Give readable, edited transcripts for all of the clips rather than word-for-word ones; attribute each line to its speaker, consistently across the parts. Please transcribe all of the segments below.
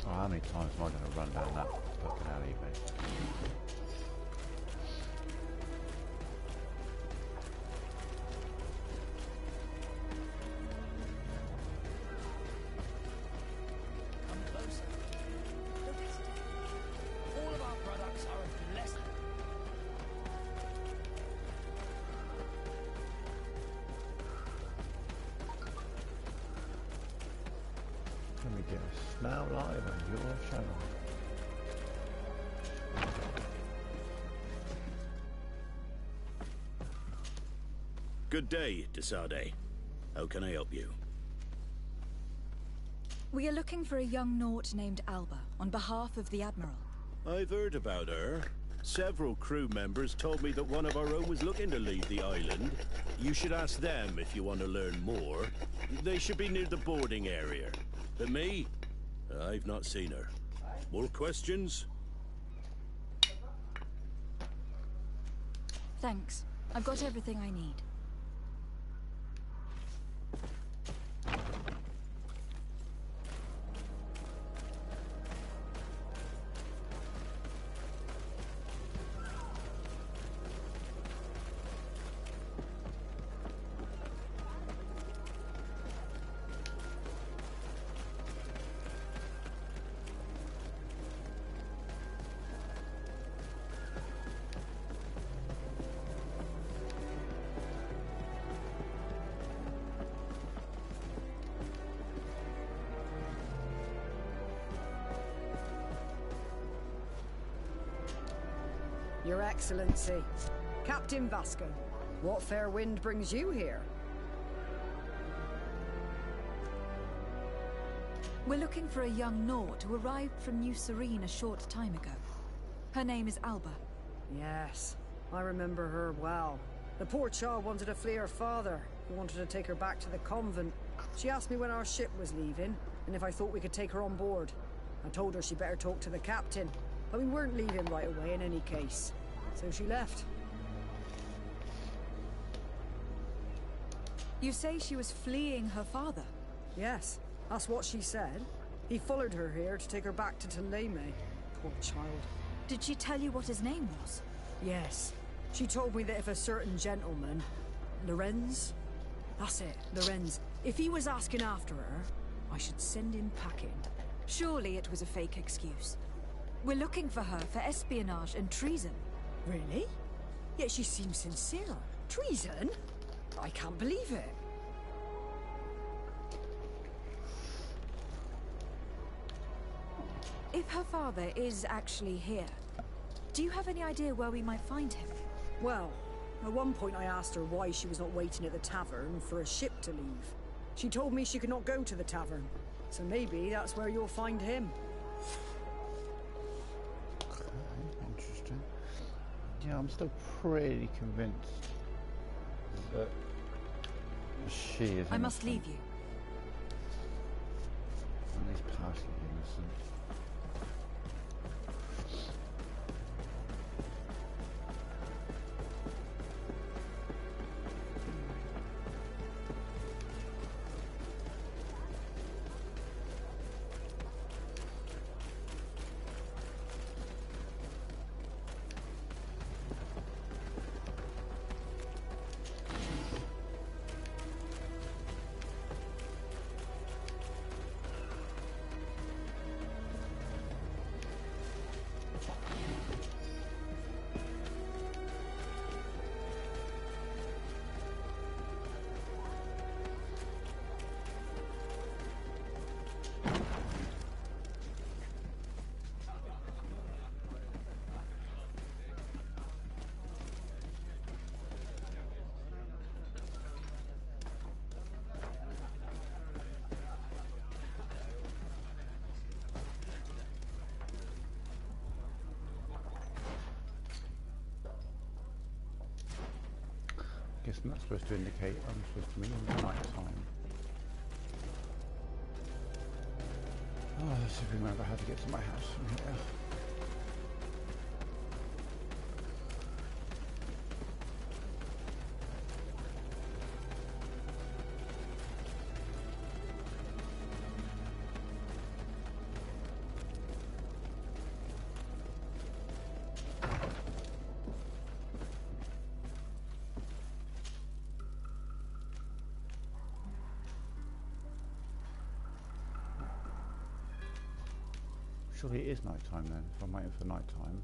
Speaker 1: How many times am I going to run down that fucking alley, mate?
Speaker 2: Come closer. Look at it. All of our products are of less.
Speaker 1: Let me get a smell live on your channel.
Speaker 3: Good day, Desade. How can I help you?
Speaker 4: We are looking for a young Naut named Alba, on behalf of the Admiral.
Speaker 3: I've heard about her. Several crew members told me that one of our own was looking to leave the island. You should ask them if you want to learn more. They should be near the boarding area. But me? I've not seen her. More questions?
Speaker 4: Thanks. I've got everything I need.
Speaker 5: Your Excellency, Captain Vasco, what fair wind brings you here?
Speaker 4: We're looking for a young Naut who arrived from New Serene a short time ago. Her name is Alba.
Speaker 5: Yes, I remember her well. The poor child wanted to flee her father, who wanted to take her back to the convent. She asked me when our ship was leaving, and if I thought we could take her on board. I told her she better talk to the captain, but we weren't leaving right away in any case. So she left.
Speaker 4: You say she was fleeing her father?
Speaker 5: Yes, that's what she said. He followed her here to take her back to Thélème. Poor child.
Speaker 4: Did she tell you what his name was?
Speaker 5: Yes. She told me that if a certain gentleman, Lorenz? That's it, Lorenz. If he was asking after her, I should send him packing.
Speaker 4: Surely it was a fake excuse. We're looking for her for espionage and treason.
Speaker 5: Really? Yet she seems sincere. Treason? I can't believe it.
Speaker 4: If her father is actually here, do you have any idea where we might find him?
Speaker 5: Well, at one point I asked her why she was not waiting at the tavern for a ship to leave. She told me she could not go to the tavern, so maybe that's where you'll find him.
Speaker 1: Interesting. Yeah, I'm still pretty convinced that she is innocent.
Speaker 4: I must leave you.
Speaker 1: At least partially innocent. guess that's supposed to indicate I'm supposed to be in the night time. Oh, let's see if we remember how to get to my house from here. Surely it is night time then, if I'm waiting for night time.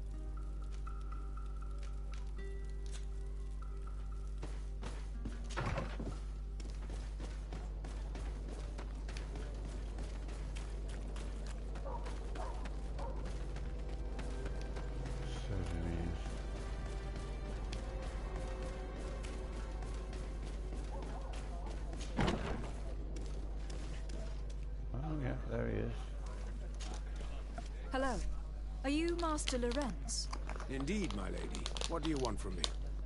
Speaker 1: Oh yeah, there he is.
Speaker 4: Hello. Are you Master Lorenz?
Speaker 6: Indeed, my lady. What do you want from me?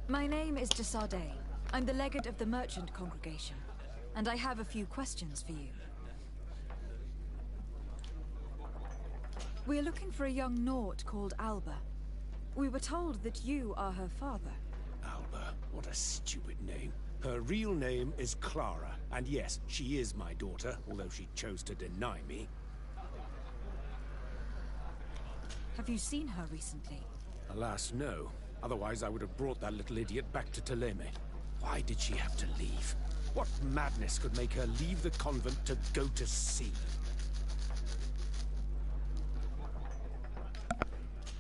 Speaker 4: My name is de Sardet. I'm the legate of the merchant congregation, and I have a few questions for you. We're looking for a young Naut called Alba. We were told that you are her father.
Speaker 6: Alba, what a stupid name. Her real name is Clara, and yes, she is my daughter, although she chose to deny me.
Speaker 4: Have you seen her recently?
Speaker 6: Alas, no. Otherwise, I would have brought that little idiot back to Theleme. Why did she have to leave? What madness could make her leave the convent to go to sea?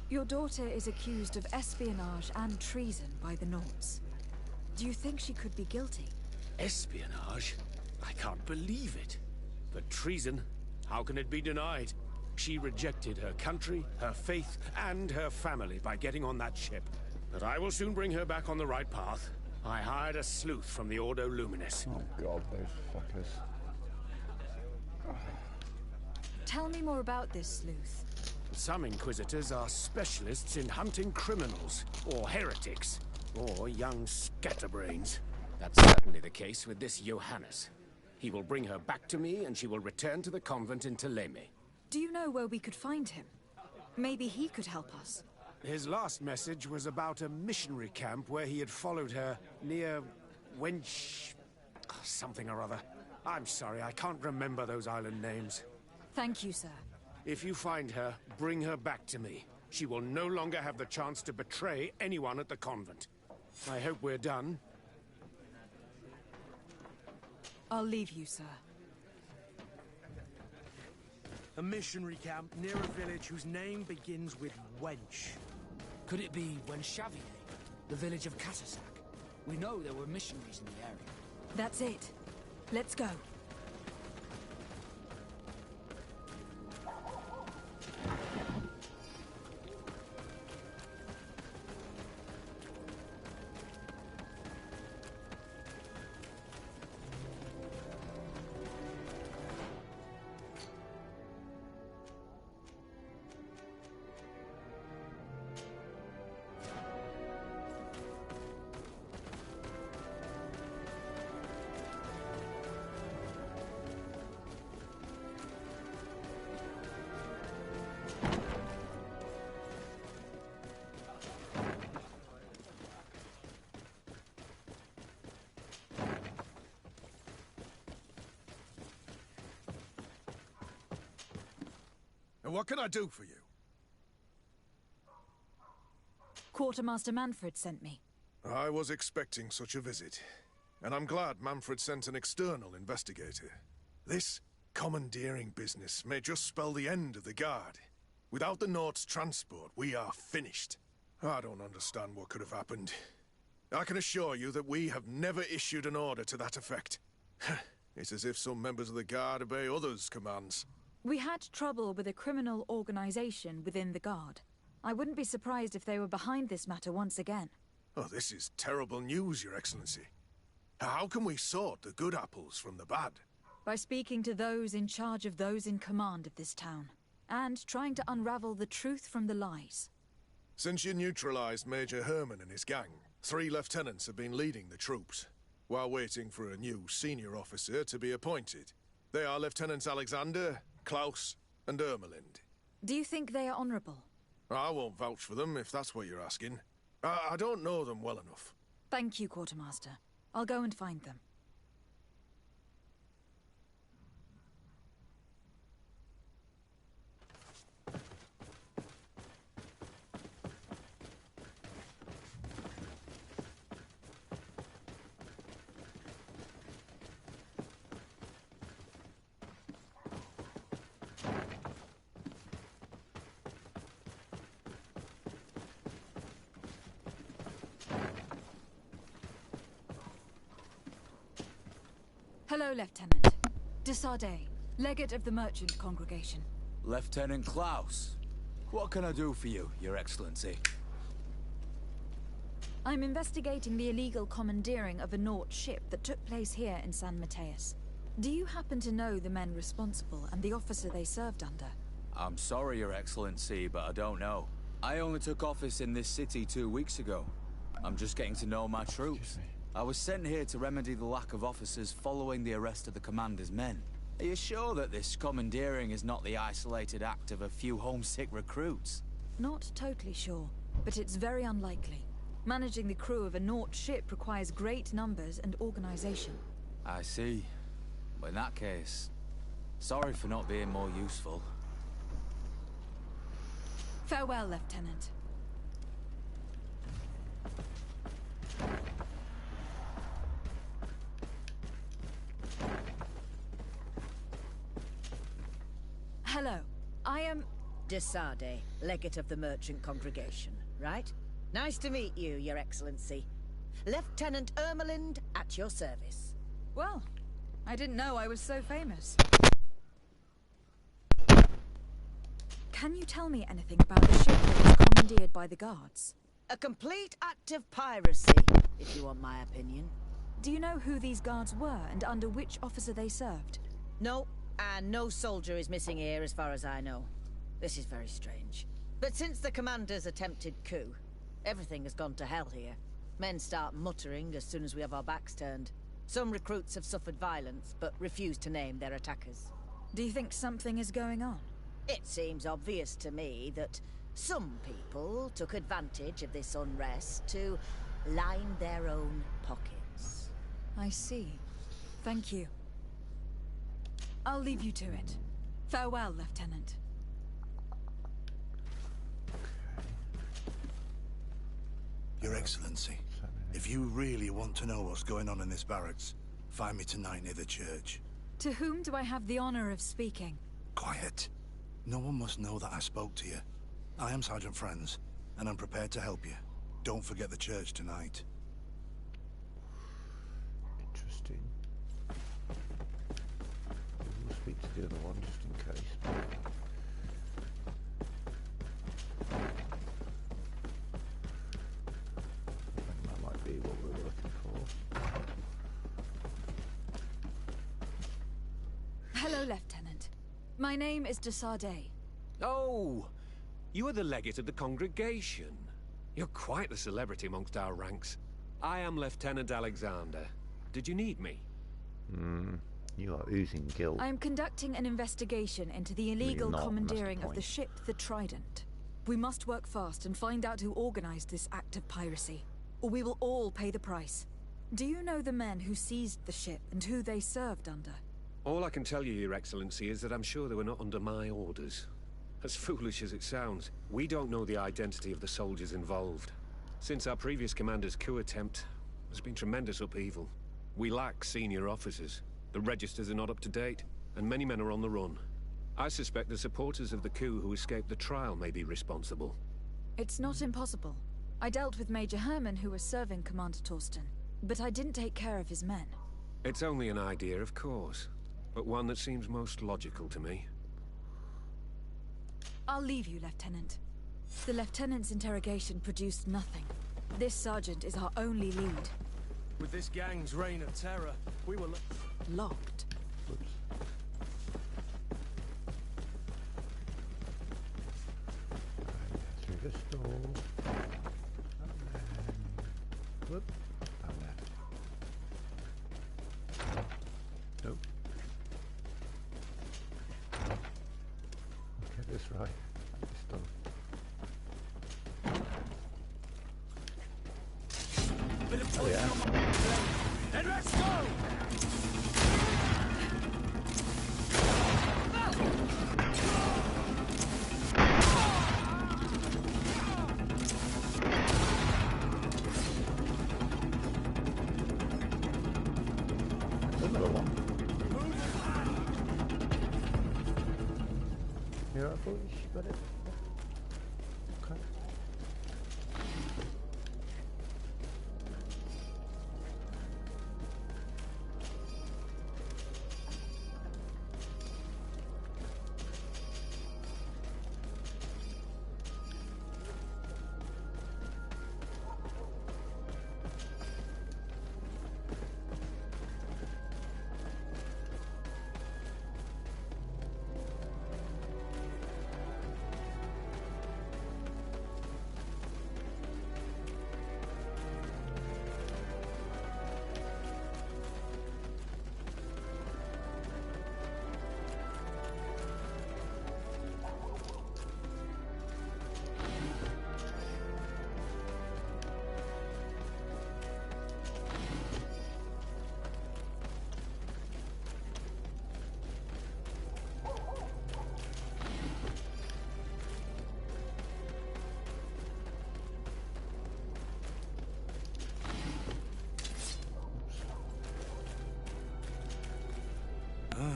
Speaker 4: Your daughter is accused of espionage and treason by the Nauts. Do you think she could be guilty?
Speaker 6: Espionage? I can't believe it. But treason? How can it be denied? She rejected her country, her faith, and her family by getting on that ship. But I will soon bring her back on the right path. I hired a sleuth from the Ordo Luminis.
Speaker 1: Oh god, those fuckers.
Speaker 4: Tell me more about this sleuth.
Speaker 6: Some Inquisitors are specialists in hunting criminals, or heretics, or young scatterbrains. That's certainly the case with this Johannes. He will bring her back to me, and she will return to the convent in Theleme.
Speaker 4: Do you know where we could find him? Maybe he could help us.
Speaker 6: His last message was about a missionary camp where he had followed her near Wench... something or other. I'm sorry, I can't remember those island names.
Speaker 4: Thank you, sir.
Speaker 6: If you find her, bring her back to me. She will no longer have the chance to betray anyone at the convent. I hope we're done.
Speaker 4: I'll leave you, sir.
Speaker 7: A missionary camp near a village whose name begins with Wench.
Speaker 2: Could it be Wenshavier, the village of Katasak? We know there were missionaries in the area.
Speaker 4: That's it. Let's go.
Speaker 8: What can I do for you?
Speaker 4: Quartermaster Manfred sent me.
Speaker 8: I was expecting such a visit, and I'm glad Manfred sent an external investigator. This commandeering business may just spell the end of the Guard. Without the Naut's transport, we are finished. I don't understand what could have happened. I can assure you that we have never issued an order to that effect. It's as if some members of the Guard obey others' commands.
Speaker 4: We had trouble with a criminal organization within the Guard. I wouldn't be surprised if they were behind this matter once again.
Speaker 8: Oh, this is terrible news, Your Excellency. How can we sort the good apples from the bad?
Speaker 4: By speaking to those in charge of those in command of this town, and trying to unravel the truth from the lies.
Speaker 8: Since you neutralized Major Herman and his gang, 3 lieutenants have been leading the troops. while waiting for a new senior officer to be appointed. They are Lieutenants Alexander, Klaus, and Ermelind.
Speaker 4: Do you think they are honorable?
Speaker 8: I won't vouch for them if that's what you're asking. I don't know them well enough.
Speaker 4: Thank you, Quartermaster. I'll go and find them. Hello, Lieutenant. De Sardet, Legate of the Merchant Congregation.
Speaker 9: Lieutenant Klaus. What can I do for you, Your Excellency?
Speaker 4: I'm investigating the illegal commandeering of a Naut ship that took place here in San Mateus. Do you happen to know the men responsible and the officer they served under?
Speaker 9: I'm sorry, Your Excellency, but I don't know. I only took office in this city 2 weeks ago. I'm just getting to know my troops. I was sent here to remedy the lack of officers following the arrest of the commander's men. Are you sure that this commandeering is not the isolated act of a few homesick recruits?
Speaker 4: Not totally sure, but it's very unlikely. Managing the crew of a Naut ship requires great numbers and organization.
Speaker 9: I see. But in that case, sorry for not being more useful.
Speaker 4: Farewell, Lieutenant. Hello. I am...
Speaker 10: De Sardet, Legate of the Merchant Congregation, right? Nice to meet you, Your Excellency. Lieutenant Ermelind, at your service.
Speaker 4: Well, I didn't know I was so famous. Can you tell me anything about the ship that was commandeered by the guards?
Speaker 10: A complete act of piracy, if you want my opinion.
Speaker 4: Do you know who these guards were and under which officer they served?
Speaker 10: No, and no soldier is missing here as far as I know. This is very strange. But since the commander's attempted coup, everything has gone to hell here. Men start muttering as soon as we have our backs turned. Some recruits have suffered violence, but refuse to name their attackers.
Speaker 4: Do you think something is going on?
Speaker 10: It seems obvious to me that some people took advantage of this unrest to line their own pockets.
Speaker 4: I see. Thank you. I'll leave you to it. Farewell, Lieutenant.
Speaker 11: Your Excellency, if you really want to know what's going on in this barracks, find me tonight near the church.
Speaker 4: To whom do I have the honor of speaking?
Speaker 11: Quiet. No one must know that I spoke to you. I am Sergeant Friends, and I'm prepared to help you. Don't forget the church tonight.
Speaker 1: Interesting. We'll speak to the other one just in case. I think that might be what we're looking for.
Speaker 4: Hello, Lieutenant. My name is De Sardet.
Speaker 6: Oh, you are the legate of the congregation. You're quite a celebrity amongst our ranks. I am Lieutenant Alexander. Did you need me?
Speaker 1: You are oozing guilt.
Speaker 4: I am conducting an investigation into the illegal commandeering of the ship, the Trident. We must work fast and find out who organized this act of piracy, or we will all pay the price. Do you know the men who seized the ship and who they served under?
Speaker 6: All I can tell you, Your Excellency, is that I'm sure they were not under my orders. As foolish as it sounds, we don't know the identity of the soldiers involved. Since our previous commander's coup attempt, there's been tremendous upheaval. We lack senior officers. The registers are not up to date, and many men are on the run. I suspect the supporters of the coup who escaped the trial may be responsible.
Speaker 4: It's not impossible. I dealt with Major Herman, who was serving Commander Torsten, but I didn't take care of his men.
Speaker 6: It's only an idea, of course, but one that seems most logical to me.
Speaker 4: I'll leave you, Lieutenant. The Lieutenant's interrogation produced nothing. This sergeant is our only lead.
Speaker 7: With this gang's reign of terror, we were
Speaker 4: locked.
Speaker 1: Whoops. Through this door. And then... Whoop. Down there. Oh, yeah.
Speaker 2: Then let's go!
Speaker 1: Another one. Here I thought you got it. Okay.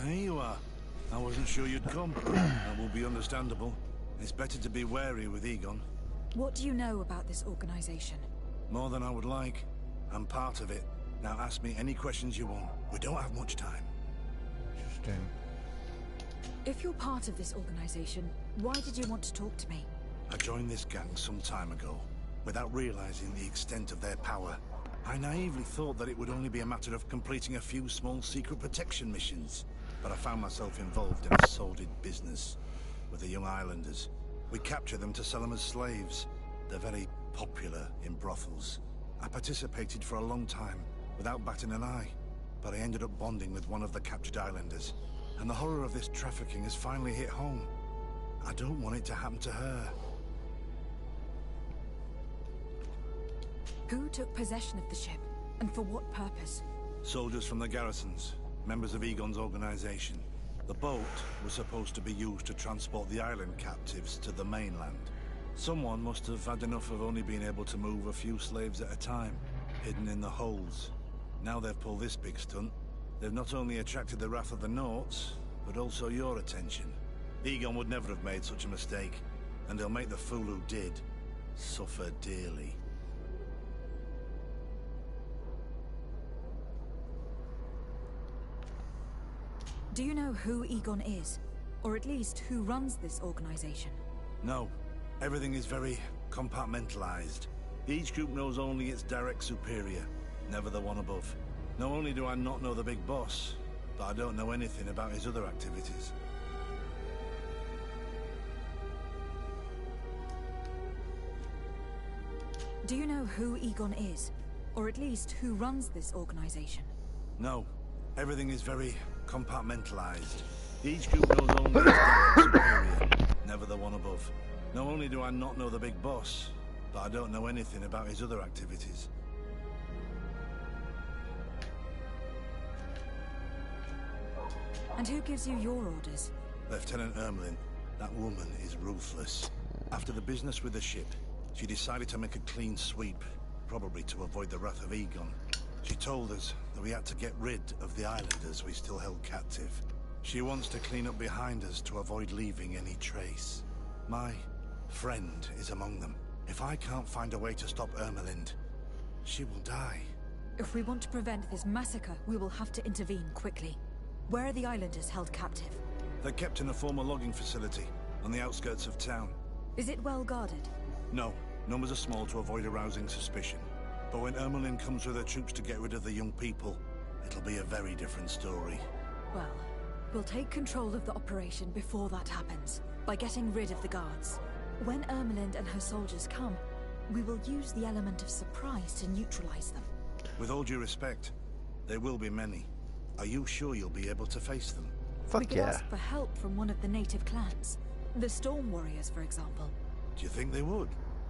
Speaker 11: Here you are. I wasn't sure you'd come. That will be understandable. It's better to be wary with Egon.
Speaker 4: What do you know about this organization?
Speaker 11: More than I would like. I'm part of it. Now ask me any questions you want. We don't have much time.
Speaker 1: Interesting.
Speaker 4: If you're part of this organization, why did you want to talk to me?
Speaker 11: I joined this gang some time ago, without realizing the extent of their power. I naively thought that it would only be a matter of completing a few small secret protection missions. But I found myself involved in a sordid business with the young islanders. We capture them to sell them as slaves. They're very popular in brothels. I participated for a long time, without batting an eye. But I ended up bonding with one of the captured islanders. And the horror of this trafficking has finally hit home. I don't want it to happen to her.
Speaker 4: Who took possession of the ship, and for what purpose?
Speaker 11: Soldiers from the garrisons, members of Egon's organization. The boat was supposed to be used to transport the island captives to the mainland. Someone must have had enough of only being able to move a few slaves at a time, hidden in the holds. Now they've pulled this big stunt. They've not only attracted the wrath of the Nauts, but also your attention. Egon would never have made such a mistake, and they'll make the fool who did suffer dearly.
Speaker 4: Do you know who Egon is? Or at least who runs this organization?
Speaker 11: No. Everything is very compartmentalized. Each group knows only its direct superior, never the one above. Not only do I not know the big boss, but I don't know anything about his other activities.
Speaker 4: Do you know who Egon is? Or at least who runs this organization?
Speaker 11: No. Everything is very compartmentalized. Each group knows only its direct superior, never the one above. Not only do I not know the big boss, but I don't know anything about his other activities.
Speaker 4: And who gives you your orders?
Speaker 11: Lieutenant Ermelin. That woman is ruthless. After the business with the ship, she decided to make a clean sweep, probably to avoid the wrath of Egon. She told us that we had to get rid of the islanders we still held captive. She wants to clean up behind us to avoid leaving any trace. My friend is among them. If I can't find a way to stop Ermelind, she will die.
Speaker 4: If we want to prevent this massacre, we will have to intervene quickly. Where are the islanders held captive?
Speaker 11: They're kept in a former logging facility on the outskirts of town.
Speaker 4: Is it well guarded?
Speaker 11: No. Numbers are small to avoid arousing suspicion. But when Ermelin comes with her troops to get rid of the young people, it'll be a very different story.
Speaker 4: Well, we'll take control of the operation before that happens, by getting rid of the guards. When Ermelind and her soldiers come, we will use the element of surprise to neutralize them.
Speaker 11: With all due respect, there will be many. Are you sure you'll be able to face them?
Speaker 4: We could ask for help from one of the native clans. The Storm Warriors, for example.
Speaker 11: Do you think they would?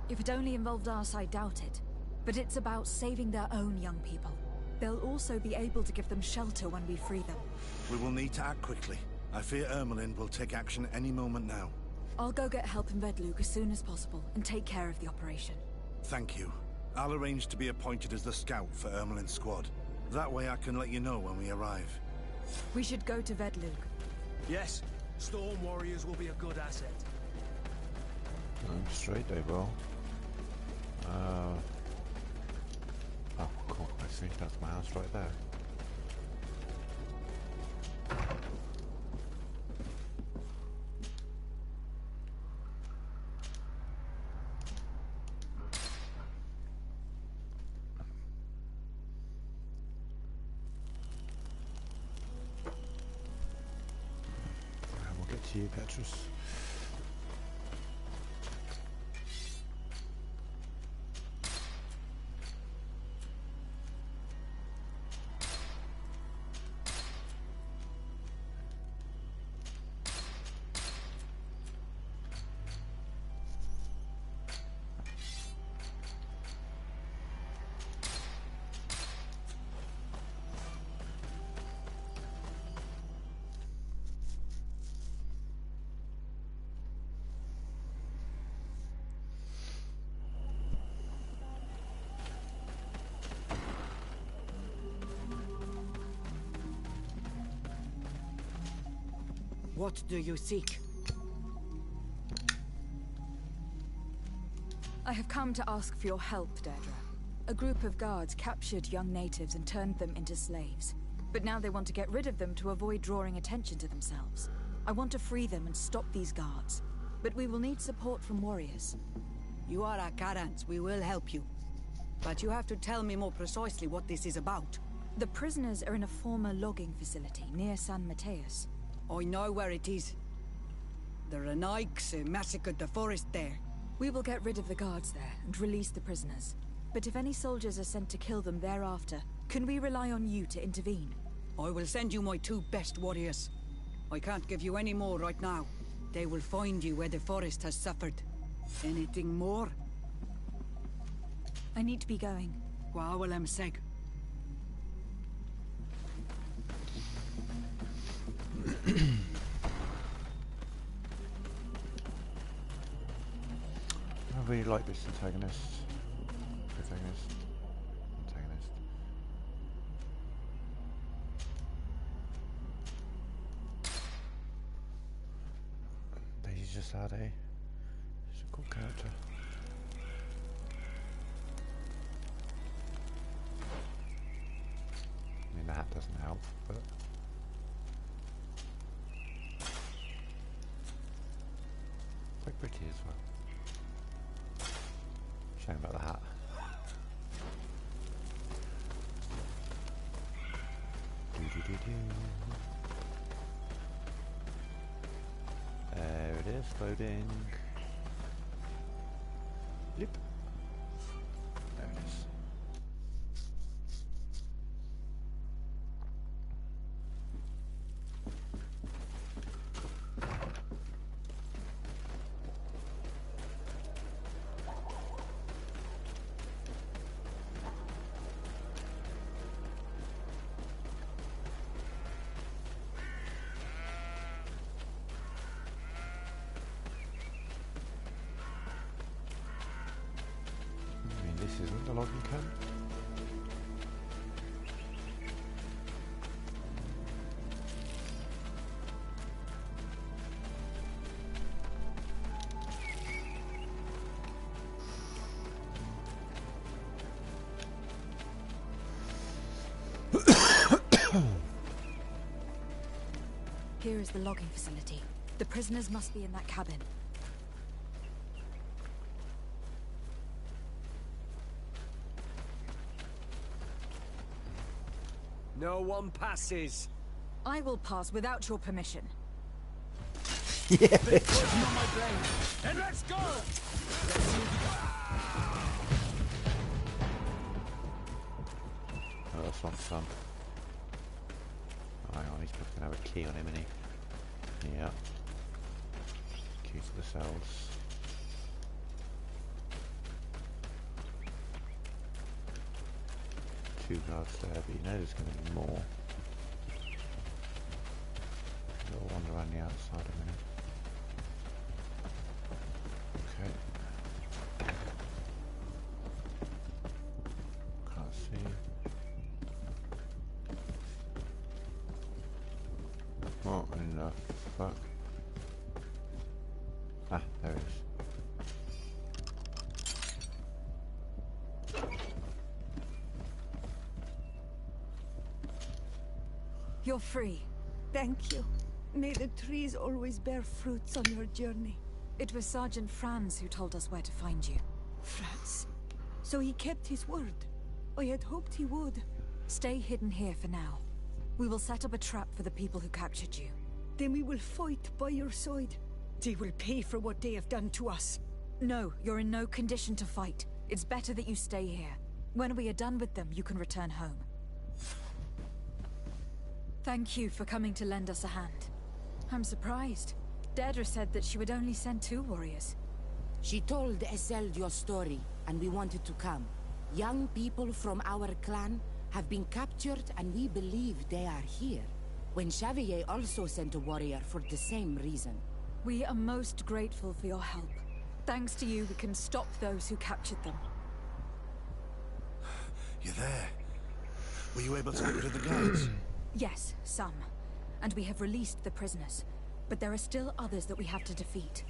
Speaker 4: If it only involved us, I doubt it. But it's about saving their own young people. They'll also be able to give them shelter when we free them.
Speaker 11: We will need to act quickly. I fear Ermelin will take action any moment now.
Speaker 4: I'll go get help in Vedlug as soon as possible and take care of the operation.
Speaker 11: Thank you. I'll arrange to be appointed as the scout for Ermelin's squad. That way I can let you know when we arrive.
Speaker 4: We should go to Vedlug.
Speaker 7: Yes, Storm Warriors will be a good asset.
Speaker 1: Straight they will. Oh, cool. I think that's my house right there. And we'll get to you, Petrus.
Speaker 5: What do you seek?
Speaker 4: I have come to ask for your help, Deirdre. A group of guards captured young natives and turned them into slaves. But now they want to get rid of them to avoid drawing attention to themselves. I want to free them and stop these guards. But we will need support from warriors.
Speaker 5: You are a Karans. We will help you. But you have to tell me more precisely what this is about.
Speaker 4: The prisoners are in a former logging facility near San Mateus.
Speaker 5: I know where it is. The Renaiks massacred the forest there.
Speaker 4: We will get rid of the guards there and release the prisoners. But if any soldiers are sent to kill them thereafter, can we rely on you to intervene?
Speaker 5: I will send you my 2 best warriors. I can't give you any more right now. They will find you where the forest has suffered. Anything more?
Speaker 4: I need to be going.
Speaker 5: Gwawalem seg.
Speaker 1: I really like this antagonist. Protagonist. Antagonist. He's just had a cool character. I mean, that doesn't help, but quite pretty as well. Shame about the hat. There it is, loading. Yep. There it is. This isn't the logging camp.
Speaker 4: Here is the logging facility. The prisoners must be in that cabin.
Speaker 7: No one passes.
Speaker 4: I will pass without your permission.
Speaker 1: Yeah.
Speaker 7: On my blade. And let's go!
Speaker 1: Oh, that's not fun. Oh, hang on, he's probably gonna have a key on him, isn't he? Yeah. Key to the cells. 2 guards there, but you know there's going to be more. We'll wander around the outside a minute. Okay. Can't see. What in the fuck? Ah, there it is.
Speaker 4: You're free.
Speaker 12: Thank you. May the trees always bear fruits on your journey.
Speaker 4: It was Sergeant Franz who told us where to find you.
Speaker 12: Franz? So he kept his word. I had hoped he would.
Speaker 4: Stay hidden here for now. We will set up a trap for the people who captured you.
Speaker 12: Then we will fight by your side. They will pay for what they have done to us.
Speaker 4: No, you're in no condition to fight. It's better that you stay here. When we are done with them, you can return home. Thank you for coming to lend us a hand. I'm surprised. Deirdre said that she would only send 2 warriors.
Speaker 13: She told Eseld your story, and we wanted to come. Young people from our clan have been captured, and we believe they are here. When Xavier also sent a warrior for the same reason.
Speaker 4: We are most grateful for your help. Thanks to you, we can stop those who captured them.
Speaker 11: You're there. Were you able to get rid of the guards?
Speaker 4: Yes, some. And we have released the prisoners. But there are still others that we have to defeat.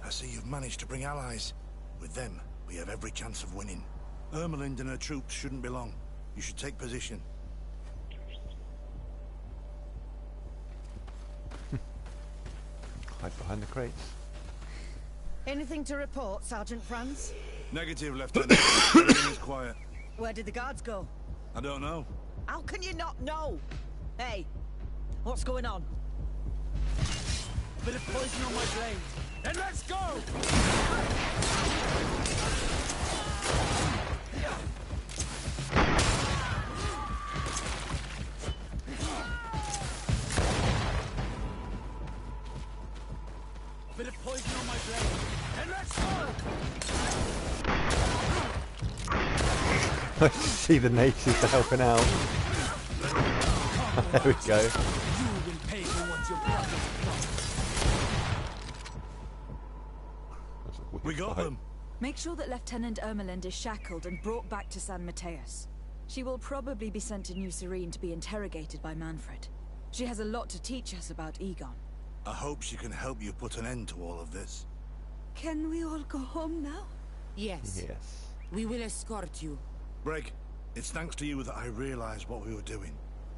Speaker 11: I see you've managed to bring allies. With them, we have every chance of winning. Ermelind and her troops shouldn't be long. You should take position.
Speaker 1: Hide behind the crates.
Speaker 10: Anything to report, Sergeant Franz?
Speaker 11: Negative, Lieutenant. Everything is quiet.
Speaker 10: Where did the guards go?
Speaker 11: I don't know.
Speaker 10: How can you not know? Hey, what's going on?
Speaker 2: Bit of poison on my blade. Then let's go! Bit of poison on my blade. Then let's go!
Speaker 1: See the natives helping out. There we go.
Speaker 2: You will pay for what your brothers have done.
Speaker 11: We got them.
Speaker 4: Make sure that Lieutenant Ermelind is shackled and brought back to San Mateus. She will probably be sent to New Serene to be interrogated by Manfred. She has a lot to teach us about Egon.
Speaker 11: I hope she can help you put an end to all of this.
Speaker 12: Can we all go home now?
Speaker 13: Yes.
Speaker 1: Yes.
Speaker 13: We will escort you.
Speaker 11: Break, it's thanks to you that I realized what we were doing.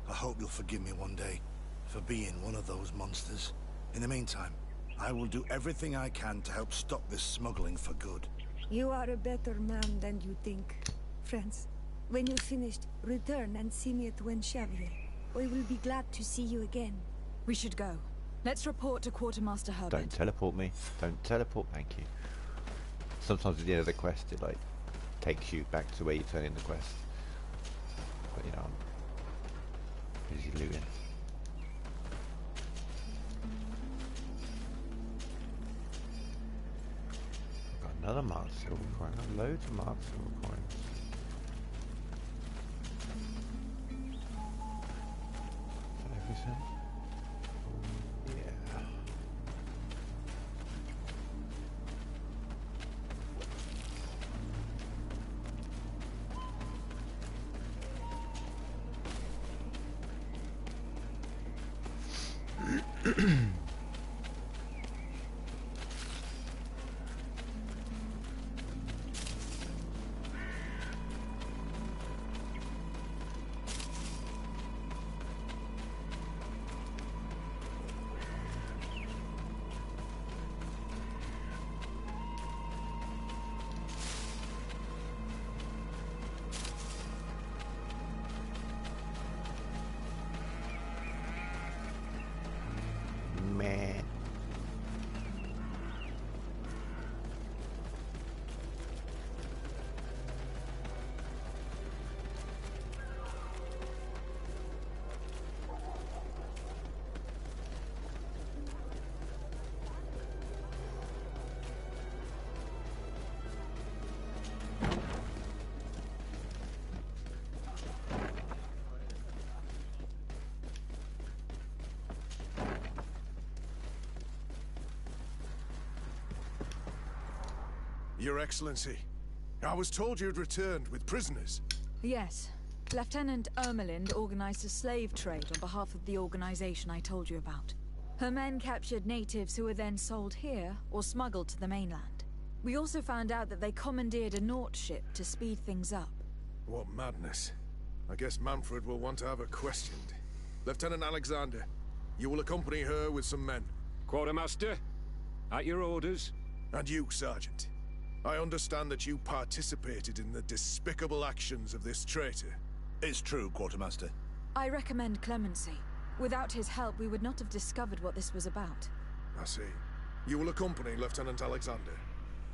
Speaker 11: I hope you'll forgive me one day for being one of those monsters. In the meantime, I will do everything I can to help stop this smuggling for good.
Speaker 12: You are a better man than you think. Friends, when you're finished, return and see me at Xavier. I will be glad to see you again.
Speaker 4: We should go. Let's report to Quartermaster Herbert.
Speaker 1: Don't teleport me. Don't teleport. Thank you. Sometimes at the end of the quest, it like takes you back to where you turn in the quest. But you know, I'm busy looting. I've got another marked silver coin. I've got loads of marked silver coins. Is that everything? Yeah.
Speaker 8: Your Excellency, I was told you'd returned with prisoners.
Speaker 4: Yes. Lieutenant Ermelind organized a slave trade on behalf of the organization I told you about. Her men captured natives who were then sold here or smuggled to the mainland. We also found out that they commandeered a Nort ship to speed things up.
Speaker 8: What madness. I guess Manfred will want to have her questioned. Lieutenant Alexander, you will accompany her with some men.
Speaker 6: Quartermaster, at your orders.
Speaker 8: And you, Sergeant. I understand that you participated in the despicable actions of this traitor.
Speaker 11: It's true, Quartermaster.
Speaker 4: I recommend clemency. Without his help, we would not have discovered what this was about.
Speaker 8: I see. You will accompany Lieutenant Alexander.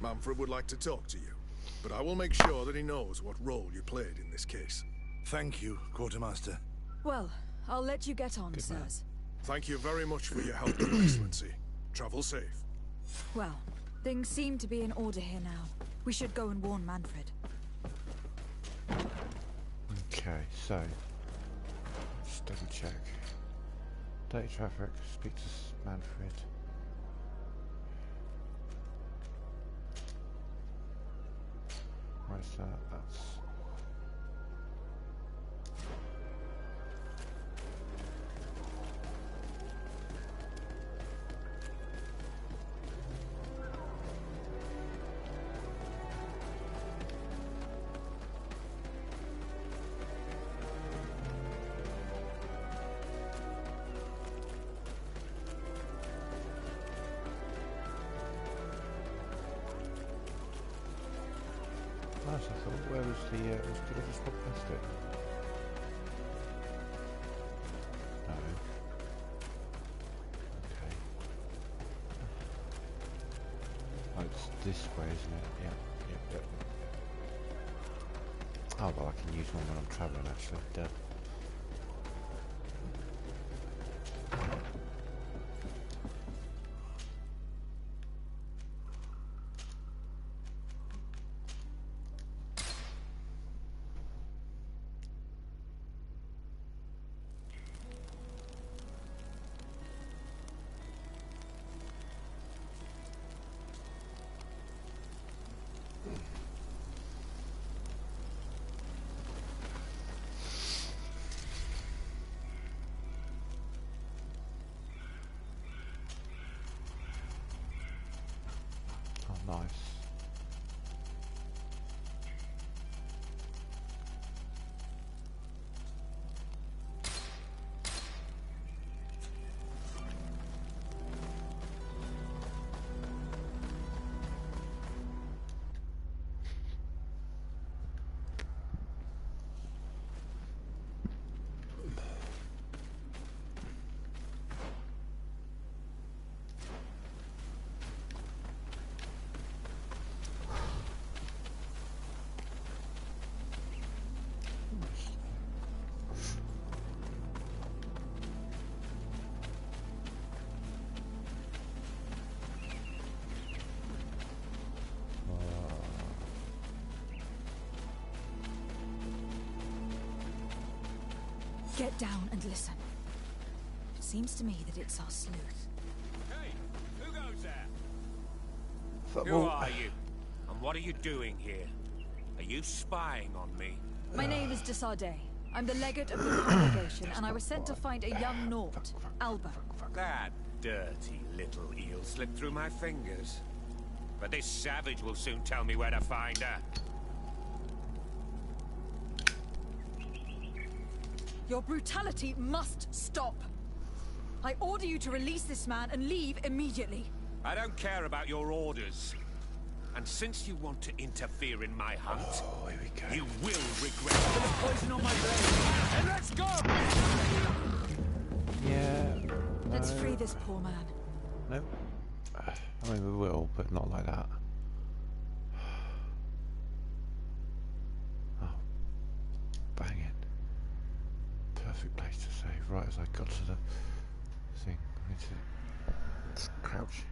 Speaker 8: Manfred would like to talk to you, but I will make sure that he knows what role you played in this case.
Speaker 11: Thank you, Quartermaster.
Speaker 4: Well, I'll let you get on, sirs.
Speaker 8: Thank you very much for your help, Your Excellency. Travel safe.
Speaker 4: Well, things seem to be in order here now. We should go and warn Manfred.
Speaker 1: Okay, so let's double check. Dirty traffic, speak to Manfred. Where's that? That's... Nice, I thought. Where was the, did I just walk past it? No. Okay. Oh, it's this way, isn't it? Yeah, yep. Oh, well, I can use one when I'm travelling, actually. Duh. Nice.
Speaker 4: Get down and listen. It seems to me that it's our sleuth.
Speaker 6: Hey, who goes there?
Speaker 1: Football.
Speaker 6: Who are you? And what are you doing here? Are you spying on me?
Speaker 4: My name is Desardet. I'm the legate of the congregation, and I was sent to find a young Nort, Alba.
Speaker 6: That dirty little eel slipped through my fingers. But this savage will soon tell me where to find her.
Speaker 4: Your brutality must stop. I order you to release this man and leave immediately.
Speaker 6: I don't care about your orders. And since you want to interfere in my hunt, you will regret it. There's poison on my blade. And let's go!
Speaker 1: Yeah.
Speaker 4: Let's free this poor man.
Speaker 1: No. I mean, we will, but not like that. Oh. Bang it. Perfect place to save, right as I got to the thing. I need to crouch.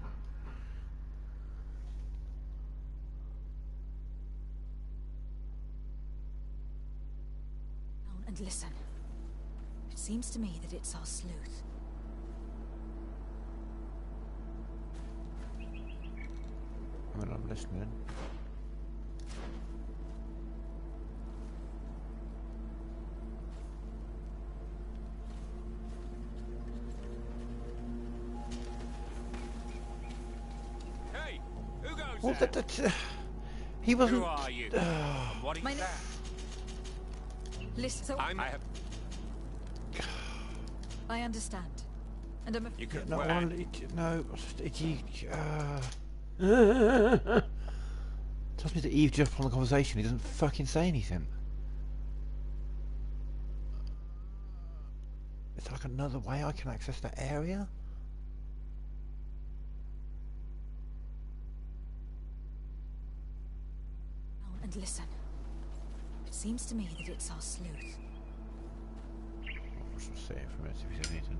Speaker 4: Down and listen. It seems to me that it's our sleuth.
Speaker 1: I mean, I'm listening. Well, he wasn't.
Speaker 6: Who are you? What are you there?
Speaker 4: Listen, so I understand. And I'm
Speaker 6: You could
Speaker 1: no. Tells me to eavesdrop on the conversation. He doesn't fucking say anything. Is there like another way I can access that area?
Speaker 4: Oh, and listen. It seems to me that it's our sleuth.
Speaker 1: I should say it for a minute if he says anything.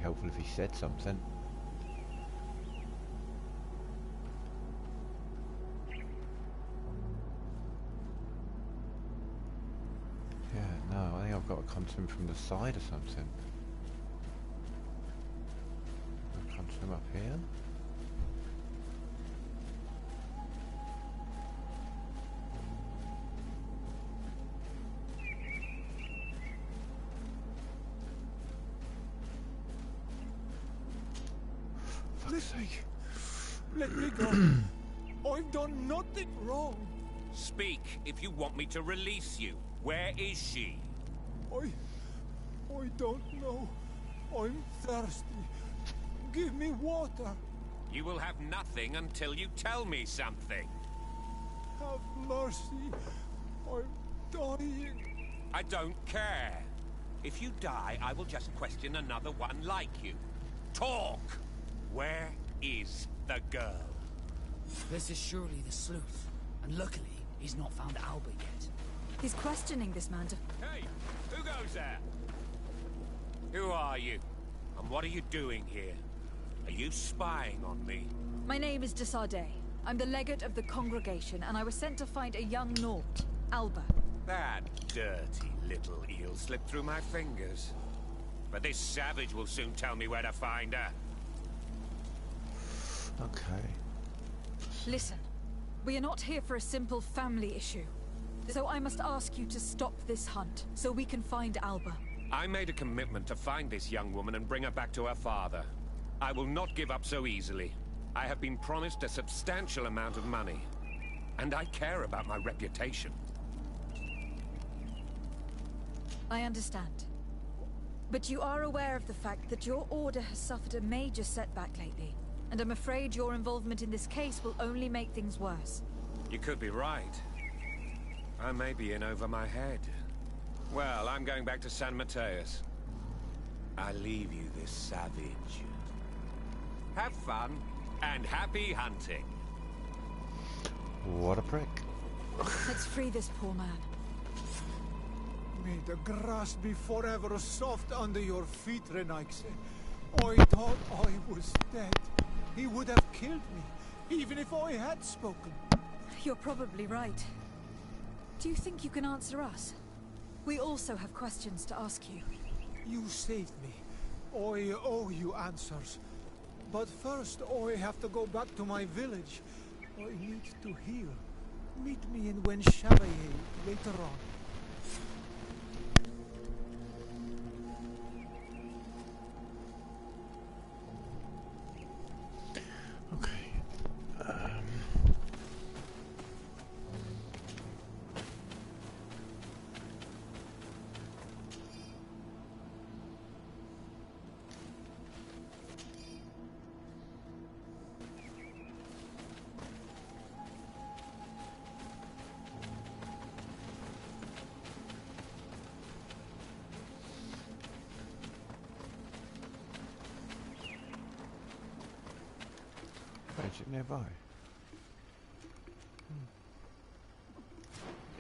Speaker 1: Helpful if he said something. Yeah, no, I think I've got to come to him from the side or something. I'll come to him up here.
Speaker 14: Let me go. I've done nothing wrong.
Speaker 6: Speak if you want me to release you. Where is she?
Speaker 14: I don't know. I'm thirsty. Give me water.
Speaker 6: You will have nothing until you tell me something.
Speaker 14: Have mercy. I'm dying.
Speaker 6: I don't care. If you die, I will just question another one like you. Talk! Where is the girl?
Speaker 2: This is surely the sleuth. And luckily, he's not found Alba yet.
Speaker 4: He's questioning this man to...
Speaker 6: Hey! Who goes there? Who are you? And what are you doing here? Are you spying on me?
Speaker 4: My name is de Sardet. I'm the legate of the congregation, and I was sent to find a young Naut, Alba.
Speaker 6: That dirty little eel slipped through my fingers. But this savage will soon tell me where to find her.
Speaker 1: Okay.
Speaker 4: Listen, we are not here for a simple family issue. So I must ask you to stop this hunt, so we can find Alba.
Speaker 6: I made a commitment to find this young woman and bring her back to her father. I will not give up so easily. I have been promised a substantial amount of money. And I care about my reputation.
Speaker 4: I understand. But you are aware of the fact that your order has suffered a major setback lately. And I'm afraid your involvement in this case will only make things worse.
Speaker 6: You could be right. I may be in over my head. Well, I'm going back to San Mateus. I leave you this savage. Have fun, and happy hunting.
Speaker 1: What a prick.
Speaker 4: Let's free this poor man.
Speaker 14: May the grass be forever soft under your feet, Renaigse. I thought I was dead. He would have killed me, even if I had spoken.
Speaker 4: You're probably right. Do you think you can answer us? We also have questions to ask you.
Speaker 14: You saved me. I owe you answers. But first, I have to go back to my village. I need to heal. Meet me in Chevalier later on.
Speaker 1: Is it nearby?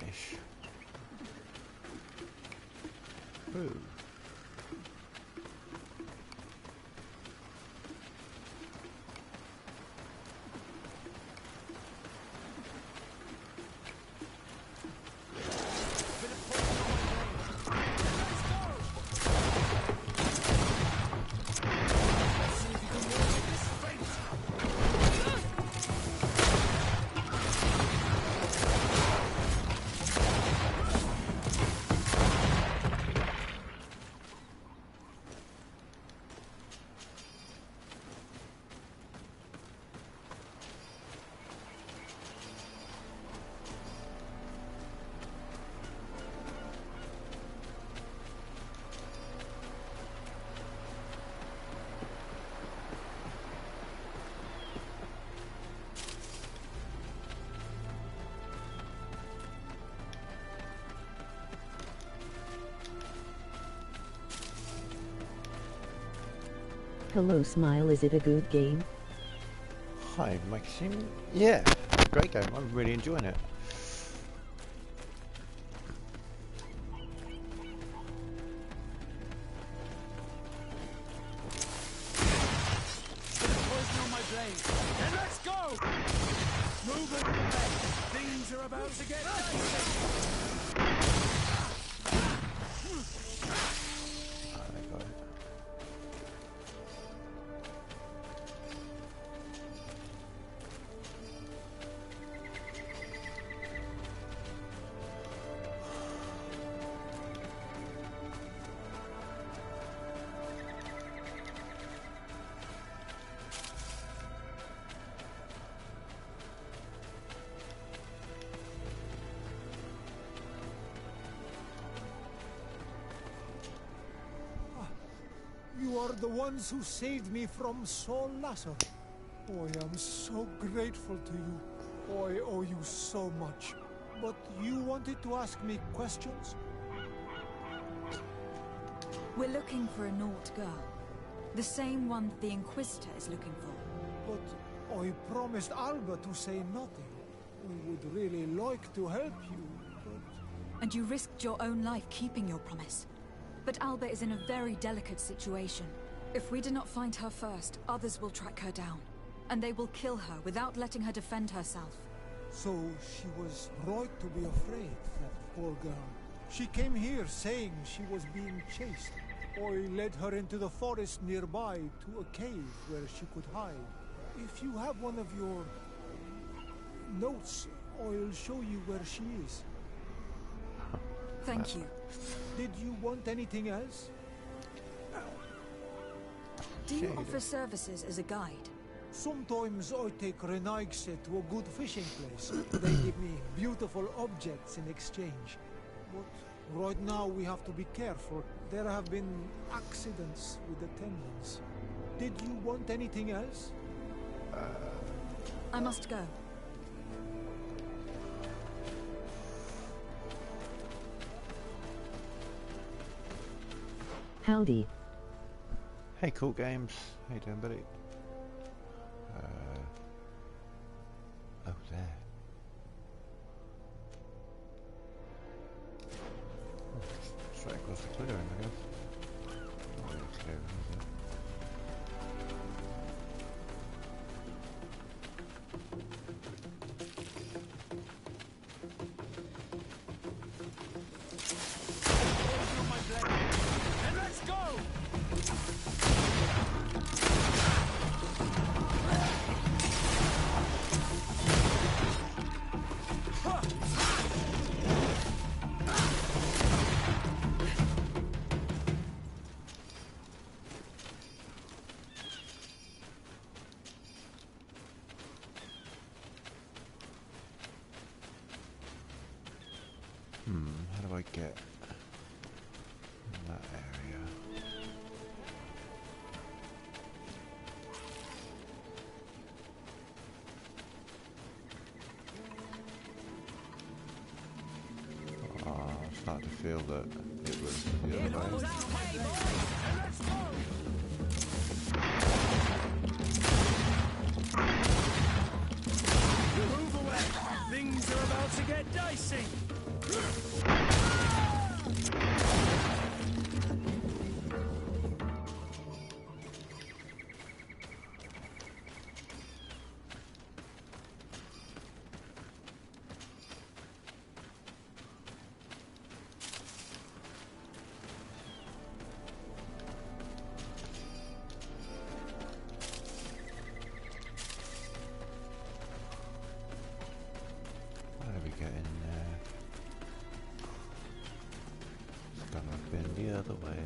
Speaker 1: Ish. Ooh.
Speaker 15: Hello, Smile. Is it a good game?
Speaker 1: Hi, Maxime. Yeah, great game. I'm really enjoying it.
Speaker 2: Poison on my blade. Then let's go! Move it! Things are about to get dicey!
Speaker 14: You are the ones who saved me from Saul Lasser. Oh, I am so grateful to you. Oh, I owe you so much. But you wanted to ask me questions?
Speaker 4: We're looking for a Naut girl. The same one the Inquisitor is looking for.
Speaker 14: But I promised Alba to say nothing. We would really like to help you, but...
Speaker 4: And you risked your own life keeping your promise. But Alba is in a very delicate situation. If we do not find her first, others will track her down. And they will kill her without letting her defend herself.
Speaker 14: So she was right to be afraid, that poor girl. She came here saying she was being chased. I led her into the forest nearby to a cave where she could hide. If you have one of your notes, I'll show you where she is.
Speaker 4: Thank you.
Speaker 14: Did you want anything else?
Speaker 4: Do you offer services as a guide?
Speaker 14: Sometimes I take Renaigse to a good fishing place. They give me beautiful objects in exchange. But right now we have to be careful. There have been accidents with attendants. Did you want anything else?
Speaker 4: I must go.
Speaker 15: Howdy.
Speaker 1: Hey, Cool Games. How you doing, buddy? Oh, there. Straight across the clearing, I guess. Not really clearing, is it? How do I get in that area? I'm starting to feel that it was the other way.
Speaker 2: Move away! Things are about to get dicey!
Speaker 1: How do we get in there? It's gonna have been the other way.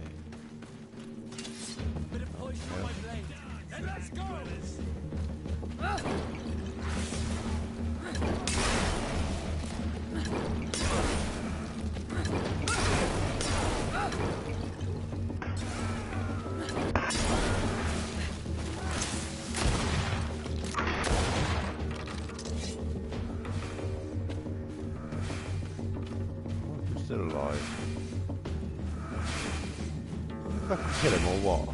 Speaker 2: Bit of poison on my blade. And let's go!
Speaker 1: He's still alive. If I can kill him or what?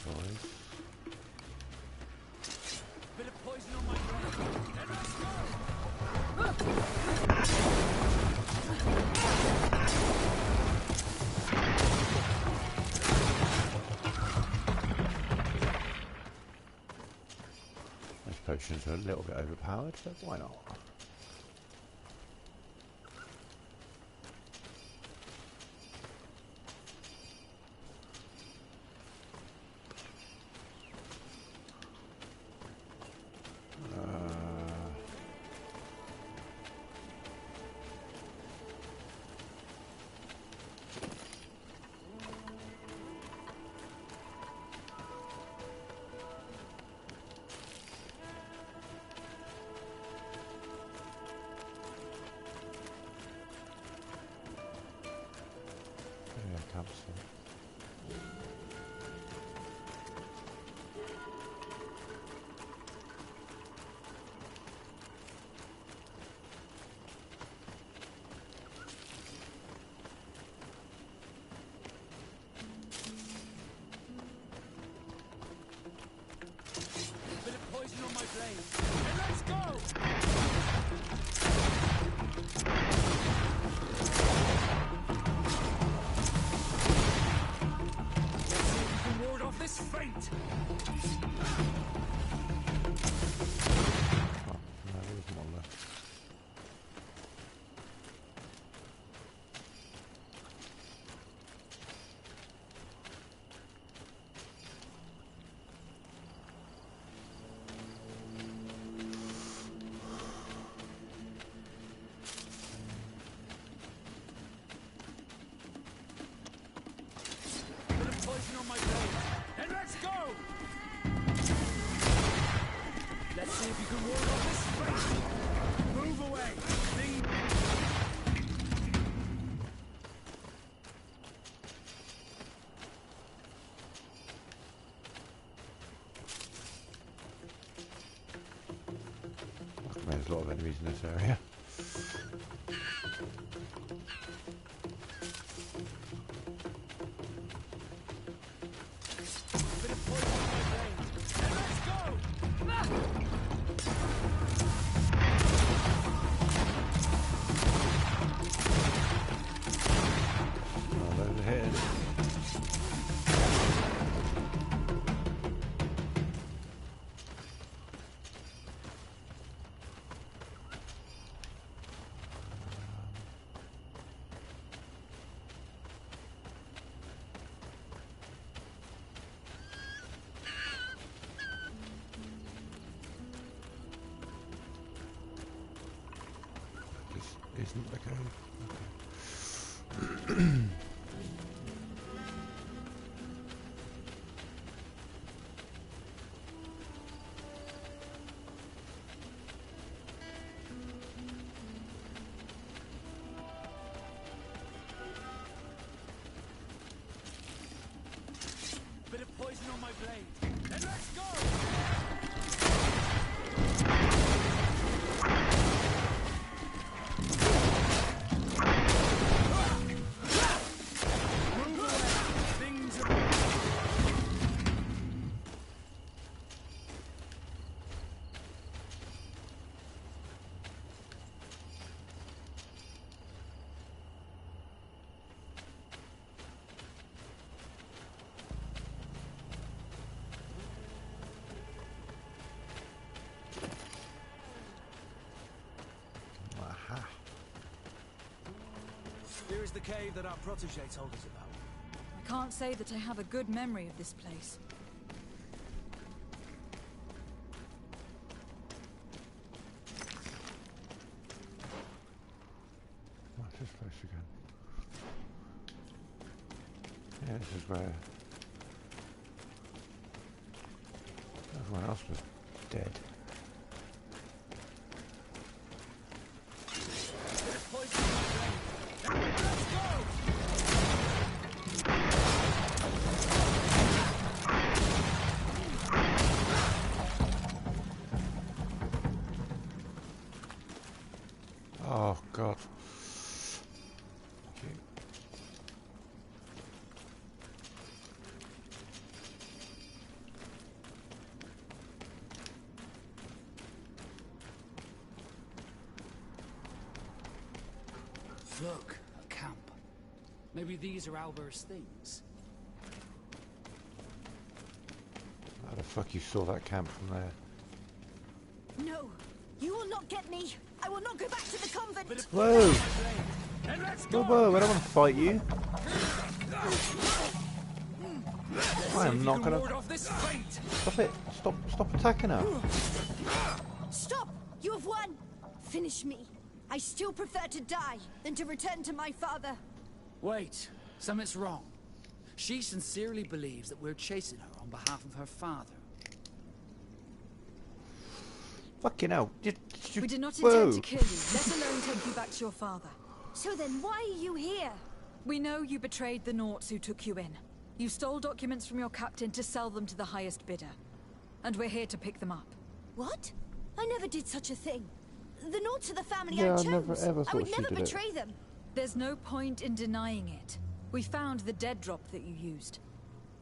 Speaker 1: boys.
Speaker 2: Bit of poison on my brain. And let's go!
Speaker 1: Those potions are a little bit overpowered, but why not?
Speaker 2: On my blade. And let's go! Let's see if you can ward off this fight. Move away.
Speaker 1: There's a lot of enemies in this area. Isn't the code. Okay.
Speaker 2: Bit of poison on my blade. And let's go!
Speaker 7: Here is the cave that our protege told us about.
Speaker 4: I can't say that I have a good memory of this place.
Speaker 1: What's this place again? Yeah, this is where everyone else was dead. Oh God. Okay.
Speaker 2: Look, a camp. Maybe these are Alber's things.
Speaker 1: How the fuck you saw that camp from there?
Speaker 4: No, you will not get me. I will not go back to the convent.
Speaker 1: Whoa! Whoa, I don't want to fight you. I am not gonna... Stop it! Stop attacking her!
Speaker 4: Stop! You have won! Finish me. I still prefer to die than to return to my father.
Speaker 2: Wait, something's wrong. She sincerely believes that we're chasing her on behalf of her father.
Speaker 1: Fucking hell.
Speaker 4: We did not intend to kill you, let alone take you back to your father. So then why are you here? We know you betrayed the Nauts who took you in. You stole documents from your captain to sell them to the highest bidder. And we're here to pick them up. What? I never did such a thing. The Nauts are the family I chose. I would never betray them. There's no point in denying it. We found the dead drop that you used.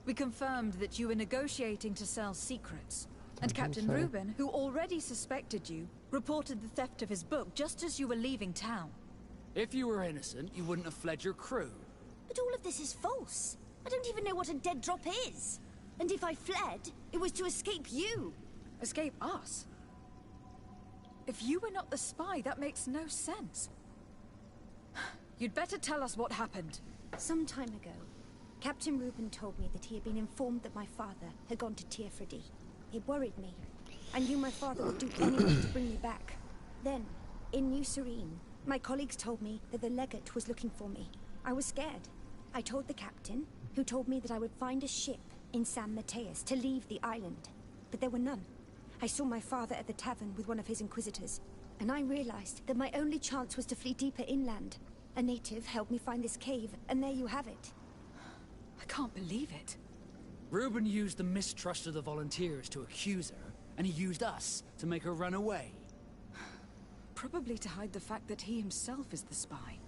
Speaker 4: We confirmed that you were negotiating to sell secrets. And Captain Reuben, who already suspected you, reported the theft of his book just as you were leaving town.
Speaker 2: If you were innocent, you wouldn't have fled your crew.
Speaker 4: But all of this is false. I don't even know what a dead drop is. And if I fled, it was to escape you. Escape us? If you were not the spy, that makes no sense. You'd better tell us what happened.
Speaker 12: Some time ago, Captain Reuben told me that he had been informed that my father had gone to Teerfredy. It worried me. I knew my father would do anything to bring me back. Then, in New Serene, my colleagues told me that the legate was looking for me. I was scared. I told the captain, who told me that I would find a ship in San Mateus to leave the island. But there were none. I saw my father at the tavern with one of his inquisitors, and I realized that my only chance was to flee deeper inland. A native helped me find this cave, and there you have it.
Speaker 4: I can't believe it.
Speaker 2: Reuben used the mistrust of the volunteers to accuse her, and he used us to make her run away.
Speaker 4: Probably to hide the fact that he himself is the spy.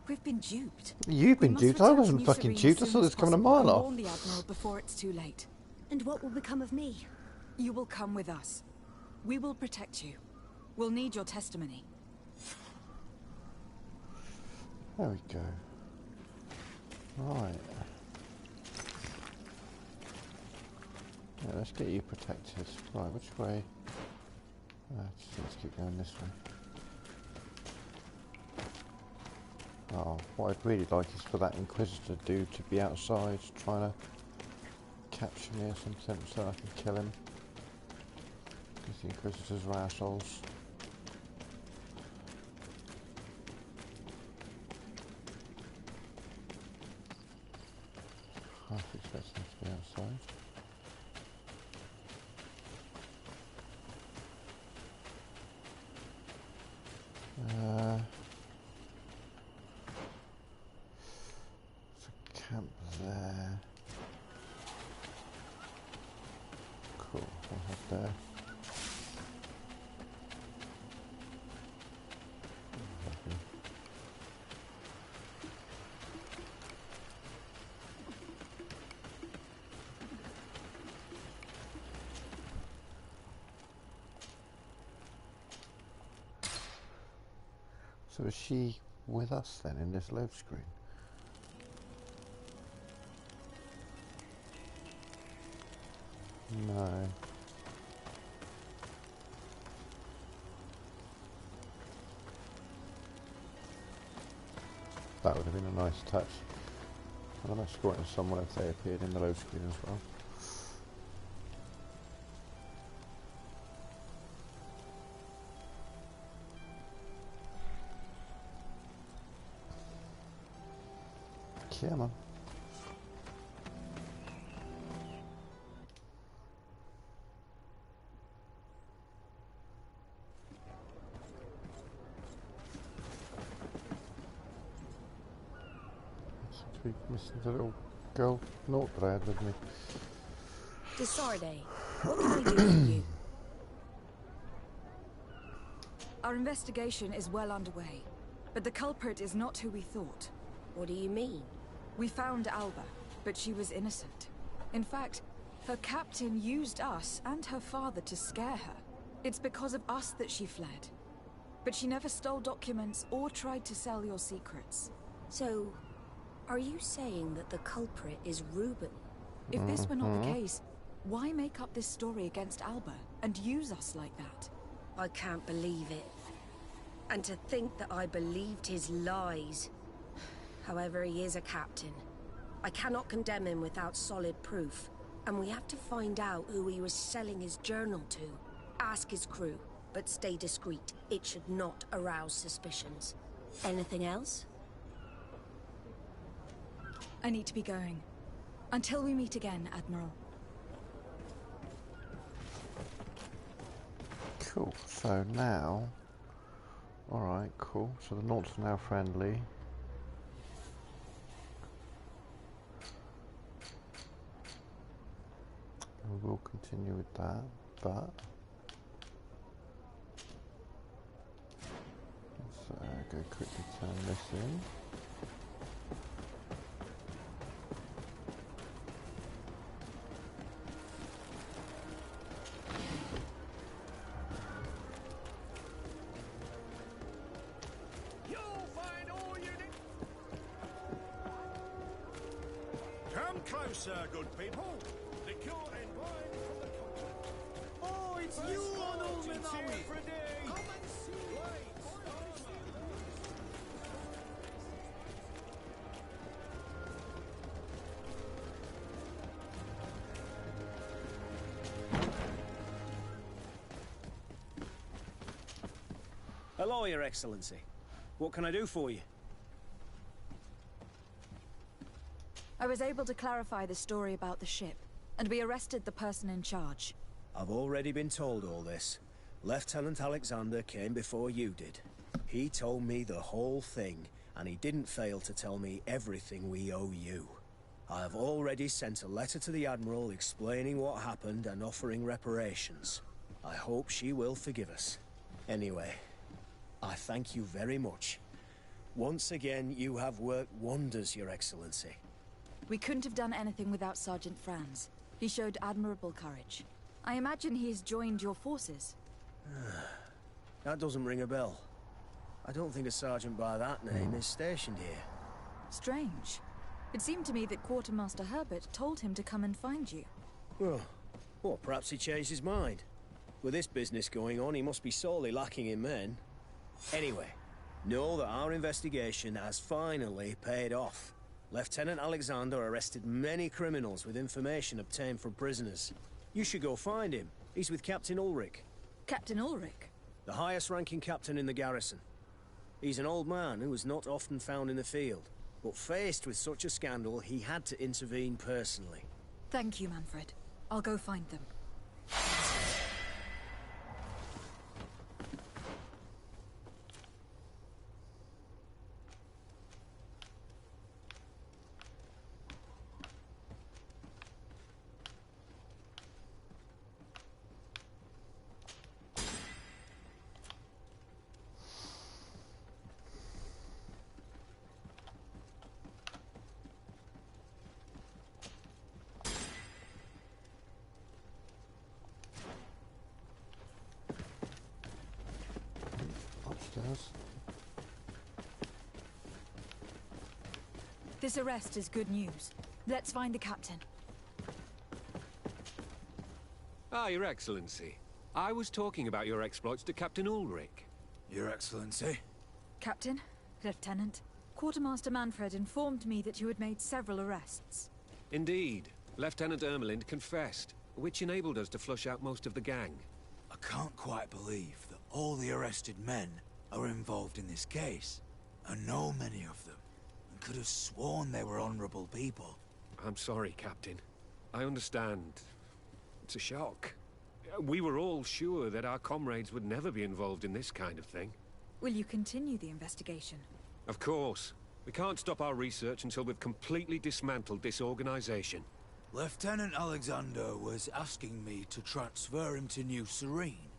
Speaker 4: We've been duped.
Speaker 1: You've been duped? I wasn't fucking duped. I saw this coming a mile off.
Speaker 4: Warn the Admiral before it's too late.
Speaker 12: And what will become of me?
Speaker 4: You will come with us. We will protect you. We'll need your testimony.
Speaker 1: There we go. Right. Yeah, let's get you protected. Right, which way? Let's keep going this way. Oh, what I'd really like is for that Inquisitor dude to be outside trying to capture me or something so I can kill him. Because the Inquisitors are assholes. I was expecting him to be outside. Camp there. Cool, we'll head there. So is she with us then in this load screen? No. That would have been a nice touch. I'm escorting someone if they appeared in the load screen as well. Yeah, man. Missing the little girl Naut that I had with me.
Speaker 4: Desarde, what can I do for you? Our investigation is well underway, but the culprit is not who we thought.
Speaker 16: What do you mean?
Speaker 4: We found Alba, but she was innocent. In fact, her captain used us and her father to scare her. It's because of us that she fled. but she never stole documents or tried to sell your secrets.
Speaker 12: So, are you saying that the culprit is Reuben?
Speaker 4: If this were not the case, why make up this story against Alba and use us like that?
Speaker 12: I can't believe it. And to think that I believed his lies. However, he is a captain. I cannot condemn him without solid proof. And we have to find out who he was selling his journal to. Ask his crew, but stay discreet. It should not arouse suspicions. Anything else?
Speaker 4: I need to be going. Until we meet again, Admiral.
Speaker 1: Cool, so now... Alright, cool. So the Nauts are now friendly. We will continue with that, but... Let's go quickly turn this in.
Speaker 3: Come closer, good people. Liqueur and wine from the continent.
Speaker 2: Oh, it's you, Arnold Menawi. Come and see.
Speaker 16: Hello, Your Excellency. What can I do for you?
Speaker 4: I was able to clarify the story about the ship, and we arrested the person in charge.
Speaker 16: I've already been told all this. Lieutenant Alexander came before you did. He told me the whole thing, and he didn't fail to tell me everything we owe you. I have already sent a letter to the Admiral explaining what happened and offering reparations. I hope she will forgive us. Anyway, I thank you very much. Once again, you have worked wonders, Your Excellency.
Speaker 4: We couldn't have done anything without Sergeant Franz. He showed admirable courage. I imagine he has joined your forces.
Speaker 16: That doesn't ring a bell. I don't think a sergeant by that name is stationed here.
Speaker 4: Strange. It seemed to me that Quartermaster Herbert told him to come and find you.
Speaker 16: Well, perhaps he changed his mind. With this business going on, he must be sorely lacking in men. Anyway, know that our investigation has finally paid off. Lieutenant Alexander arrested many criminals with information obtained from prisoners. You should go find him. He's with Captain Ulrich.
Speaker 4: Captain Ulrich?
Speaker 16: The highest-ranking captain in the garrison. He's an old man who is not often found in the field, but faced with such a scandal, he had to intervene personally.
Speaker 4: Thank you, Manfred. I'll go find them.
Speaker 1: Upstairs.
Speaker 4: This arrest is good news. Let's find the captain.
Speaker 6: Ah, Your Excellency. I was talking about your exploits to Captain Ulrich.
Speaker 11: Your Excellency?
Speaker 4: Captain, Lieutenant, Quartermaster Manfred informed me that you had made several arrests.
Speaker 6: Indeed. Lieutenant Ermelind confessed, which enabled us to flush out most of the gang.
Speaker 17: I can't quite believe that all the arrested men are involved in this case. I know many of them, and could have sworn they were honorable people.
Speaker 6: I'm sorry, Captain. I understand. It's a shock. We were all sure that our comrades would never be involved in this kind of thing.
Speaker 4: Will you continue the investigation?
Speaker 6: Of course. We can't stop our research until we've completely dismantled this organization.
Speaker 17: Lieutenant Alexander was asking me to transfer him to New Serene,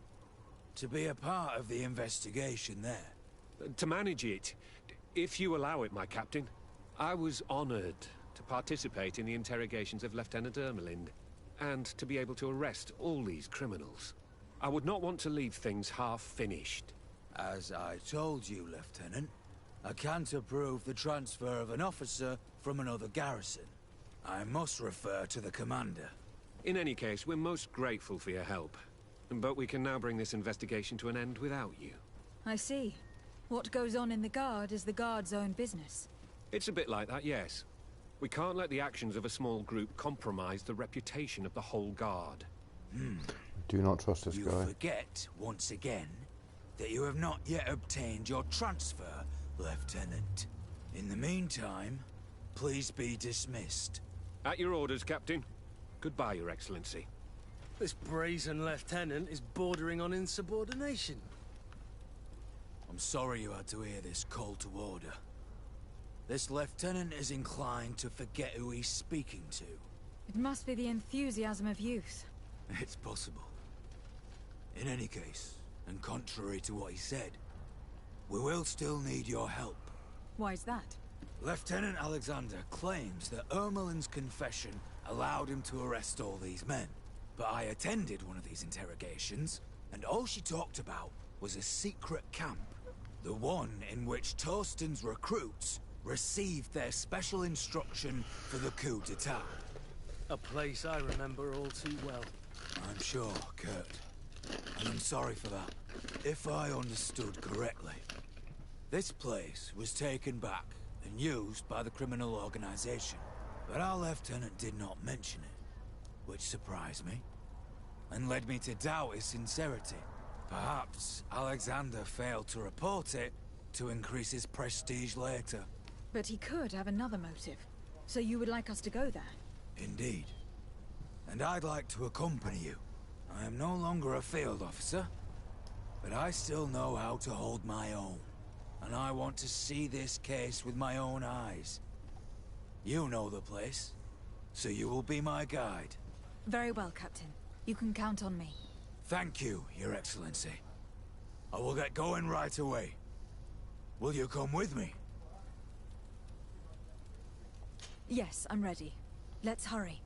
Speaker 17: to be a part of the investigation there.
Speaker 6: To manage it, if you allow it, my captain. I was honored to participate in the interrogations of Lieutenant Ermelind, and to be able to arrest all these criminals. I would not want to leave things half-finished.
Speaker 17: As I told you, Lieutenant, I can't approve the transfer of an officer from another garrison. I must refer to the commander.
Speaker 6: In any case, we're most grateful for your help. But we can now bring this investigation to an end without you.
Speaker 4: I see. What goes on in the Guard is the Guard's own business.
Speaker 6: It's a bit like that, yes. We can't let the actions of a small group compromise the reputation of the whole Guard.
Speaker 1: Do not trust this
Speaker 17: You
Speaker 1: guy.
Speaker 17: forget, once again, that you have not yet obtained your transfer, Lieutenant. In the meantime, please be dismissed.
Speaker 6: At your orders, Captain. Goodbye, Your Excellency.
Speaker 7: This brazen lieutenant is bordering on insubordination.
Speaker 17: I'm sorry you had to hear this call to order. This lieutenant is inclined to forget who he's speaking to.
Speaker 4: It must be the enthusiasm of youth.
Speaker 17: It's possible. In any case, and contrary to what he said, we will still need your help.
Speaker 4: Why's that?
Speaker 17: Lieutenant Alexander claims that Ermelin's confession allowed him to arrest all these men. But I attended one of these interrogations, and all she talked about was a secret camp. The one in which Torsten's recruits received their special instruction for the coup d'etat.
Speaker 7: A place I remember all too well.
Speaker 17: I'm sure, Kurt. And I'm sorry for that. If I understood correctly, this place was taken back and used by the criminal organization. But our lieutenant did not mention it, which surprised me, and led me to doubt his sincerity. Perhaps Alexander failed to report it to increase his prestige later.
Speaker 4: But he could have another motive. So you would like us to go there?
Speaker 17: Indeed. And I'd like to accompany you. I am no longer a field officer, but I still know how to hold my own. And I want to see this case with my own eyes. You know the place, so you will be my guide.
Speaker 4: Very well, Captain. You can count on me.
Speaker 17: Thank you, Your Excellency. I will get going right away. Will you come with me?
Speaker 4: Yes, I'm ready. Let's hurry.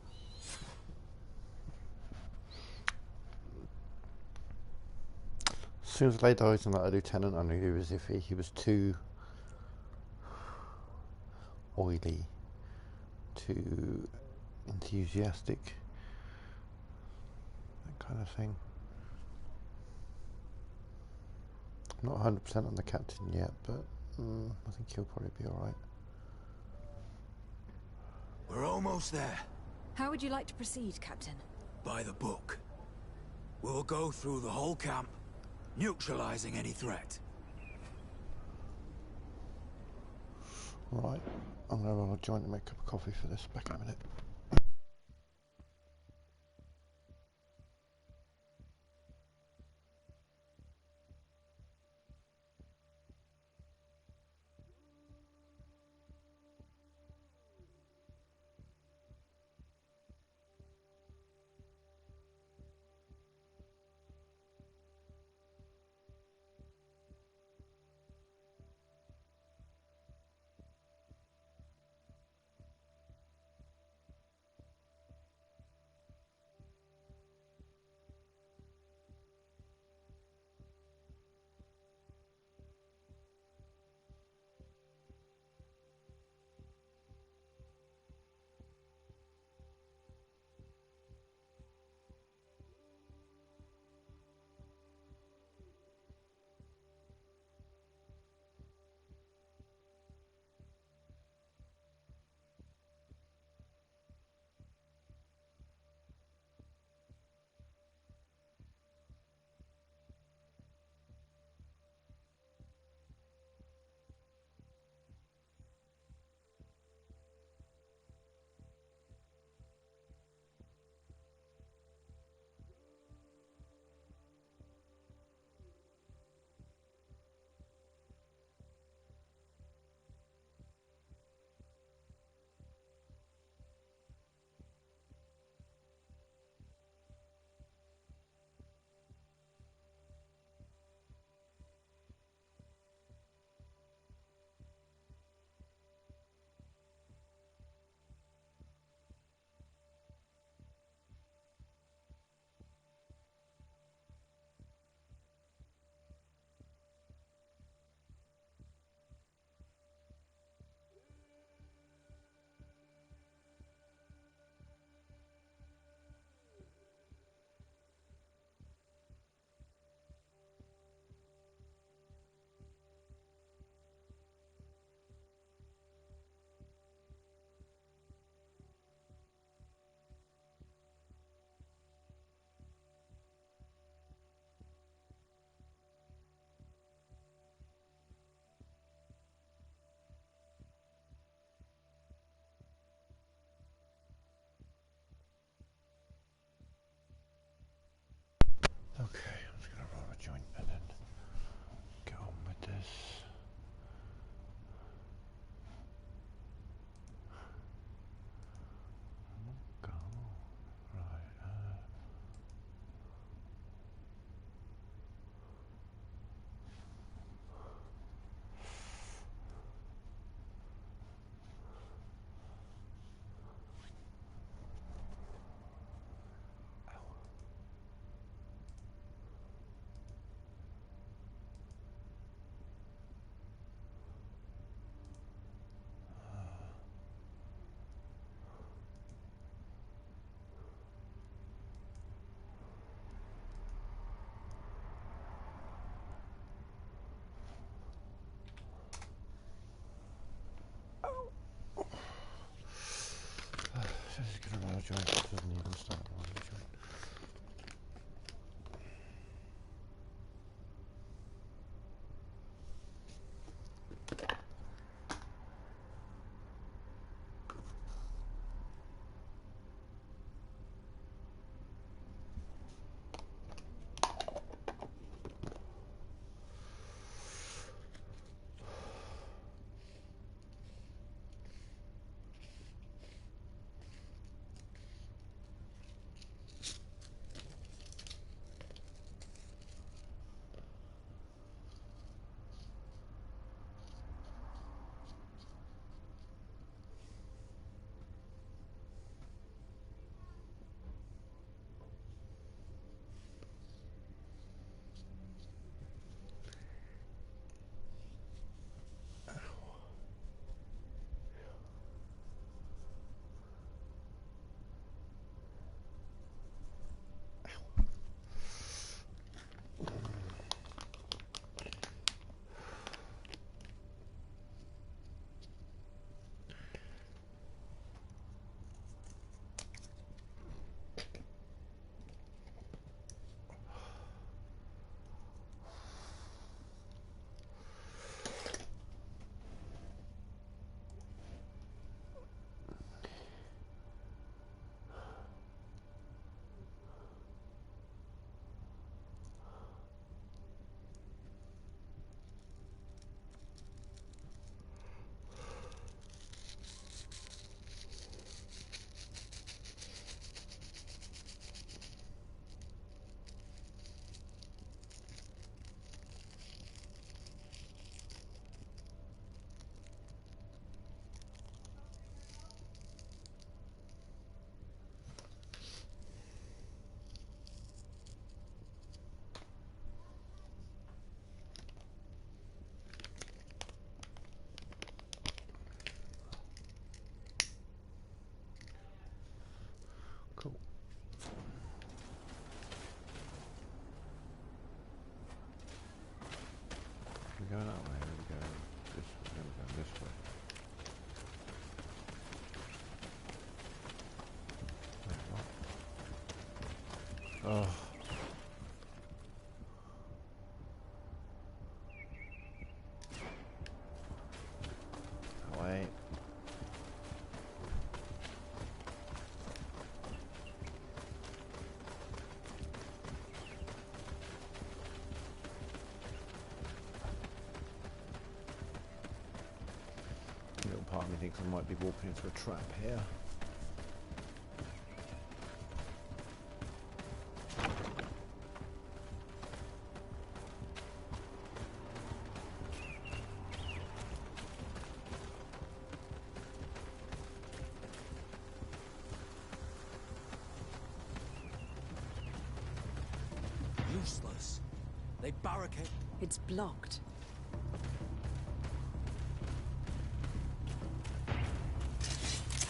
Speaker 1: As soon as they died and that a lieutenant, I knew as if he was too oily, too enthusiastic, that kind of thing. I'm not 100% on the captain yet, but I think he'll probably be alright.
Speaker 17: We're almost there.
Speaker 4: How would you like to proceed, Captain?
Speaker 17: By the book. We'll go through the whole camp, neutralizing any threat.
Speaker 1: Right, I'm going to roll a joint and make a cup of coffee for this. Back in a minute. joint. It doesn't even start a logic joint. Cool. We're going that way, we're going this way, we're going this way. Wait, what? Oh. Wait. Little part of me thinks I might be walking into a trap here.
Speaker 17: Useless. They barricade.
Speaker 4: It's blocked.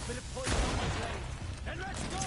Speaker 2: Bit of poison on my blade. And let's go!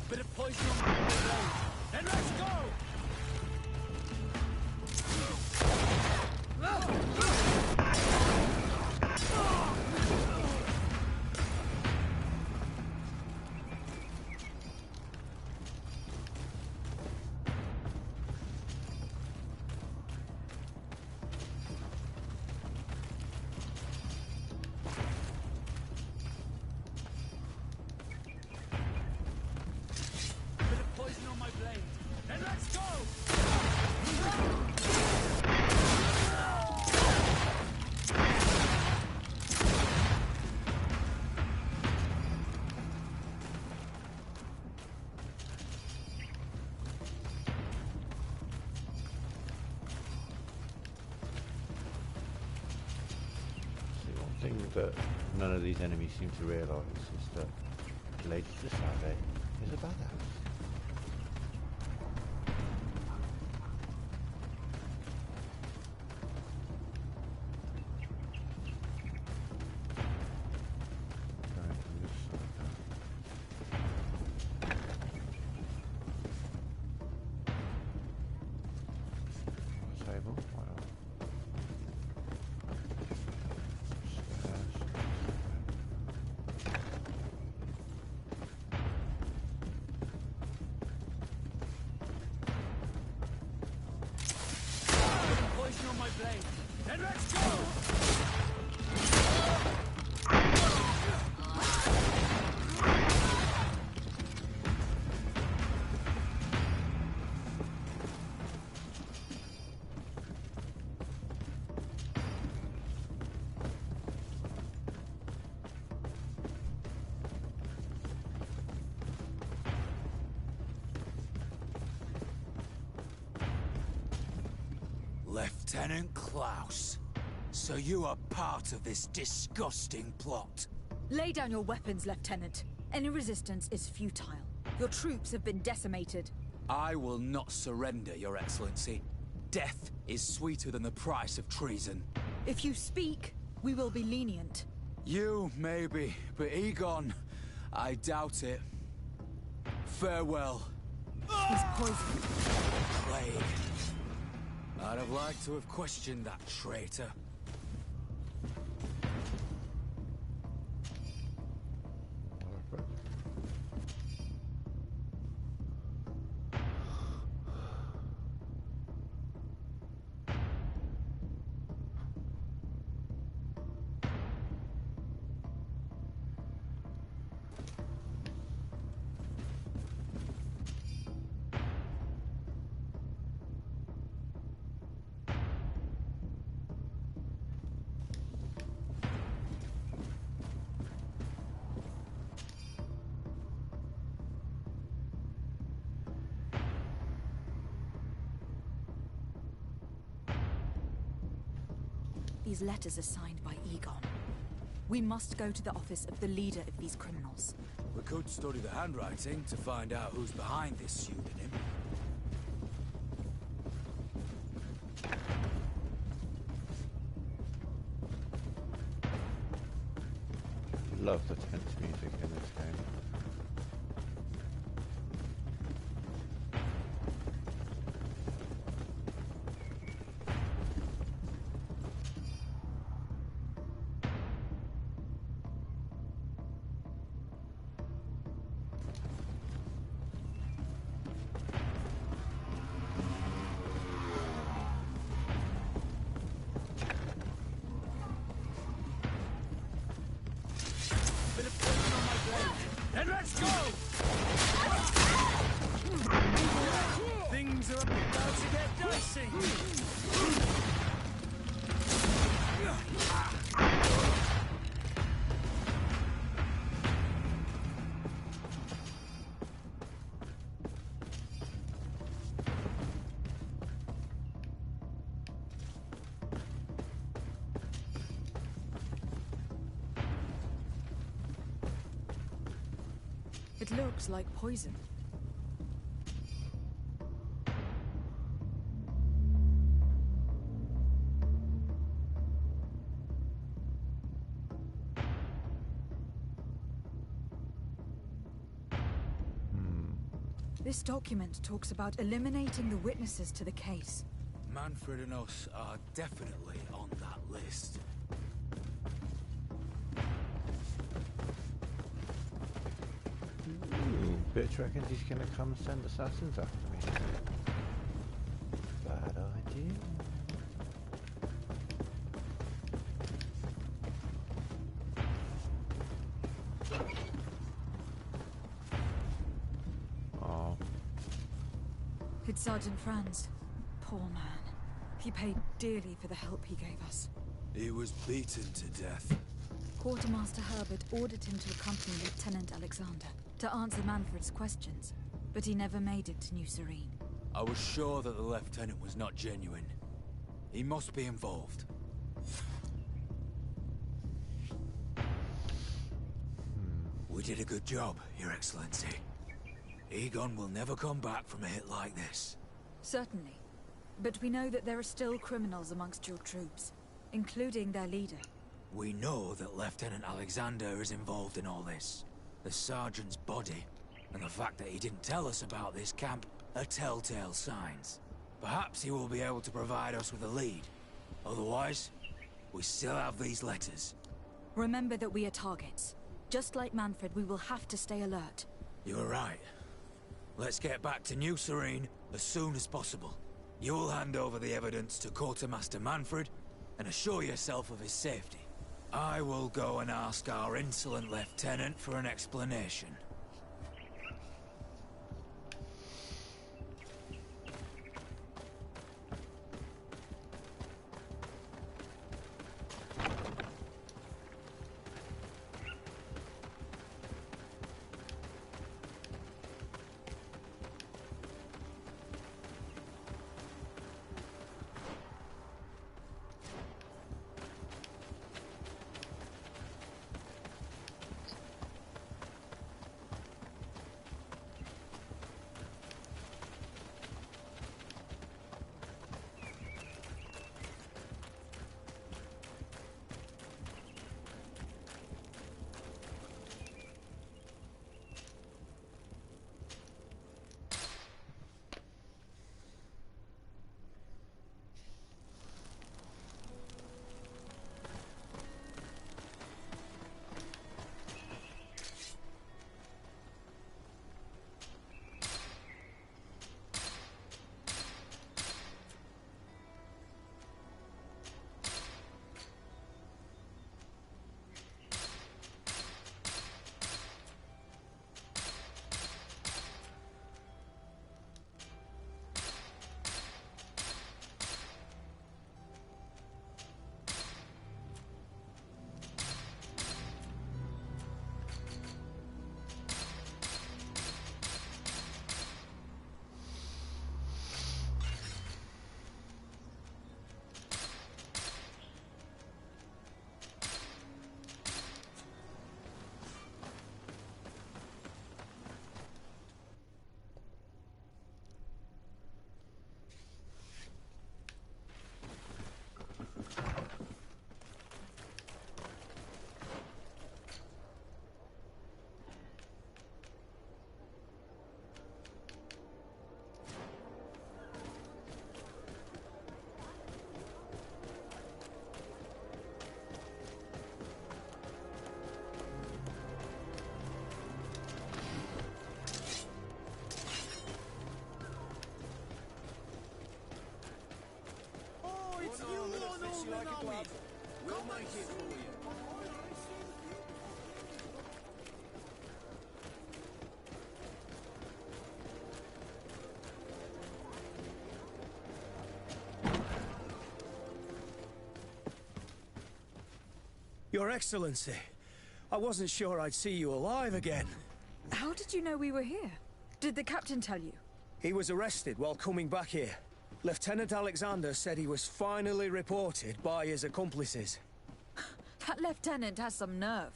Speaker 2: Bit of poison on my blade. And let's go! Bit of poison on my blade.
Speaker 1: thing that none of these enemies seem to realise is that Lady Gisave is a badass.
Speaker 2: On my blade. Then let's go!
Speaker 17: Lieutenant Klaus, so you are part of this disgusting plot.
Speaker 4: Lay down your weapons, Lieutenant. Any resistance is futile. Your troops have been decimated.
Speaker 17: I will not surrender, Your Excellency. Death is sweeter than the price of treason.
Speaker 4: If you speak, we will be lenient.
Speaker 17: You, maybe, but Egon, I doubt it. Farewell.
Speaker 4: He's poisoned.
Speaker 17: Plague. I'd have liked to have questioned that traitor.
Speaker 4: These letters are signed by Egon. We must go to the office of the leader of these criminals.
Speaker 17: We could study the handwriting to find out who's behind this pseudonym.
Speaker 1: Love the tense music in this game.
Speaker 2: Then let's go! Things are about to get dicey.
Speaker 4: It looks like poison. This document talks about eliminating the witnesses to the case.
Speaker 17: Manfred and us are definitely on that list.
Speaker 1: Bitch reckons he's gonna come send assassins after me. Bad idea. Oh.
Speaker 4: It's Sergeant Franz. Poor man. He paid dearly for the help he gave us.
Speaker 17: He was beaten to death.
Speaker 4: Quartermaster Herbert ordered him to accompany Lieutenant Alexander to answer Manfred's questions, but he never made it to New Serene.
Speaker 17: I was sure that the lieutenant was not genuine. He must be involved. We did a good job, Your Excellency. Egon will never come back from a hit like this.
Speaker 4: Certainly. But we know that there are still criminals amongst your troops, including their leader.
Speaker 17: We know that Lieutenant Alexander is involved in all this. The sergeant's body, and the fact that he didn't tell us about this camp, are telltale signs. Perhaps he will be able to provide us with a lead. Otherwise, we still have these letters.
Speaker 4: Remember that we are targets. Just like Manfred, we will have to stay alert.
Speaker 17: You're right. Let's get back to New Serene as soon as possible. You'll hand over the evidence to Quartermaster Manfred and assure yourself of his safety. I will go and ask our insolent lieutenant for an explanation.
Speaker 16: Your Excellency, I wasn't sure I'd see you alive again.
Speaker 4: How did you know we were here? Did the captain tell you?
Speaker 16: He was arrested while coming back here. Lieutenant Alexander said he was finally reported by his accomplices.
Speaker 4: That lieutenant has some nerve.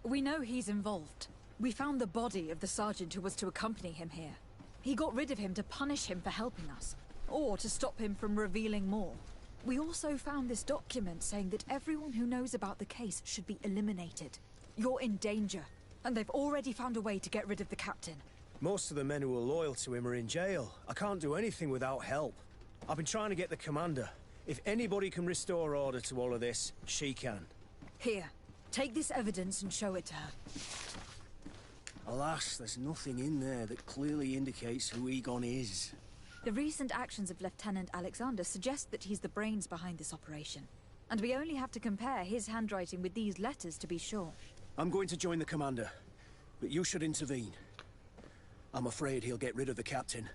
Speaker 4: We know he's involved. We found the body of the sergeant who was to accompany him here. He got rid of him to punish him for helping us, or to stop him from revealing more. We also found this document saying that everyone who knows about the case should be eliminated. You're in danger, and they've already found a way to get rid of the captain.
Speaker 16: Most of the men who are loyal to him are in jail. I can't do anything without help. I've been trying to get the commander. If anybody can restore order to all of this, she can.
Speaker 4: Here, take this evidence and show it to her.
Speaker 16: Alas, there's nothing in there that clearly indicates who Egon is.
Speaker 4: The recent actions of Lieutenant Alexander suggest that he's the brains behind this operation. And we only have to compare his handwriting with these letters to be sure.
Speaker 16: I'm going to join the commander, but you should intervene. I'm afraid he'll get rid of the captain.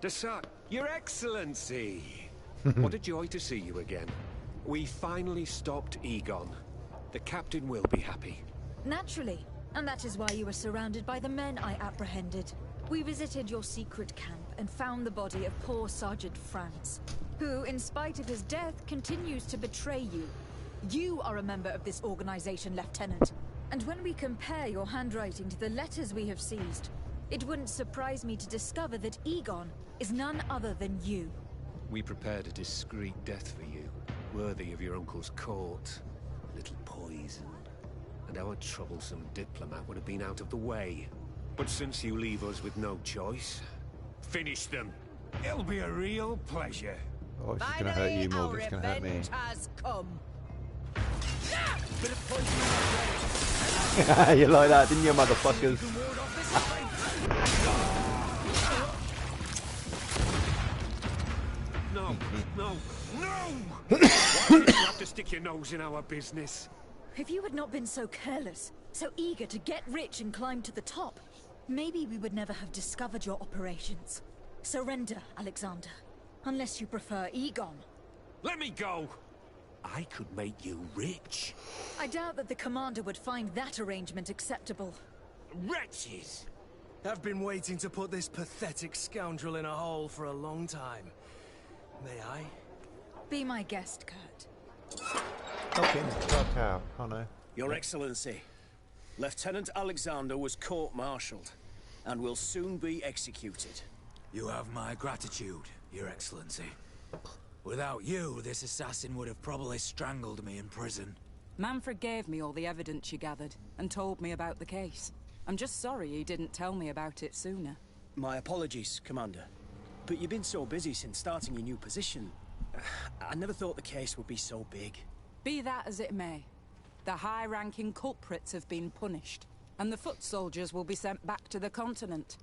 Speaker 18: Desart, Your Excellency! What a joy to see you again. We finally stopped Egon. The captain will be happy.
Speaker 4: Naturally. And that is why you were surrounded by the men I apprehended. We visited your secret camp and found the body of poor Sergeant Franz, who, in spite of his death, continues to betray you. You are a member of this organization, Lieutenant. And when we compare your handwriting to the letters we have seized, it wouldn't surprise me to discover that Egon is none other than you.
Speaker 18: We prepared a discreet death for you, worthy of your uncle's court. A little poison, and our troublesome diplomat would have been out of the way. But since you leave us with no choice, finish them. It'll be a real pleasure.
Speaker 1: Oh, it's gonna hurt you more than it's gonna hurt me.
Speaker 10: Has come.
Speaker 1: You like that, didn't you, motherfuckers?
Speaker 18: No, no, no! Why did you have to stick your nose in our business?
Speaker 4: If you had not been so careless, so eager to get rich and climb to the top, maybe we would never have discovered your operations. Surrender, Alexander. Unless you prefer Egon.
Speaker 18: Let me go! I could make you rich.
Speaker 4: I doubt that the commander would find that arrangement acceptable.
Speaker 18: Wretches!
Speaker 7: I've been waiting to put this pathetic scoundrel in a hole for a long time. May I?
Speaker 4: Be my guest, Kurt.
Speaker 1: Okay, fuck out. Oh no.
Speaker 16: Your Excellency, Lieutenant Alexander was court-martialed and will soon be executed.
Speaker 17: You have my gratitude, Your Excellency. Without you, this assassin would have probably strangled me in prison.
Speaker 13: Manfred gave me all the evidence you gathered, and told me about the case. I'm just sorry he didn't tell me about it sooner.
Speaker 16: My apologies, Commander. But you've been so busy since starting your new position. I never thought the case would be so big.
Speaker 13: Be that as it may, the high-ranking culprits have been punished, and the foot soldiers will be sent back to the continent.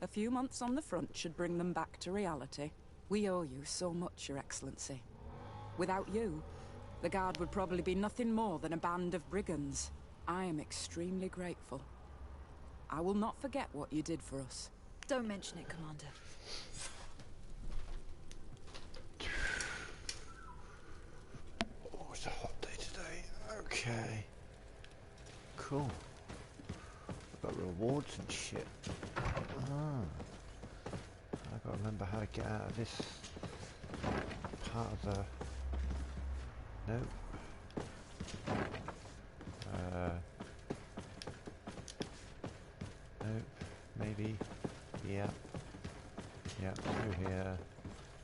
Speaker 13: A few months on the front should bring them back to reality. We owe you so much, Your Excellency. Without you, the Guard would probably be nothing more than a band of brigands. I am extremely grateful. I will not forget what you did for us.
Speaker 4: Don't mention it, Commander.
Speaker 1: Oh, it's a hot day today. Okay. Cool. Got rewards and shit. I've got to remember how to get out of this part of the... Nope. Nope. Maybe. Yep. Yep. Through here.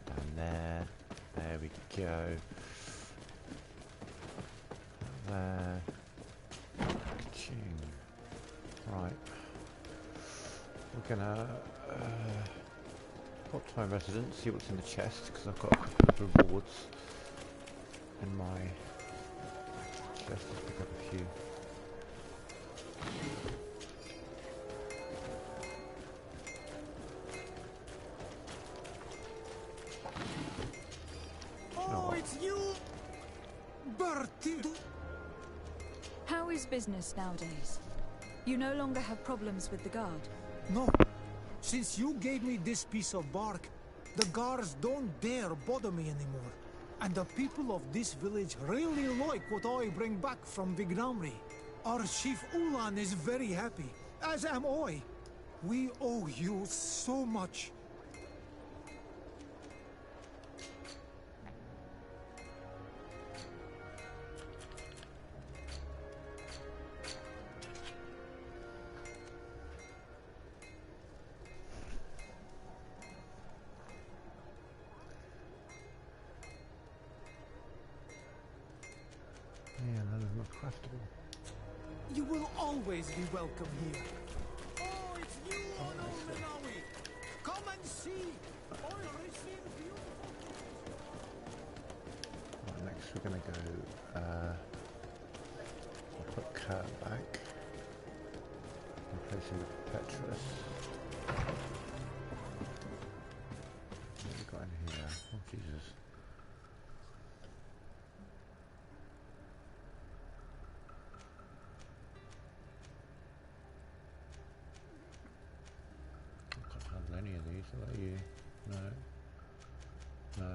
Speaker 1: Down there. There we go. There. Ching. Right. We're gonna pop to my residence, see what's in the chest, because I've got a couple of rewards in my chest. Let's pick up a few.
Speaker 14: Oh, it's you, Bertie.
Speaker 4: How is business nowadays? You no longer have problems with the Guard?
Speaker 14: No. Since you gave me this piece of bark, the guards don't dare bother me anymore. And the people of this village really like what I bring back from Vignamri. Our chief Ulan is very happy, as am I. We owe you so much.
Speaker 1: Yeah, none of them are craftable.
Speaker 14: You will always be welcome here. Oh, it's you, Onomenawi. Come and see. I'll receive beautiful.
Speaker 1: Right, next we're gonna go. We'll put Kurt back. Replace him with Petrus. What have we got in here? Oh Jesus. Any of these, are you? No. No.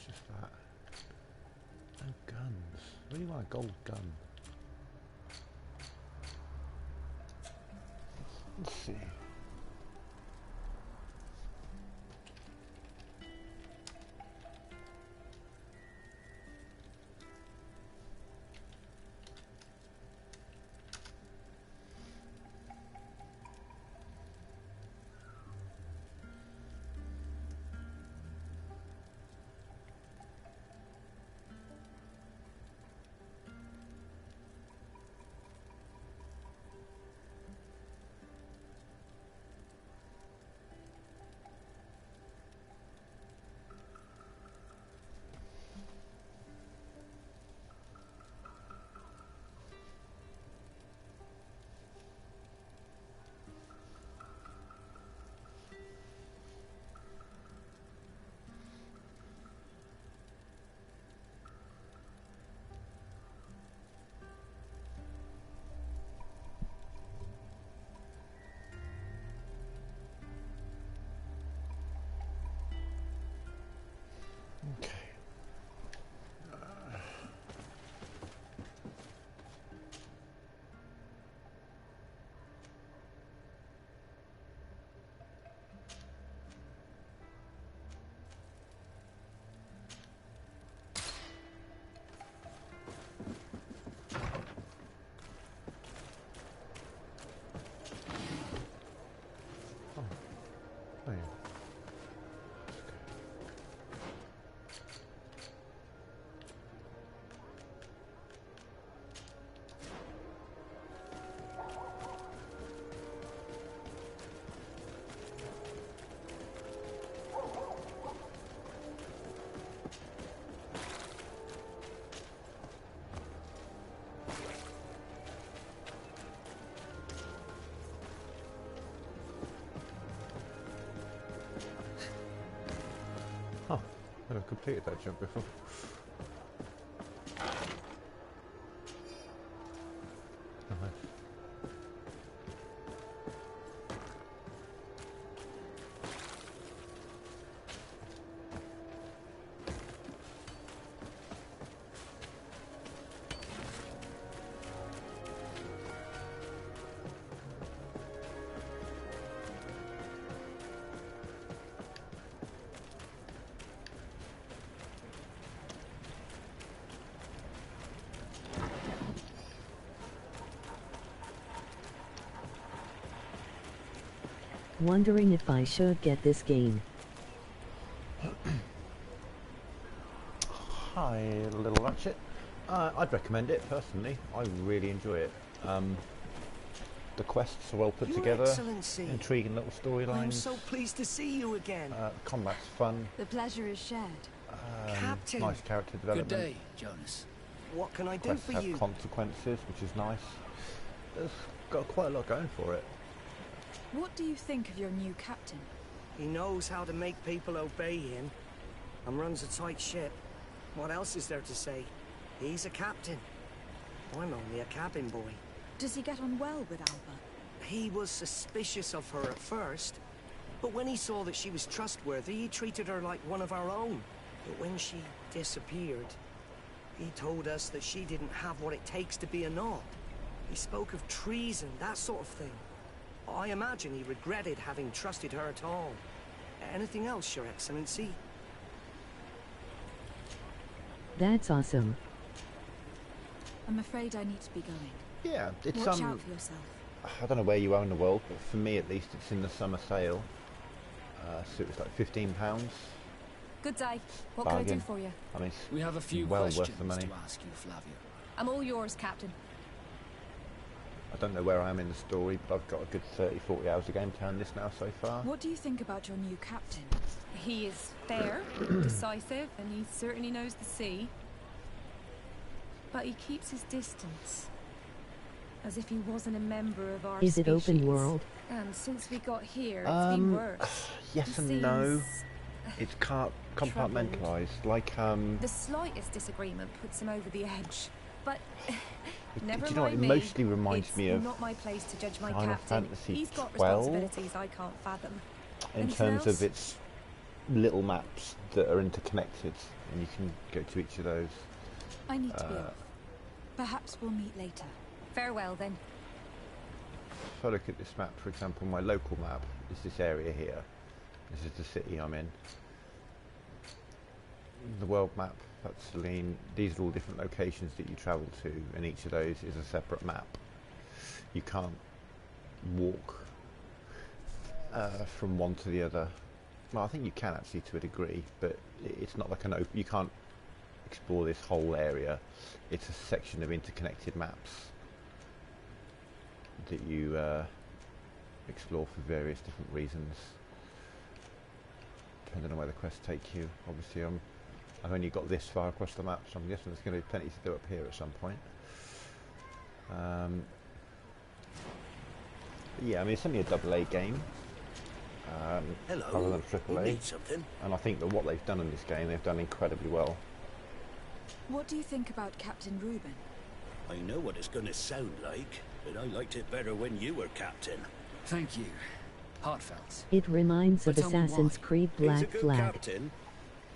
Speaker 1: just that. No guns. Really want a gold gun. Let's see. Okay. Oh yeah. Oh, I've completed that jump before. Nice.
Speaker 15: Wondering if I should get this game.
Speaker 1: Hi, little Ratchet. I'd recommend it personally. I really enjoy it. The quests are well put
Speaker 16: Your
Speaker 1: together.
Speaker 16: Excellency.
Speaker 1: Intriguing little storylines.
Speaker 16: I'm so pleased to see you again.
Speaker 1: Combat's fun.
Speaker 4: The pleasure is shared.
Speaker 16: Captain.
Speaker 1: Nice character development.
Speaker 19: Good day, Jonas.
Speaker 16: What can I do
Speaker 1: Quests
Speaker 16: for
Speaker 1: have
Speaker 16: you?
Speaker 1: consequences, which is nice. It's got quite a lot going for it.
Speaker 4: What do you think of your new captain?
Speaker 16: He knows how to make people obey him and runs a tight ship. What else is there to say? He's a captain. I'm only a cabin boy.
Speaker 4: Does he get on well with Alba?
Speaker 16: He was suspicious of her at first, but when he saw that she was trustworthy, he treated her like one of our own. But when she disappeared, he told us that she didn't have what it takes to be a Nod. He spoke of treason, that sort of thing. I imagine he regretted having trusted her at all. Anything else, Your Excellency?
Speaker 15: That's awesome.
Speaker 4: I'm afraid I need to be going.
Speaker 1: Yeah, it's
Speaker 4: Watch out for yourself.
Speaker 1: I don't know where you own the world, but for me at least, it's in the summer sale. So it was like £15.
Speaker 20: Good day. What can I do for you?
Speaker 1: I mean,
Speaker 19: We have a few
Speaker 1: well
Speaker 19: questions
Speaker 1: worth the money.
Speaker 19: to ask you, Flavia.
Speaker 20: I'm all yours, Captain.
Speaker 1: I don't know where I am in the story, but I've got a good 30-40 hours of game time this now so far.
Speaker 4: What do you think about your new captain?
Speaker 20: He is fair, decisive, and he certainly knows the sea. But he keeps his distance. As if he wasn't a member of our
Speaker 15: Is it
Speaker 20: species.
Speaker 15: open world?
Speaker 20: And since we got here, it's been worse.
Speaker 1: Yes
Speaker 20: He
Speaker 1: and no.
Speaker 20: seems
Speaker 1: It's compartmentalised, like
Speaker 20: The slightest disagreement puts him over the edge. But never
Speaker 1: do you know what,
Speaker 20: mind
Speaker 1: it
Speaker 20: me.
Speaker 1: mostly reminds
Speaker 20: It's
Speaker 1: me of
Speaker 20: not my place to judge my
Speaker 1: Final
Speaker 20: captain.
Speaker 1: Fantasy
Speaker 20: He's got
Speaker 1: 12
Speaker 20: responsibilities I can't fathom.
Speaker 1: in
Speaker 20: Anything
Speaker 1: terms
Speaker 20: else?
Speaker 1: of its little maps that are interconnected, and you can go to each of those.
Speaker 4: I need to be off. Perhaps we'll meet later. Farewell, then.
Speaker 1: If I look at this map, for example, my local map is this area here. This is the city I'm in. The world map, that's Celine. These are all different locations that you travel to, and each of those is a separate map. You can't walk from one to the other. Well, I think you can actually to a degree, but it's not like an open. You can't explore this whole area. It's a section of interconnected maps that you explore for various different reasons, depending on where the quests take you. Obviously, I've only got this far across the map, so I'm guessing there's going to be plenty to do up here at some point. Yeah, I mean, it's only a AA game.
Speaker 16: Hello.
Speaker 1: Rather than AAA.
Speaker 16: Need something?
Speaker 1: And I think that what they've done in this game, they've done incredibly well.
Speaker 4: What do you think about Captain Reuben?
Speaker 3: I know what it's going to sound like, but I liked it better when you were captain.
Speaker 2: Thank you. Heartfelt.
Speaker 15: It reminds of
Speaker 2: But tell me
Speaker 15: Assassin's
Speaker 2: why.
Speaker 15: Creed
Speaker 3: He's a
Speaker 15: Black
Speaker 3: good
Speaker 15: Flag.
Speaker 3: captain,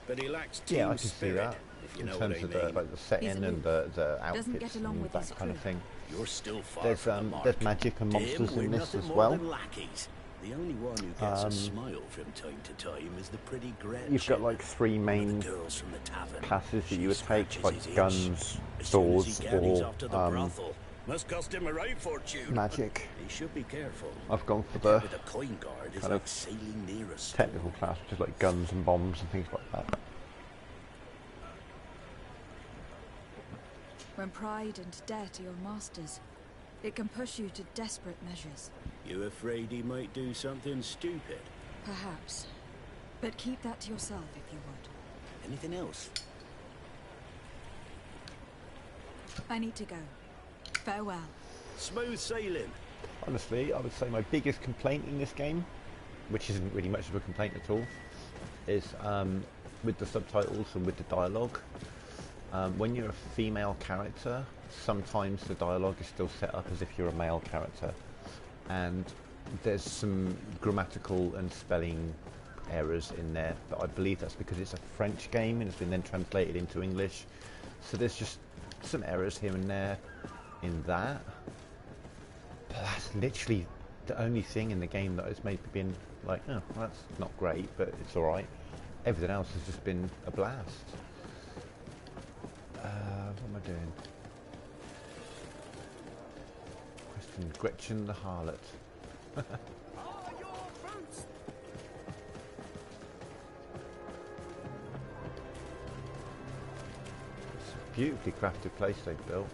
Speaker 3: but he lacks team
Speaker 1: Yeah, I can see
Speaker 3: spirit,
Speaker 1: that.
Speaker 3: if you
Speaker 1: In
Speaker 3: know
Speaker 1: terms
Speaker 3: what
Speaker 1: of
Speaker 3: I
Speaker 1: the,
Speaker 3: mean.
Speaker 1: like the setting and the outfits and that kind of thing.
Speaker 3: You're still far from the mark.
Speaker 1: There's magic and
Speaker 3: To
Speaker 1: monsters
Speaker 3: him, we're
Speaker 1: in this
Speaker 3: nothing
Speaker 1: as
Speaker 3: more
Speaker 1: well.
Speaker 3: than lackeys. The only one who gets a smile from time to time is the pretty Gretchen.
Speaker 1: You've got like three main
Speaker 3: girls from the tavern.
Speaker 1: classes that you would take,
Speaker 3: Scratches
Speaker 1: like
Speaker 3: his itch.
Speaker 1: guns,
Speaker 3: As soon as
Speaker 1: swords,
Speaker 3: he can, he's
Speaker 1: or
Speaker 3: off to the brothel. Must cost him a right fortune.
Speaker 1: magic.
Speaker 3: He should be careful.
Speaker 1: I've gone for the
Speaker 3: With a coin guard is
Speaker 1: kind
Speaker 3: like
Speaker 1: of
Speaker 3: sailing near a storm.
Speaker 1: technical class, which is like guns and bombs and things like that.
Speaker 4: When pride and debt are your masters, it can push you to desperate measures.
Speaker 3: You afraid he might do something stupid?
Speaker 4: Perhaps. But keep that to yourself if you would.
Speaker 3: Anything else?
Speaker 4: I need to go. Farewell.
Speaker 3: Smooth sailing.
Speaker 1: Honestly, I would say my biggest complaint in this game, which isn't really much of a complaint at all, is with the subtitles and with the dialogue. When you're a female character, sometimes the dialogue is still set up as if you're a male character, and there's some grammatical and spelling errors in there, but I believe that's because it's a French game and it's been then translated into English, so there's just some errors here and there in that. But that's literally the only thing in the game that has made me been like, oh, well, that's not great, but it's alright. Everything else has just been a blast. What am I doing? Question Gretchen the Harlot. It's a beautifully crafted place they've built.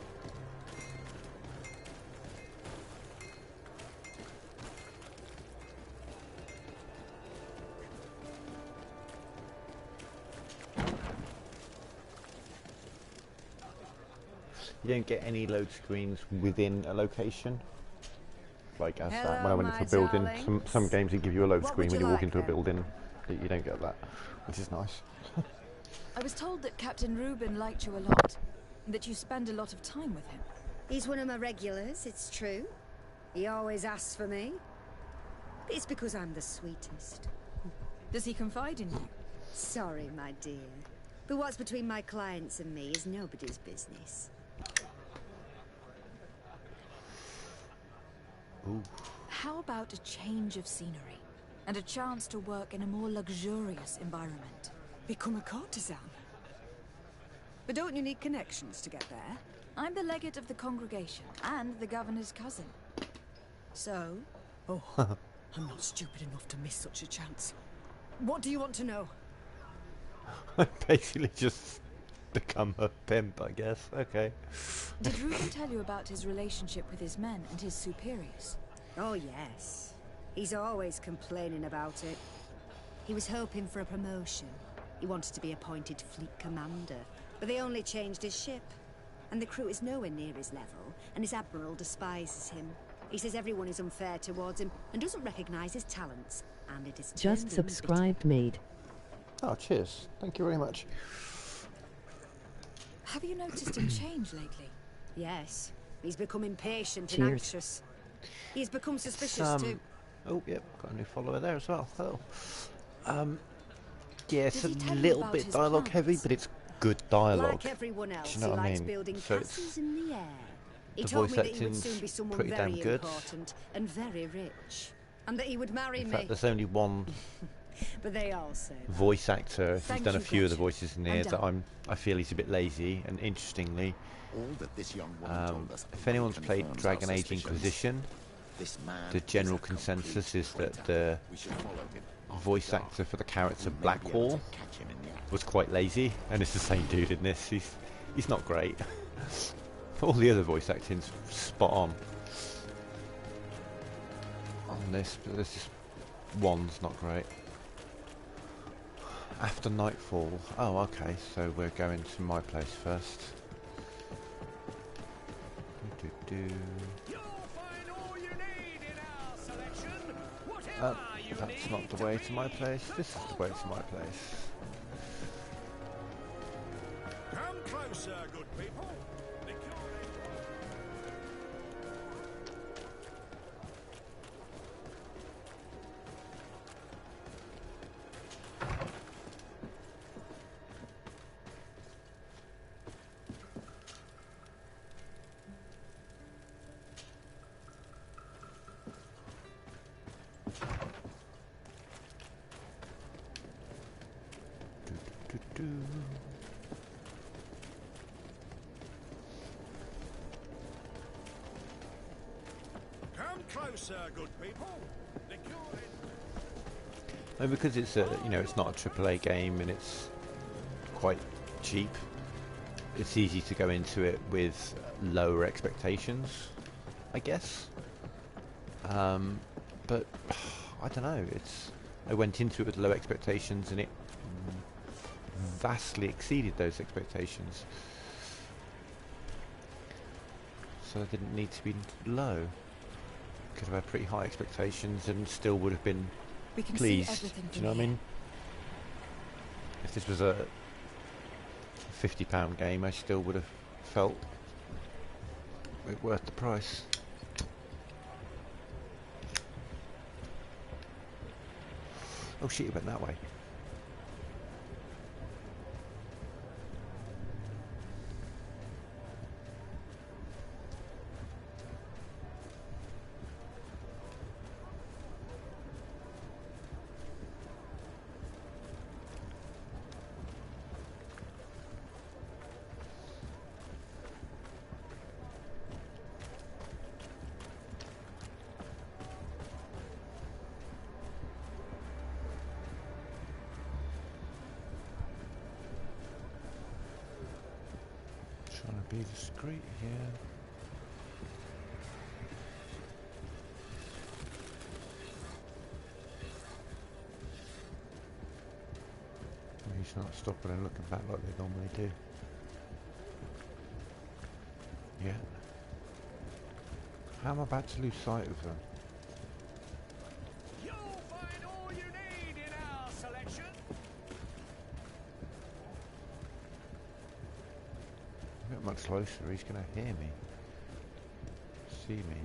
Speaker 1: You don't get any load screens within a location. Like as that, when I went into a building, some games they give you a load screen when you walk into a building. You don't get that, which is nice.
Speaker 4: I was told that Captain Reuben liked you a lot, and that you spend a lot of time with him.
Speaker 5: He's one of my regulars, it's true. He always asks for me. But it's because I'm the sweetest.
Speaker 4: Does he confide in you?
Speaker 5: Sorry, my dear. But what's between my clients and me is nobody's business.
Speaker 1: Ooh.
Speaker 4: How about a change of scenery, and a chance to work in a more luxurious environment?
Speaker 5: Become a courtesan? But don't you need connections to get there?
Speaker 4: I'm the legate of the congregation, and the governor's cousin.
Speaker 5: So? Oh, I'm not stupid enough to miss such a chance. What do you want to know?
Speaker 1: Basically just become a pimp, I guess. Okay.
Speaker 4: Did Reuben tell you about his relationship with his men and his superiors?
Speaker 5: Oh, yes. He's always complaining about it. He was hoping for a promotion. He wanted to be appointed fleet commander, but they only changed his ship. And the crew is nowhere near his level, and his admiral despises him. He says everyone is unfair towards him and doesn't recognize his talents. And it is
Speaker 15: Just subscribed, mate.
Speaker 1: Oh, cheers. Thank you very much.
Speaker 4: Have you noticed him change lately?
Speaker 5: Yes. He's become impatient
Speaker 15: Cheers.
Speaker 5: and anxious. He's become suspicious too.
Speaker 1: Oh, yep, got a new follower there as well. Hello. Yeah, it's
Speaker 12: Did
Speaker 1: a
Speaker 12: he tell you
Speaker 1: little
Speaker 12: about
Speaker 1: bit
Speaker 12: his
Speaker 1: dialogue heavy,
Speaker 12: plans?
Speaker 1: but it's good dialogue.
Speaker 12: Like everyone else,
Speaker 1: Do you know
Speaker 12: he
Speaker 1: what I
Speaker 12: likes
Speaker 1: mean?
Speaker 12: building
Speaker 1: So
Speaker 12: castles
Speaker 1: it's
Speaker 12: in the air. He
Speaker 1: the
Speaker 12: told
Speaker 1: voice
Speaker 12: me that he would
Speaker 1: acting's
Speaker 12: soon be someone
Speaker 1: pretty damn
Speaker 12: very
Speaker 1: good.
Speaker 12: important and very rich, and that he would marry
Speaker 1: In
Speaker 12: me.
Speaker 1: fact, there's only one
Speaker 12: But they all say that.
Speaker 1: voice actor. He's
Speaker 12: Thank
Speaker 1: done a
Speaker 12: you,
Speaker 1: few of the
Speaker 12: Gretchen.
Speaker 1: voices in
Speaker 12: I'm
Speaker 1: here
Speaker 12: done.
Speaker 1: that I feel he's a bit lazy. And interestingly,
Speaker 19: All that this young woman told us
Speaker 1: if anyone's played
Speaker 19: confirms
Speaker 1: Dragon
Speaker 19: our
Speaker 1: Age
Speaker 19: suspicions.
Speaker 1: Inquisition,
Speaker 19: This man
Speaker 1: the general
Speaker 19: is a
Speaker 1: consensus
Speaker 19: complete
Speaker 1: is that
Speaker 19: traitor.
Speaker 1: the
Speaker 19: We should follow him.
Speaker 1: voice actor for the character
Speaker 19: We may be able
Speaker 1: Blackwall
Speaker 19: to catch him in the act.
Speaker 1: was quite lazy, and it's the same dude in this. He's not great. All the other voice acting's spot on this, but this is one's not great. After nightfall. Oh, okay. So we're going to my place first. That's not the way to my place. This is the way to my place.
Speaker 3: Come closer, good people. Come closer, good people.
Speaker 1: And because it's a, it's not a AAA game and it's quite cheap, it's easy to go into it with lower expectations, I guess. But I don't know. I went into it with low expectations and it vastly exceeded those expectations. So I didn't need to be low. Could have had pretty high expectations and still would have been pleased. Do you know what I mean? If this was a £50 game, I still would have felt it worth the price. Oh shit, it went that way. Trying to be discreet here. He's not stopping and looking back like they normally do. Yeah. How am I about to lose sight of them?
Speaker 2: You'll find all you need in our selection.
Speaker 1: A bit much closer, he's going to hear me. See me.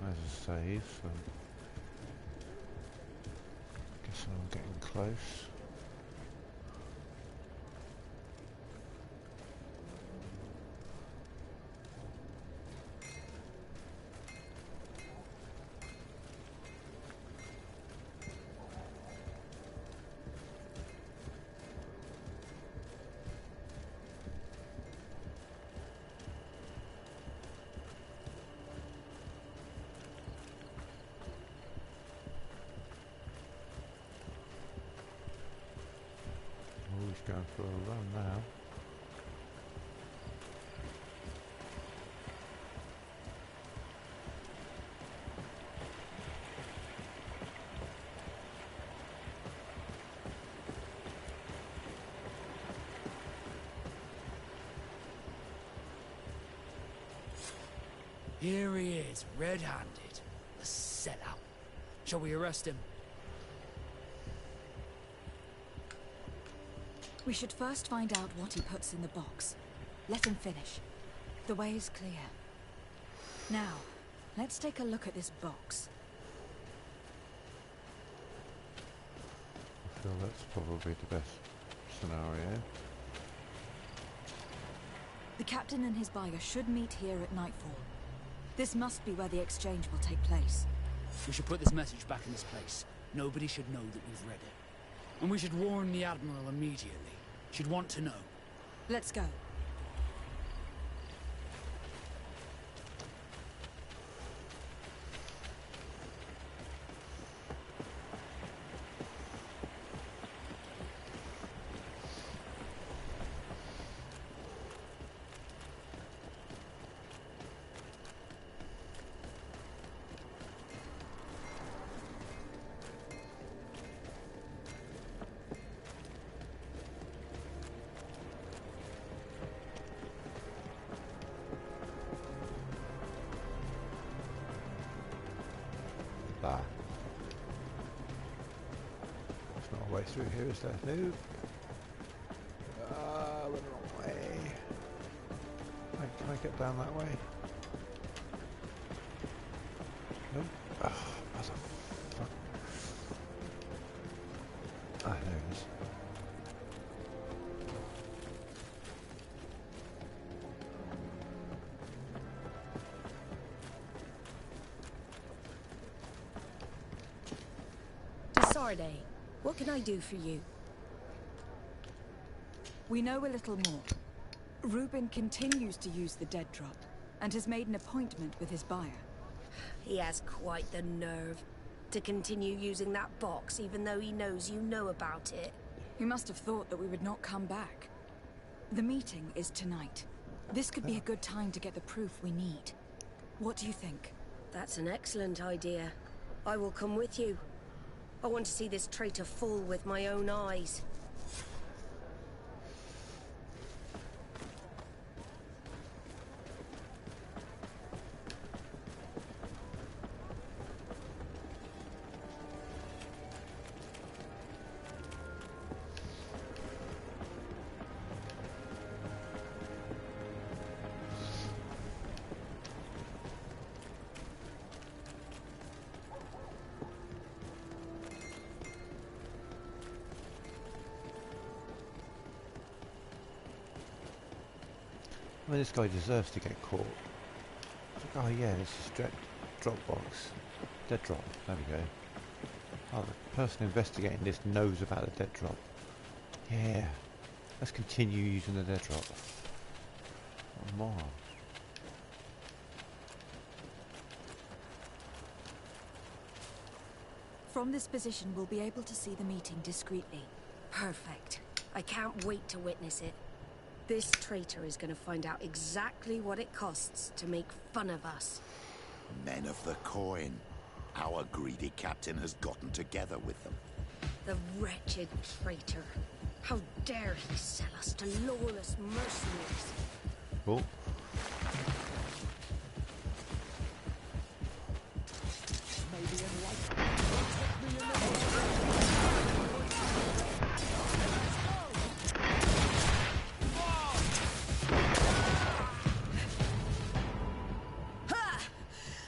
Speaker 1: There's a save, so guess I'm getting close. He's going for a run now.
Speaker 2: Here he is, red-handed. A sellout. Shall we arrest him?
Speaker 4: We should first find out what he puts in the box. Let him finish. The way is clear. Now, let's take a look at this box.
Speaker 1: feel that's probably the best scenario.
Speaker 4: The captain and his buyer should meet here at nightfall. This must be where the exchange will take place.
Speaker 2: We should put this message back in its place. Nobody should know that we've read it. And we should warn the Admiral immediately. She'd want to know.
Speaker 4: Let's go.
Speaker 1: There's not a way through here, is there? No. We're the wrong way. Can I get down that way? Nope. Oh, motherfucker. Ah, there it is.
Speaker 21: Sarday, what can I do for you?
Speaker 4: We know a little more. Reuben continues to use the dead drop, and has made an appointment with his buyer.
Speaker 21: He has quite the nerve to continue using that box, even though he knows you know about it.
Speaker 4: He must have thought that we would not come back. The meeting is tonight. This could be a good time to get the proof we need. What do you think?
Speaker 21: That's an excellent idea. I will come with you. I want to see this traitor fall with my own eyes.
Speaker 1: I mean, this guy deserves to get caught. Oh yeah, this is drop box. Dead drop. There we go. Oh, the person investigating this knows about the dead drop. Yeah. Let's continue using the dead drop. What a moron.
Speaker 4: From this position, we'll be able to see the meeting discreetly.
Speaker 21: Perfect. I can't wait to witness it. This traitor is going to find out exactly what it costs to make fun of us.
Speaker 22: Men of the coin. Our greedy captain has gotten together with them.
Speaker 21: The wretched traitor. How dare he sell us to lawless mercenaries?
Speaker 1: Oh.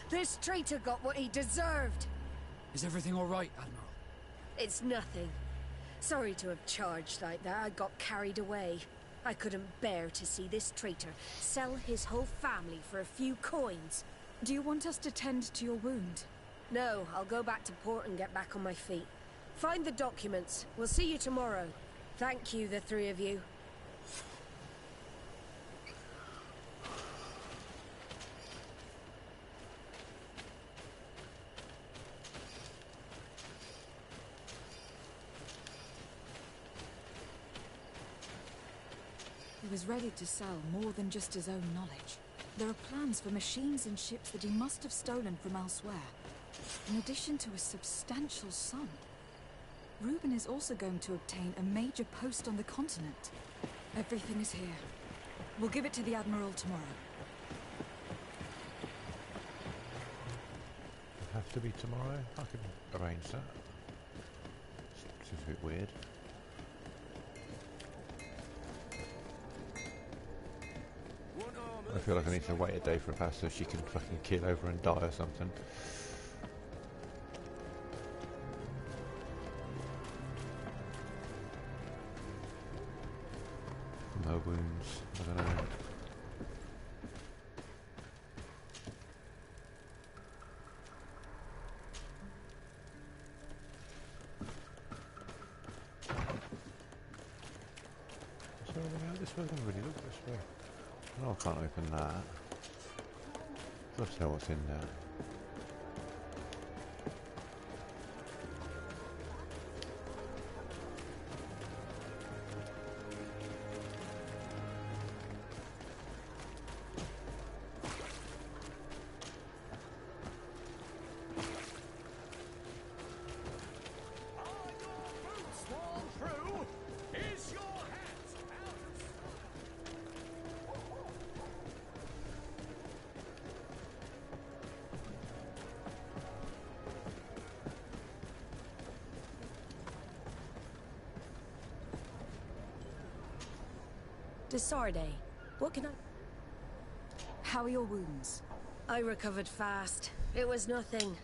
Speaker 21: This traitor got what he deserved.
Speaker 2: Is everything all right, Admiral?
Speaker 21: It's nothing. Sorry to have charged like that. I got carried away. I couldn't bear to see this traitor sell his whole family for a few coins.
Speaker 4: Do you want us to tend to your wound?
Speaker 21: No, I'll go back to port and get back on my feet. Find the documents. We'll see you tomorrow. Thank you, the three of you.
Speaker 4: He was ready to sell more than just his own knowledge. There are plans for machines and ships that he must have stolen from elsewhere, in addition to a substantial sum. Reuben is also going to obtain a major post on the continent. Everything is here. We'll give it to the Admiral tomorrow.
Speaker 1: It'll have to be tomorrow. I can arrange that. Seems a bit weird. I feel like I need to wait a day for her so she can fucking keel over and die or something. her wounds. I don't know. Is there anything out this way? I don't really look this way. Oh, I can't open that. I'd love to know what's in there.
Speaker 21: Desarde, what can I...
Speaker 4: How are your wounds?
Speaker 21: I recovered fast. It was nothing.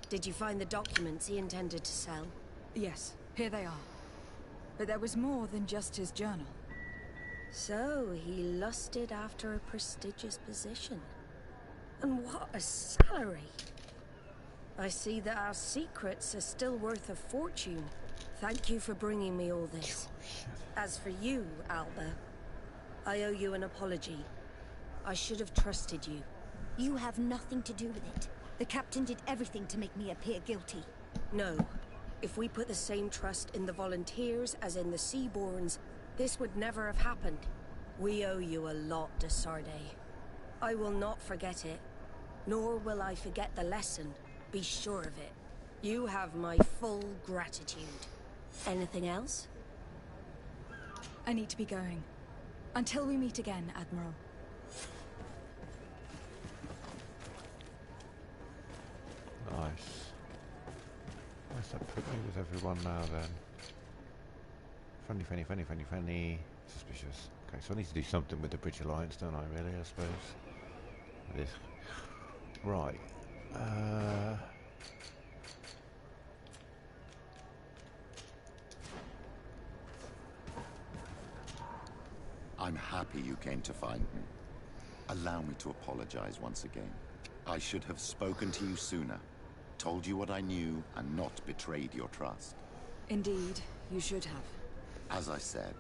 Speaker 21: Did you find the documents he intended to sell?
Speaker 4: Yes, here they are. But there was more than just his journal.
Speaker 21: So, he lusted after a prestigious position. And what a salary! I see that our secrets are still worth a fortune. Thank you for bringing me all this. As for you, Alba, I owe you an apology. I should have trusted you.
Speaker 12: You have nothing to do with it. The captain did everything to make me appear guilty.
Speaker 21: No. If we put the same trust in the volunteers as in the Seaborns, this would never have happened. We owe you a lot, Desarde. I will not forget it. Nor will I forget the lesson. Be sure of it. You have my full gratitude. Anything else?
Speaker 4: I need to be going. Until we meet again, Admiral.
Speaker 1: Nice. Where's that put me with everyone now then? Funny. Suspicious. Okay, so I need to do something with the Bridge Alliance, don't I, really, I suppose? It is. Right.
Speaker 22: I'm happy you came to find me. Allow me to apologize once again. I should have spoken to you sooner, told you what I knew, and not betrayed your trust.
Speaker 4: Indeed, you should have.
Speaker 22: As I said,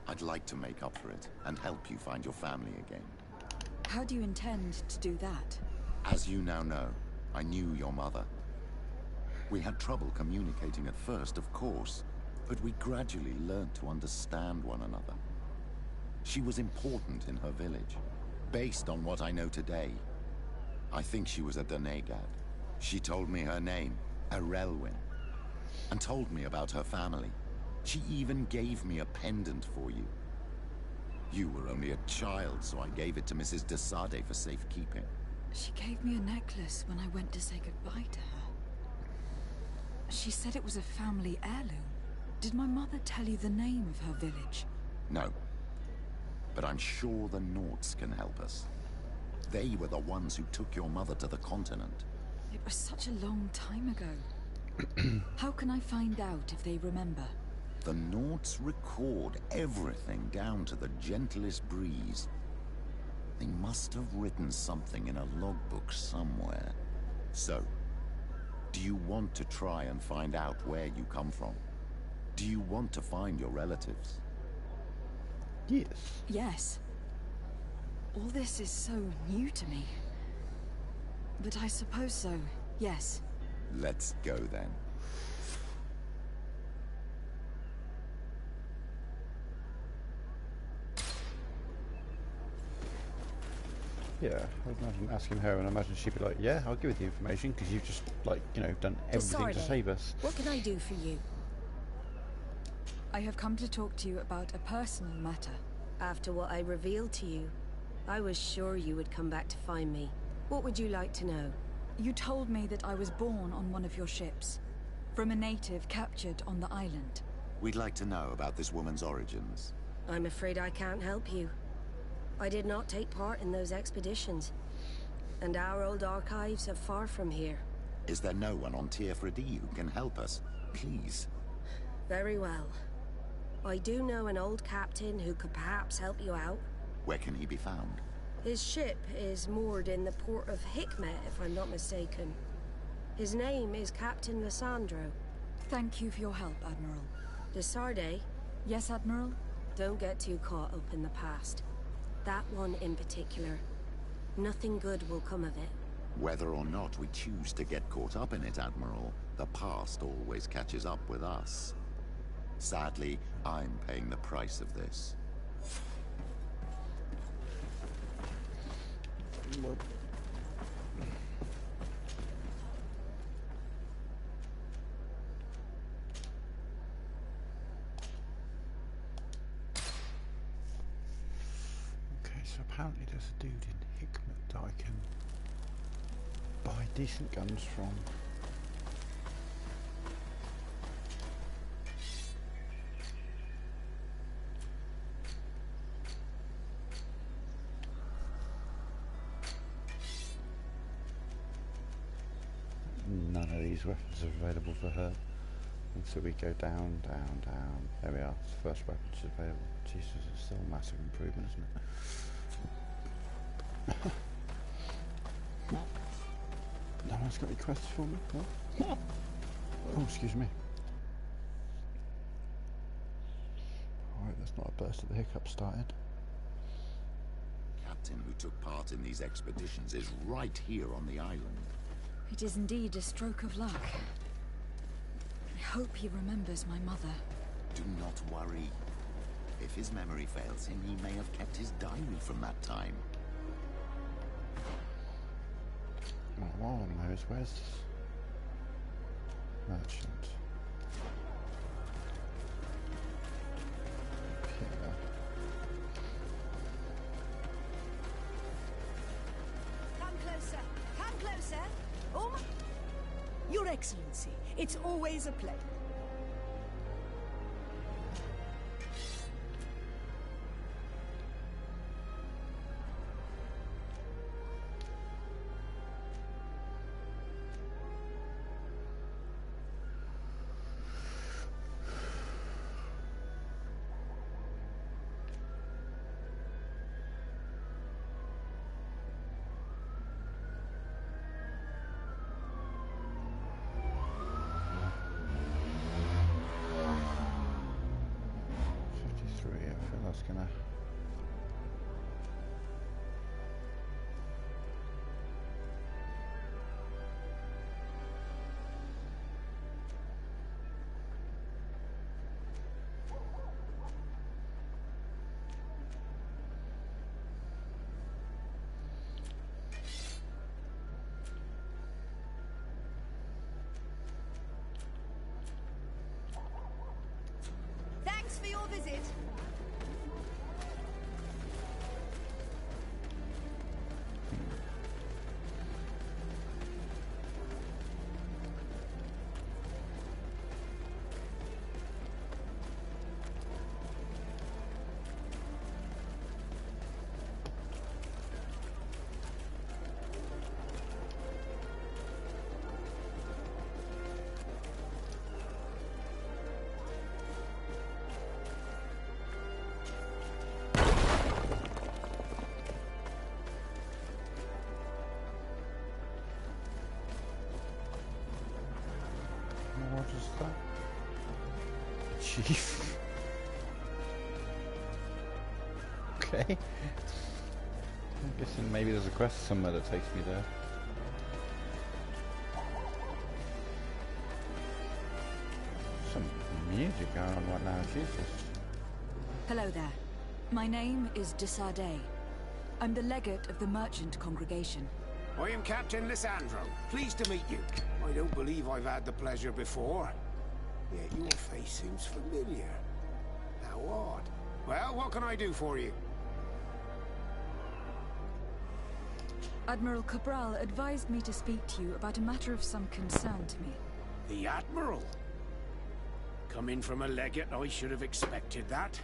Speaker 22: I'd like to make up for it and help you find your family again.
Speaker 4: How do you intend to do that?
Speaker 22: As you now know, I knew your mother. We had trouble communicating at first, of course, but we gradually learned to understand one another. She was important in her village. Based on what I know today, I think she was a Denegad. She told me her name, Arelwyn, and told me about her family. She even gave me a pendant for you. You were only a child, so I gave it to Mrs. Desarde for safekeeping.
Speaker 4: She gave me a necklace when I went to say goodbye to her. She said it was a family heirloom. Did my mother tell you the name of her village?
Speaker 22: No. But I'm sure the Nords can help us. They were the ones who took your mother to the continent.
Speaker 4: It was such a long time ago. How can I find out if they remember?
Speaker 22: The Nords record everything down to the gentlest breeze. They must have written something in a logbook somewhere. So, do you want to try and find out where you come from? Do you want to find your relatives?
Speaker 1: Yes.
Speaker 4: Yes. All this is so new to me. But I suppose so, yes.
Speaker 22: Let's go then.
Speaker 1: Yeah, I would imagine asking her, and I imagine she'd be like, yeah, I'll give you the information, because you've just, like, you know, done everything to save us.
Speaker 21: What can I do for you?
Speaker 4: I have come to talk to you about a personal matter.
Speaker 21: After what I revealed to you, I was sure you would come back to find me. What would you like to know?
Speaker 4: You told me that I was born on one of your ships, from a native captured on the island.
Speaker 22: We'd like to know about this woman's origins.
Speaker 21: I'm afraid I can't help you. I did not take part in those expeditions, and our old archives are far from here.
Speaker 22: Is there no one on Teer Fradee who can help us? Please.
Speaker 21: Very well. I do know an old captain who could perhaps help you out.
Speaker 22: Where can he be found?
Speaker 21: His ship is moored in the port of Hikmet, if I'm not mistaken. His name is Captain Lissandro.
Speaker 4: Thank you for your help, Admiral.
Speaker 21: Desarde?
Speaker 4: Yes, Admiral?
Speaker 21: Don't get too caught up in the past. That one in particular. Nothing good will come of it.
Speaker 22: Whether or not we choose to get caught up in it, Admiral, the past always catches up with us. Sadly, I'm paying the price of this.
Speaker 1: Okay, so apparently there's a dude in Hikmet that I can buy decent guns from. None of these weapons are available for her. And so we go down, down, down. There we are. It's the first weapon is available. Jesus, it's still a massive improvement, isn't it? No one's got any questions for me? No? Oh, excuse me. Alright, that's not a burst of the hiccup started.
Speaker 22: Captain who took part in these expeditions is right here on the island.
Speaker 4: It is indeed a stroke of luck. I hope he remembers my mother.
Speaker 22: Do not worry. If his memory fails him, he may have kept his diary from that time.
Speaker 1: Well, while I'm there, where's this merchant? Here.
Speaker 8: Come closer. Come closer. Oh my... Your Excellency, it's always a pleasure.
Speaker 1: Gonna
Speaker 8: Thanks for your visit.
Speaker 1: what is that? Chief. Okay. I'm guessing maybe there's a quest somewhere that takes me there. Some music going on right now, Jesus.
Speaker 4: Hello there. My name is Desarde. I'm the legate of the merchant congregation.
Speaker 6: I am Captain Lissandro. Pleased to meet you. I don't believe I've had the pleasure before. Yet your face seems familiar. How odd. Well, what can I do for you?
Speaker 4: Admiral Cabral advised me to speak to you about a matter of some concern to me.
Speaker 6: The Admiral? Coming from a legate, I should have expected that.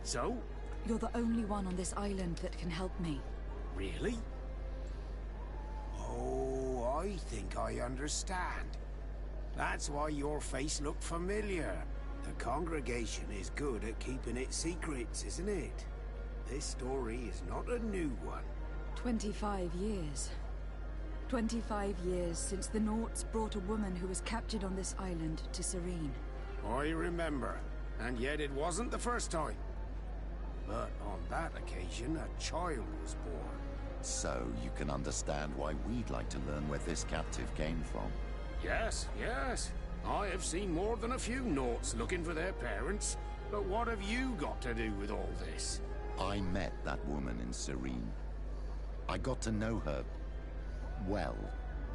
Speaker 6: So?
Speaker 4: You're the only one on this island that can help me.
Speaker 6: Really? Oh, I think I understand. That's why your face looked familiar. The congregation is good at keeping its secrets, isn't it? This story is not a new one.
Speaker 4: 25 years. 25 years since the Naughts brought a woman who was captured on this island to Serene.
Speaker 6: I remember, and yet it wasn't the first time. But on that occasion, a child was born.
Speaker 22: So you can understand why we'd like to learn where this captive came from.
Speaker 6: Yes, yes. I have seen more than a few Naughts looking for their parents. But what have you got to do with all this?
Speaker 22: I met that woman in Serene. I got to know her, well.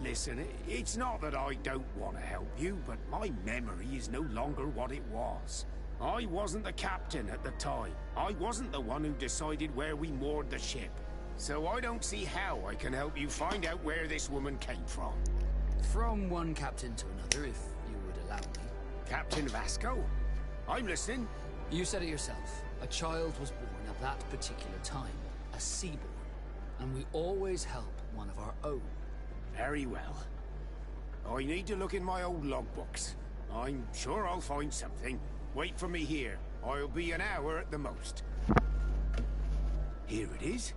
Speaker 6: Listen, it's not that I don't want to help you, but my memory is no longer what it was. I wasn't the captain at the time. I wasn't the one who decided where we moored the ship. So I don't see how I can help you find out where this woman came from.
Speaker 9: From one captain to another, if you would allow me.
Speaker 6: Captain Vasco? I'm listening.
Speaker 9: You said it yourself. A child was born at that particular time. A seaborn. And we always help one of our own.
Speaker 6: Very well. I need to look in my old logbooks. I'm sure I'll find something. Wait for me here. I'll be an hour at the most. Here it is.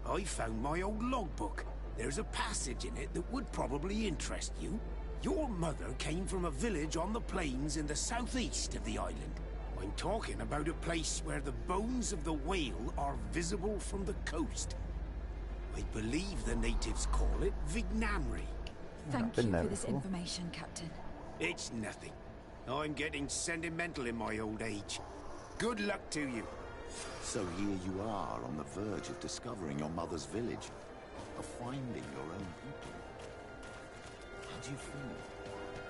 Speaker 6: I found my old logbook. There's a passage in it that would probably interest you. Your mother came from a village on the plains in the southeast of the island. I'm talking about a place where the bones of the whale are visible from the coast. I believe the natives call it Vignamri.
Speaker 4: Thank you for this information, Captain.
Speaker 6: It's nothing. I'm getting sentimental in my old age. Good luck to you.
Speaker 22: So here you are on the verge of discovering your mother's village, of finding your own people. How do you feel?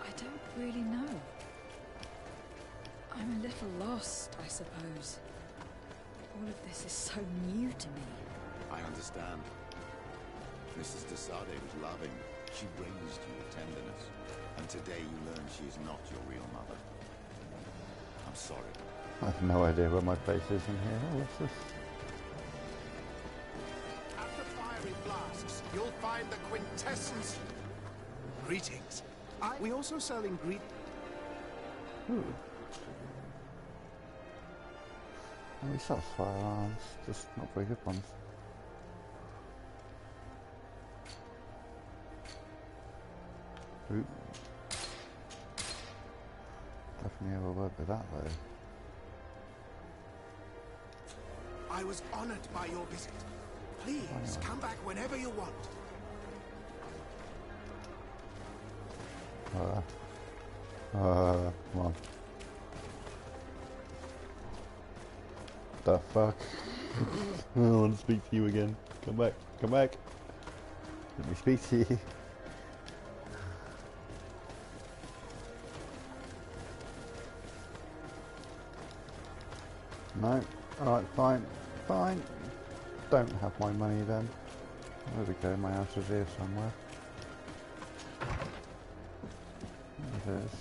Speaker 4: I don't really know. I'm a little lost, I suppose. All of this is so new to me.
Speaker 22: I understand. Mrs. de Sade was loving. She raised you with tenderness. And today you learn she is not your real mother. I'm sorry.
Speaker 1: I have no idea where my place is in here. Oh, what's this?
Speaker 11: At the fiery flasks, you'll find the quintessence. Greetings. We also sell ingredients.
Speaker 1: We sell firearms, just not very good ones. Ooh. Definitely ever work with that though.
Speaker 11: I was honored by your visit. Please come back whenever you want.
Speaker 1: Come on. The fuck? I want to speak to you again. Come back, come back. Let me speak to you. No. Alright, fine. Fine. Don't have my money then. There we go, my house is here somewhere. There it is.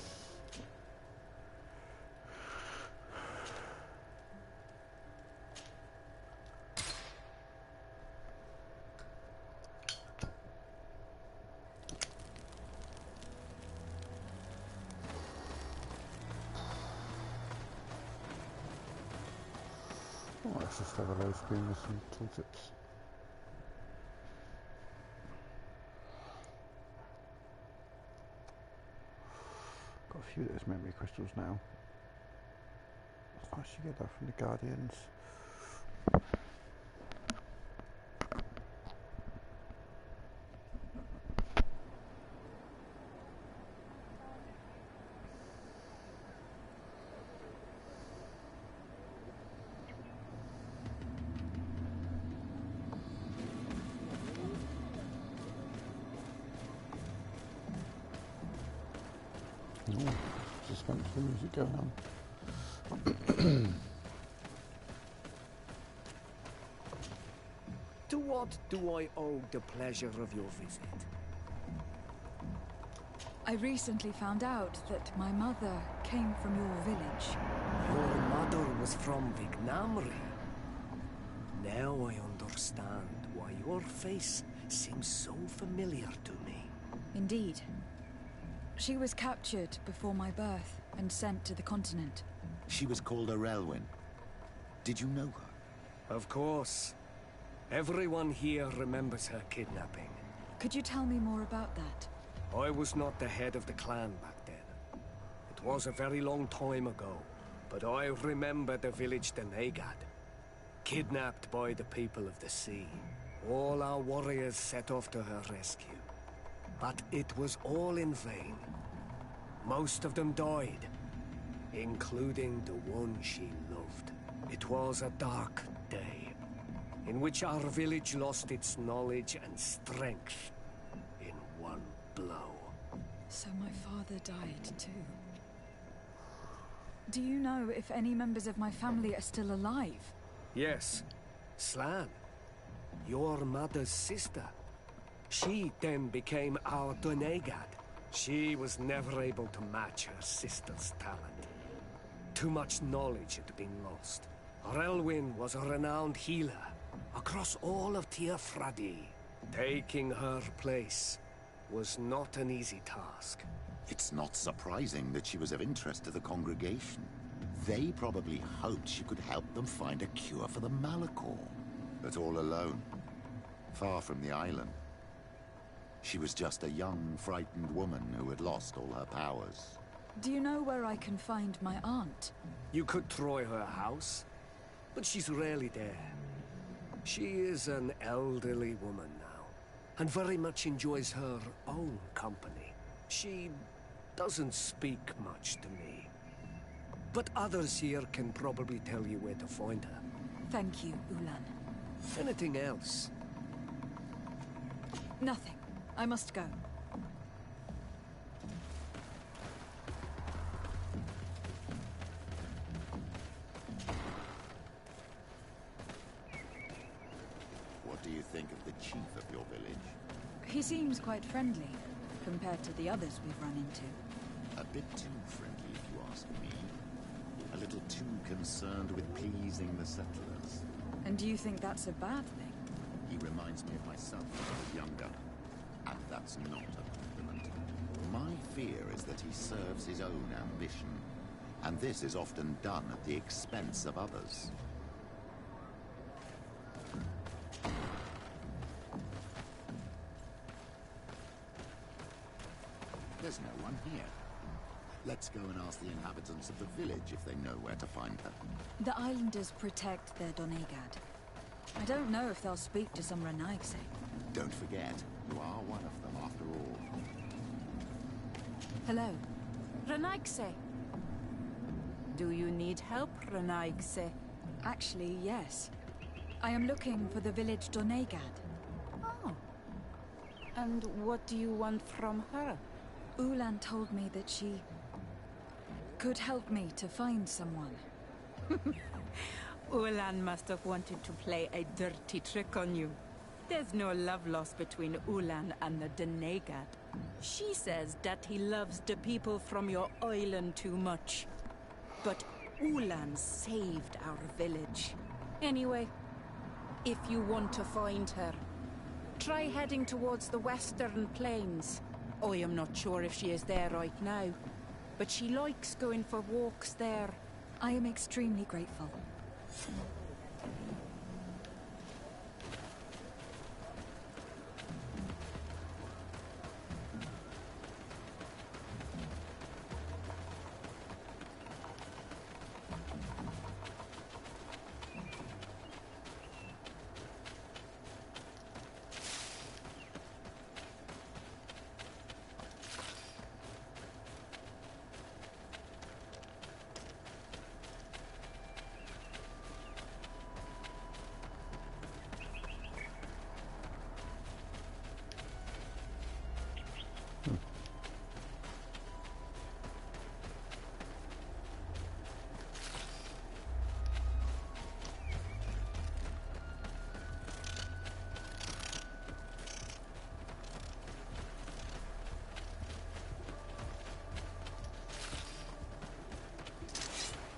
Speaker 1: Oh, let's just have a low screen with some tooltips. Got a few of those memory crystals now. It's nice you get that from the Guardians. Oh, suspenseful music going on.
Speaker 23: To what do I owe the pleasure of your visit?
Speaker 4: I recently found out that my mother came from your village.
Speaker 23: Your mother was from Vignamri. Now I understand why your face seems so familiar to me.
Speaker 4: Indeed. She was captured before my birth and sent to the continent.
Speaker 22: She was called Arelwyn. Did you know her?
Speaker 23: Of course. Everyone here remembers her kidnapping.
Speaker 4: Could you tell me more about that?
Speaker 23: I was not the head of the clan back then. It was a very long time ago, but I remember the village Donegad. Kidnapped by the people of the sea. All our warriors set off to her rescue. But it was all in vain. Most of them died, including the one she loved. It was a dark day, in which our village lost its knowledge and strength in one blow.
Speaker 4: So my father died too. Do you know if any members of my family are still alive?
Speaker 23: Yes, Slan, your mother's sister. She then became our Donegad. She was never able to match her sister's talent. Too much knowledge had been lost. Arelwyn was a renowned healer across all of Tearfradi. Taking her place was not an easy task.
Speaker 22: It's not surprising that she was of interest to the congregation. They probably hoped she could help them find a cure for the Malachor. But all alone, far from the island. She was just a young, frightened woman who had lost all her powers.
Speaker 4: Do you know where I can find my aunt?
Speaker 23: You could try her house, but she's rarely there. She is an elderly woman now, and very much enjoys her own company. She doesn't speak much to me. But others here can probably tell you where to find her.
Speaker 4: Thank you, Ulan.
Speaker 23: Anything else?
Speaker 4: Nothing. I must go.
Speaker 22: What do you think of the chief of your village?
Speaker 4: He seems quite friendly, compared to the others we've run into.
Speaker 22: A bit too friendly, if you ask me. A little too concerned with pleasing the settlers.
Speaker 4: And do you think that's a bad thing?
Speaker 22: He reminds me of myself when I was younger. And that's not a compliment. My fear is that he serves his own ambition. And this is often done at the expense of others. There's no one here. Let's go and ask the inhabitants of the village if they know where to find her.
Speaker 4: The islanders protect their Donegad. I don't know if they'll speak to some Renaigse.
Speaker 22: Don't forget, you are one of them after all.
Speaker 13: Hello. Renaigse. Do you need help, Renaigse?
Speaker 4: Actually, yes. I am looking for the village Donegad.
Speaker 13: Oh. And what do you want from her?
Speaker 4: Ulan told me that she could help me to find someone.
Speaker 13: Ulan must have wanted to play a dirty trick on you. There's no love lost between Ulan and the Donegad. She says that he loves the people from your island too much. But Ulan saved our village. Anyway, if you want to find her, try heading towards the western plains. I am not sure if she is there right now, but she likes going for walks there.
Speaker 4: I am extremely grateful.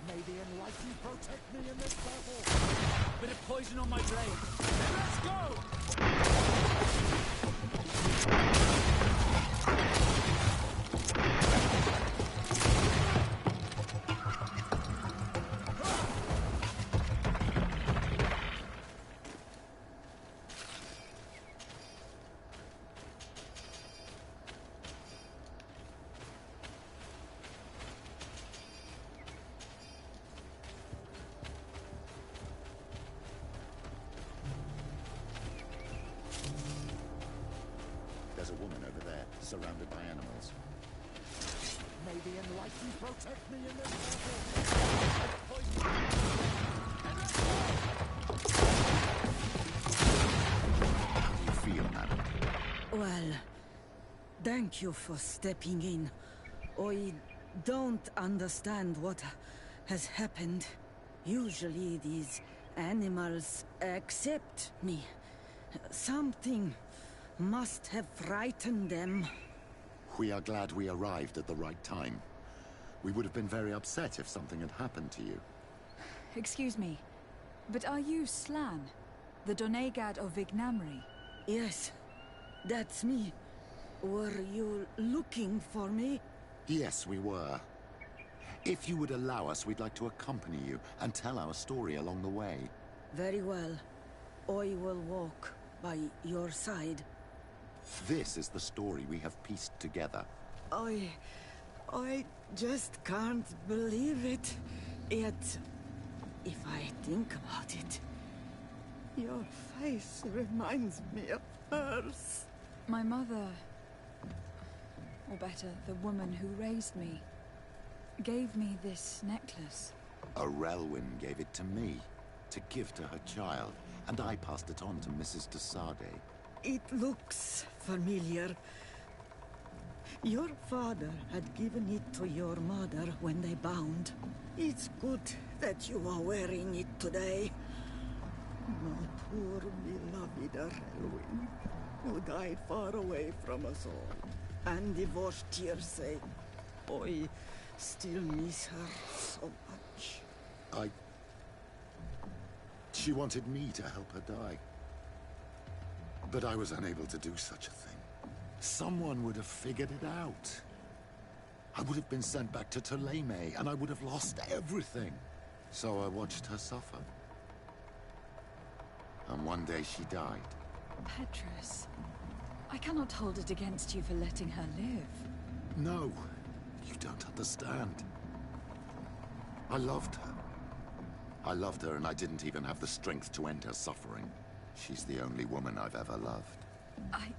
Speaker 2: May the Enlightened protect me in this battle. Bit of poison on my blade. Let's go!
Speaker 22: There's a woman over there, surrounded by animals.
Speaker 11: May the Enlightened protect me in this
Speaker 22: How do you feel, madam?
Speaker 7: Well, thank you for stepping in. I don't understand what has happened. Usually these animals accept me. Something must have frightened them.
Speaker 22: We are glad we arrived at the right time. We would have been very upset if something had happened to you.
Speaker 4: Excuse me, but are you Slan, the Donegad of Vignamri?
Speaker 7: Yes, that's me. Were you looking for me?
Speaker 22: Yes, we were. If you would allow us, we'd like to accompany you and tell our story along the way.
Speaker 7: Very well. I will walk by your side.
Speaker 22: This is the story we have pieced together.
Speaker 7: I just can't believe it. Yet, if I think about it, your face reminds me of hers.
Speaker 4: My mother, or better, the woman who raised me, gave me this necklace.
Speaker 22: Arelwyn gave it to me, to give to her child, and I passed it on to Mrs. de Sade.
Speaker 7: It looks familiar. Your father had given it to your mother when they bound. It's good that you are wearing it today. My poor beloved Arelwyn, who died far away from us all, and divorced Tierce. I still miss her so much.
Speaker 22: She wanted me to help her die. But I was unable to do such a thing. Someone would have figured it out. I would have been sent back to Ptolemy, and I would have lost everything. So I watched her suffer. And one day she died.
Speaker 4: Petrus, I cannot hold it against you for letting her live.
Speaker 22: No, you don't understand. I loved her. I loved her, and I didn't even have the strength to end her suffering. She's the only woman I've ever loved.
Speaker 4: I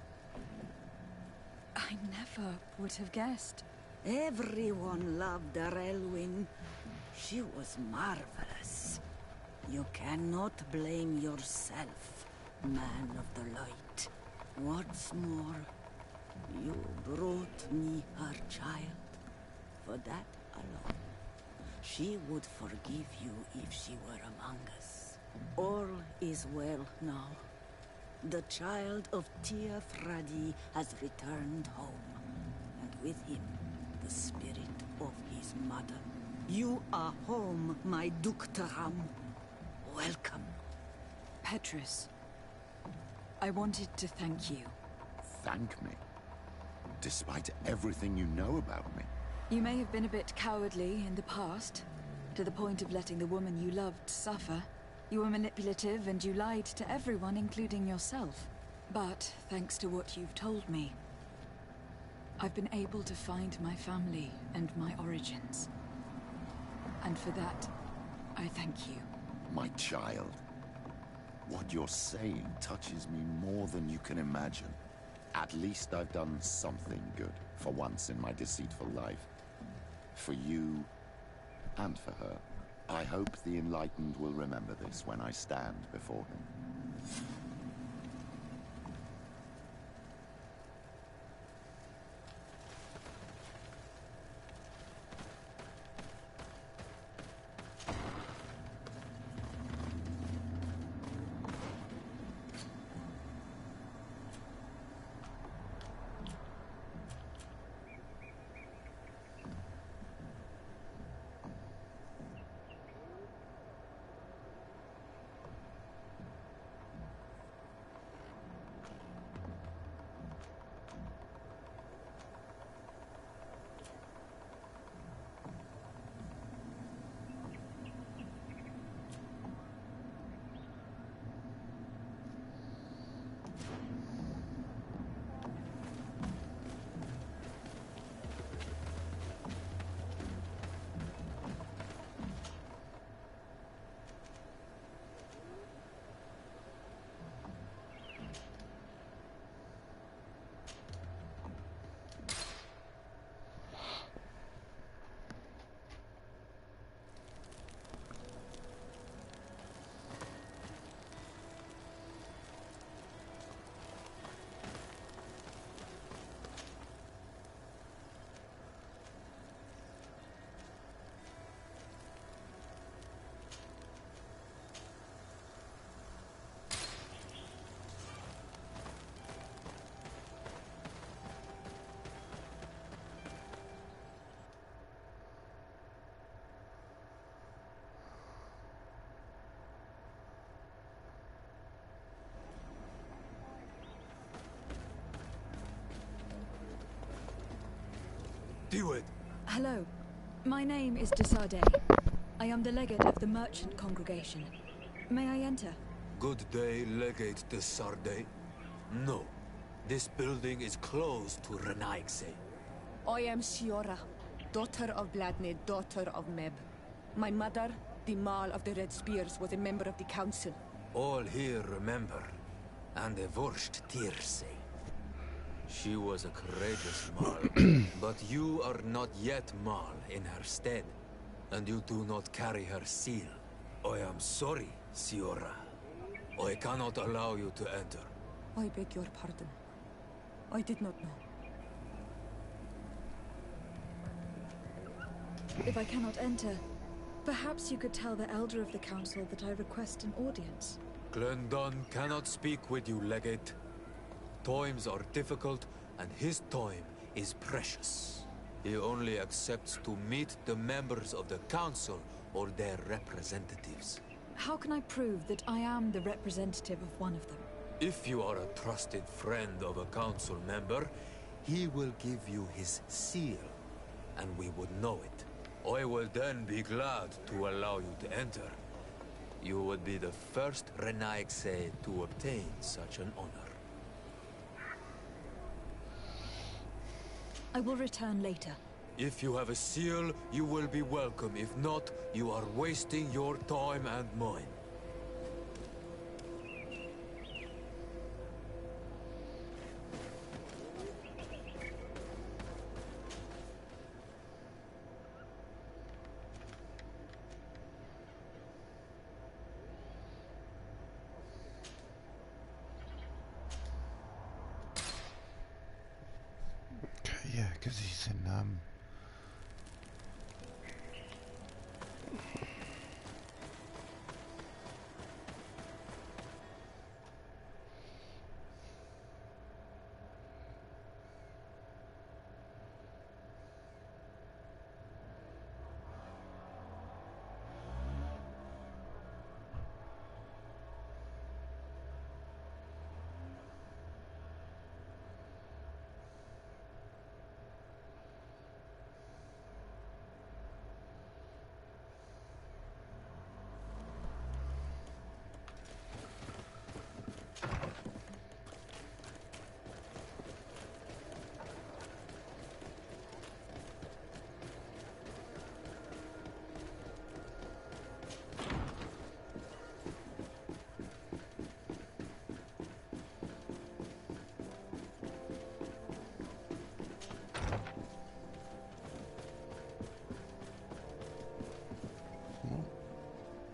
Speaker 4: never would have guessed.
Speaker 7: Everyone loved Arelwyn. She was marvelous. You cannot blame yourself, man of the light. What's more, you brought me her child. For that alone, she would forgive you if she were among us. All is well now. The child of Tia Fradi has returned home, and with him, the spirit of his mother. You are home, my Duktaram. Welcome.
Speaker 4: Petrus, I wanted to thank you.
Speaker 22: Thank me? Despite everything you know about me?
Speaker 4: You may have been a bit cowardly in the past, to the point of letting the woman you loved suffer. You were manipulative and you lied to everyone, including yourself. But, thanks to what you've told me, I've been able to find my family and my origins. And for that, I thank you.
Speaker 22: My child. What you're saying touches me more than you can imagine. At least I've done something good, for once in my deceitful life. For you, and for her. I hope the Enlightened will remember this when I stand before him.
Speaker 10: Diwed.
Speaker 4: Hello. My name is Desardet. I am the legate of the merchant congregation. May I enter?
Speaker 10: Good day, Legate de Sardet. No. This building is closed to Renaigse.
Speaker 17: I am Siora, daughter of Bladnid, daughter of Meb. My mother, the Mal of the Red Spears, was a member of the council.
Speaker 10: All here remember, and the Wurst Tierse. She was a courageous Mal, but you are not yet Mal in her stead, and you do not carry her seal. I am sorry, Siora. I cannot allow you to enter.
Speaker 17: I beg your pardon. I did not know.
Speaker 4: If I cannot enter, perhaps you could tell the Elder of the Council that I request an audience.
Speaker 10: Glendon cannot speak with you, Legate. Times are difficult, and his time is precious. He only accepts to meet the members of the Council or their representatives.
Speaker 4: How can I prove that I am the representative of one of them?
Speaker 10: If you are a trusted friend of a Council member, he will give you his seal, and we would know it. I will then be glad to allow you to enter. You would be the first Renaigse to obtain such an honor.
Speaker 4: I will return later.
Speaker 10: If you have a seal, you will be welcome. If not, you are wasting your time and mine.
Speaker 1: Yeah, because he's in,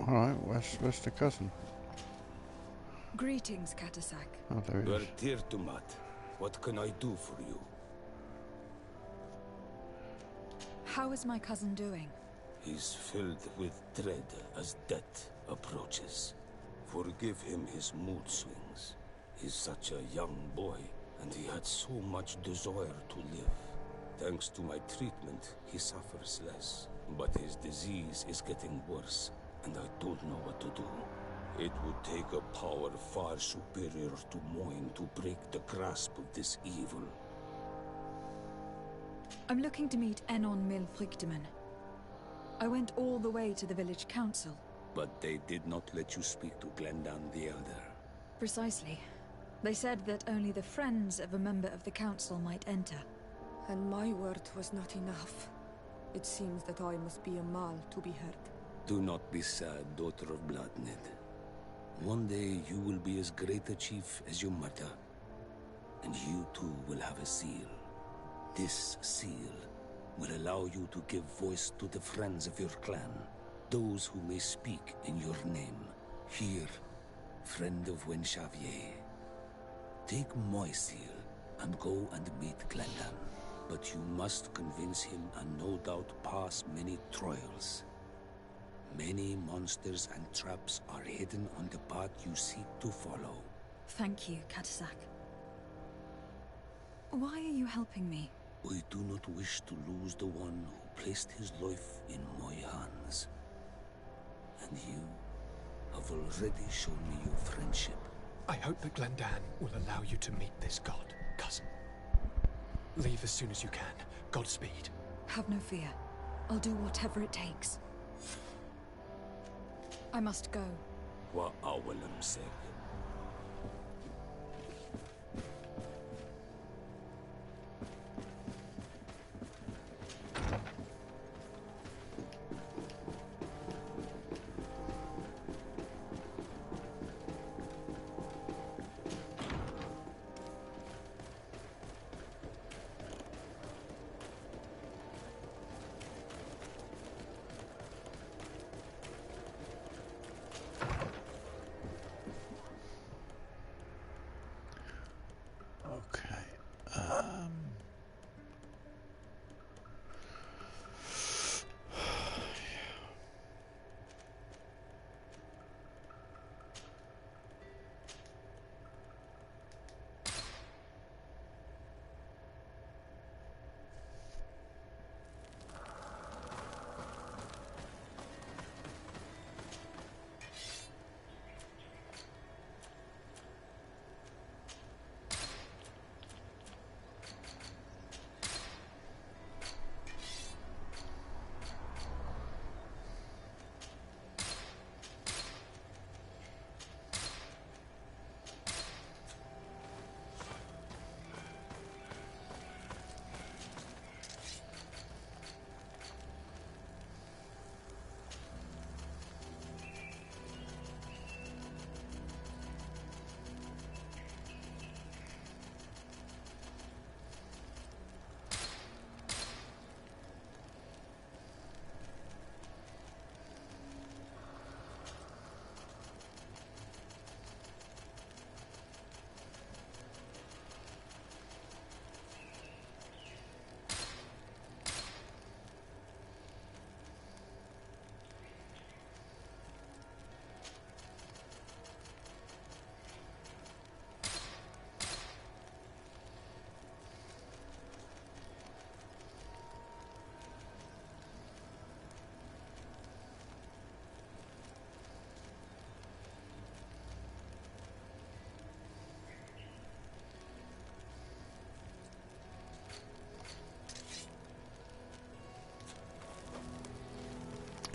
Speaker 1: Alright, where's the cousin?
Speaker 4: Greetings, Katasak.
Speaker 1: Oh, there he is.
Speaker 6: Vertirtumat, what can I do for you?
Speaker 4: How is my cousin doing?
Speaker 6: He's filled with dread as death approaches. Forgive him his mood swings. He's such a young boy, and he had so much desire to live. Thanks to my treatment, he suffers less. But his disease is getting worse, and I don't know what to do. It would take a power far superior to mine to break the grasp of this evil.
Speaker 4: I'm looking to meet Enon Milfrichteman. I went all the way to the village council.
Speaker 6: But they did not let you speak to Glendan the Elder.
Speaker 4: Precisely. They said that only the friends of a member of the council might enter.
Speaker 17: And my word was not enough. It seems that I must be a Mal to be heard.
Speaker 6: Do not be sad, daughter of Bladnid. One day you will be as great a chief as your mother. And you too will have a seal. This seal will allow you to give voice to the friends of your clan. Those who may speak in your name. Here, friend of Wenxavier. Take my seal and go and meet Glendan. But you must convince him and no doubt pass many trials. Many monsters and traps are hidden on the path you seek to follow.
Speaker 4: Thank you, Katasak. Why are you helping me?
Speaker 6: I do not wish to lose the one who placed his life in my hands. And you have already shown me your friendship.
Speaker 18: I hope that Glendan will allow you to meet this god, cousin. Leave as soon as you can. Godspeed.
Speaker 4: Have no fear. I'll do whatever it takes. I must go.
Speaker 6: What Willem say?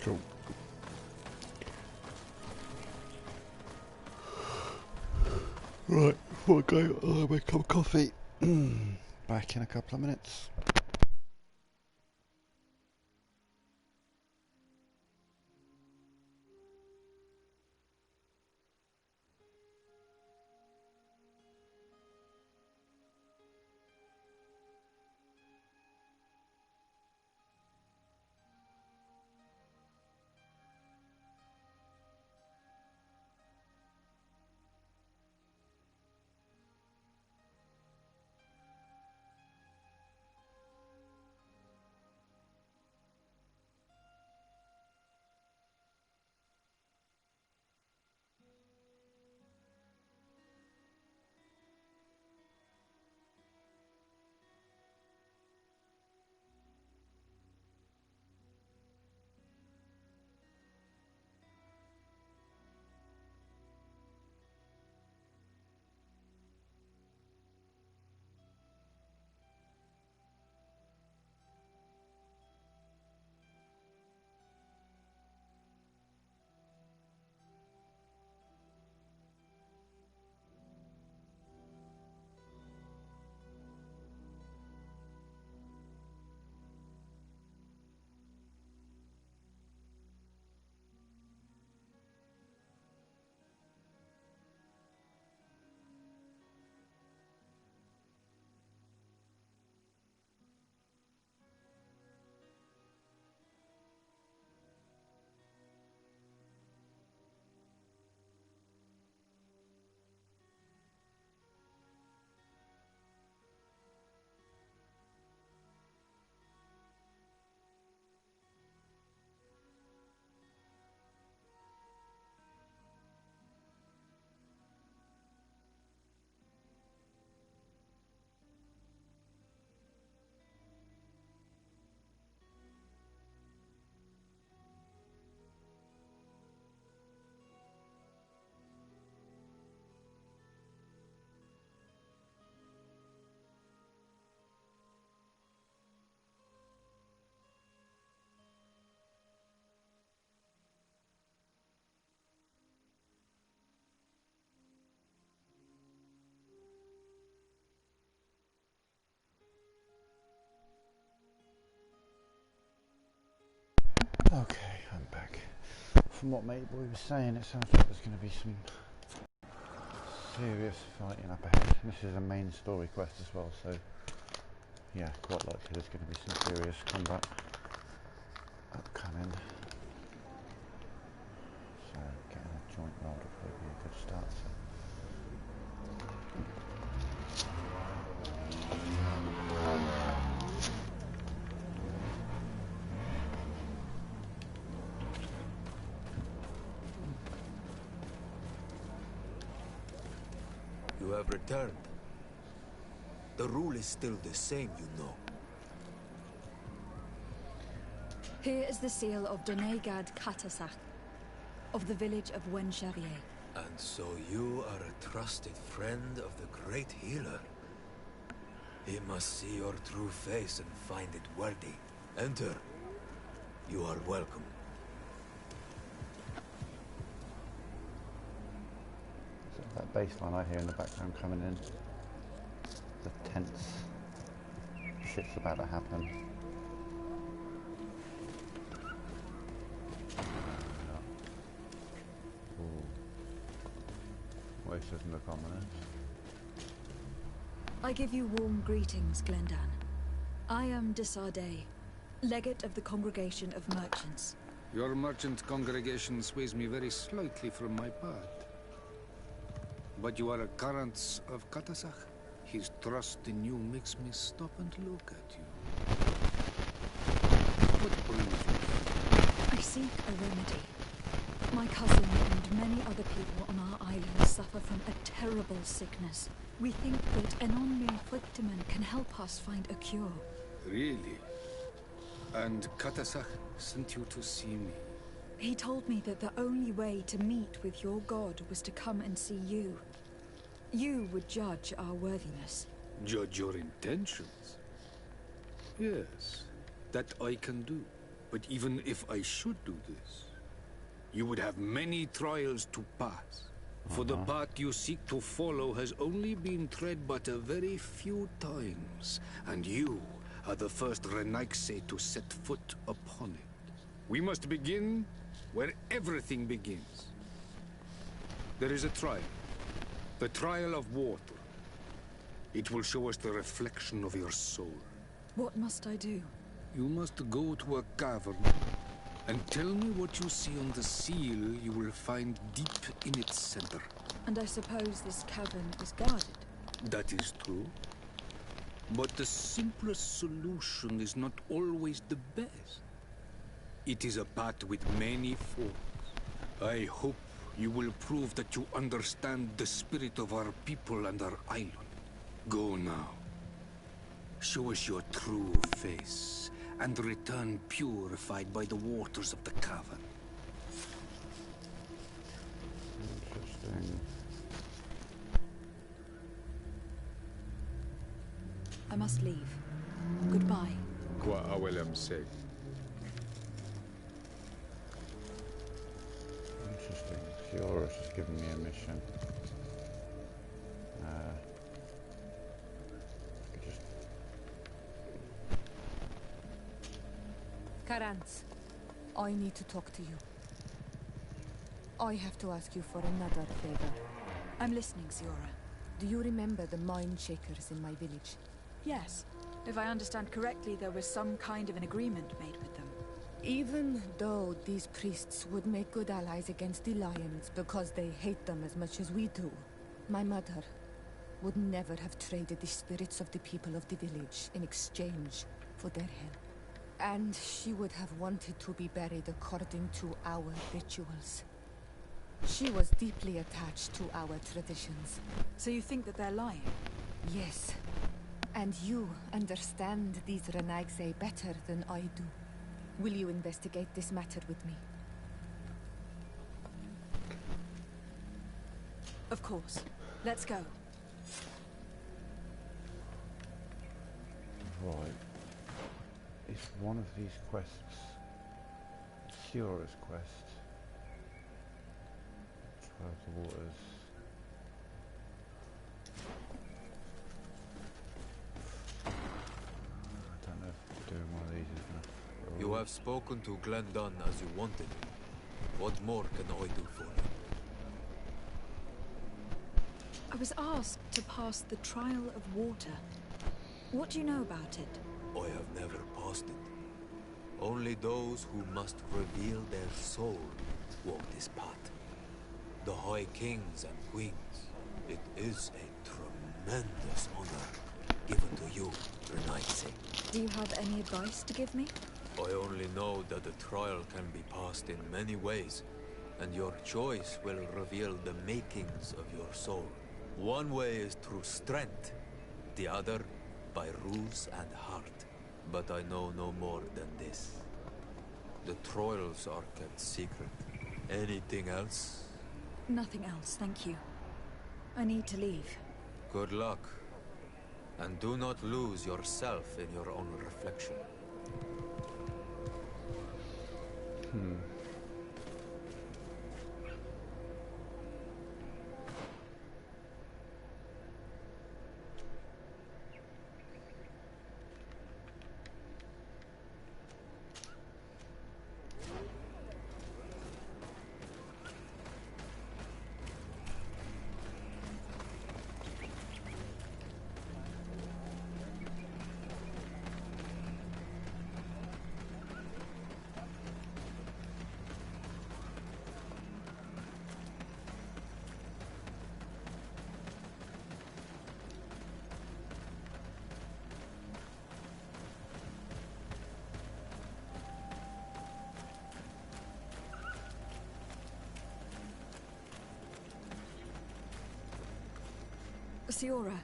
Speaker 1: Cool. Right, before I go, I'll have a cup of coffee. Back in a couple of minutes. Okay, I'm back. From what Mate Boy was saying, it sounds like there's going to be some serious fighting up ahead. This is a main story quest as well, so yeah, quite likely there's going to be some serious combat upcoming. So getting a joint rod would probably be a good start.
Speaker 10: You have returned. The rule is still the same, you know.
Speaker 4: Here is the seal of Denegad Katasach, of the village of Wen-Xavier.
Speaker 10: And so you are a trusted friend of the great healer. He must see your true face and find it worthy. Enter. You are welcome.
Speaker 1: So that baseline I hear in the background coming in. The tense shit's about to happen. Voice doesn't look ominous.
Speaker 4: I give you warm greetings, Glendan. I am Desardet, legate of the Congregation of Merchants.
Speaker 14: Your merchant congregation sways me very slightly from my path. But you are a current of Katasach. His trust in you makes me stop and look at you. What brings you?
Speaker 4: I seek a remedy. My cousin and many other people on our island suffer from a terrible sickness. We think that Enon Frictiman can help us find a cure.
Speaker 14: Really? And Katasach sent you to see me?
Speaker 4: He told me that the only way to meet with your god was to come and see you. You would judge our worthiness.
Speaker 14: Judge your intentions? Yes, that I can do. But even if I should do this, you would have many trials to pass. For the path you seek to follow has only been tread but a very few times, and you are the first Renaigse to set foot upon it. We must begin where everything begins. There is a trial. The trial of water. It will show us the reflection of your soul.
Speaker 4: What must I do?
Speaker 14: You must go to a cavern and tell me what you see on the seal you will find deep in its center.
Speaker 4: And I suppose this cavern is guarded?
Speaker 14: That is true. But the simplest solution is not always the best. It is a path with many forks. I hope you will prove that you understand the spirit of our people and our island. Go now. Show us your true face, and return purified by the waters of the cavern.
Speaker 1: Interesting.
Speaker 4: I must leave. Goodbye.
Speaker 14: Qua awelem say.
Speaker 1: Interesting. Fiora's just giving me a mission.
Speaker 17: Karantz, I need to talk to you. I have to ask you for another favor.
Speaker 4: I'm listening, Ziora.
Speaker 17: Do you remember the mine shakers in my village?
Speaker 4: Yes. If I understand correctly, there was some kind of an agreement made with them.
Speaker 17: Even though these priests would make good allies against the Lions because they hate them as much as we do, my mother would never have traded the spirits of the people of the village in exchange for their help. And she would have wanted to be buried according to our rituals. She was deeply attached to our traditions.
Speaker 4: So you think that they're lying?
Speaker 17: Yes. And you understand these Renaigse better than I do. Will you investigate this matter with me?
Speaker 4: Of course. Let's go.
Speaker 1: Right. Is one of these quests Fiora's quest? Trial of the Waters. I don't know if doing one of these is enough.
Speaker 10: You You have spoken to Glendon as you wanted. What more can I do for you?
Speaker 4: I was asked to pass the trial of water. What do you know about it?
Speaker 10: I have never passed it. Only those who must reveal their soul walk this path. The High Kings and Queens. It is a tremendous honor given to you, Renaitse.
Speaker 4: Do you have any advice to give me?
Speaker 10: I only know that the trial can be passed in many ways, and your choice will reveal the makings of your soul. One way is through strength, the other by ruse and heart. But I know no more than this. The trials are kept secret. Anything else?
Speaker 4: Nothing else, thank you. I need to leave.
Speaker 10: Good luck. And do not lose yourself in your own reflection.
Speaker 4: Siora,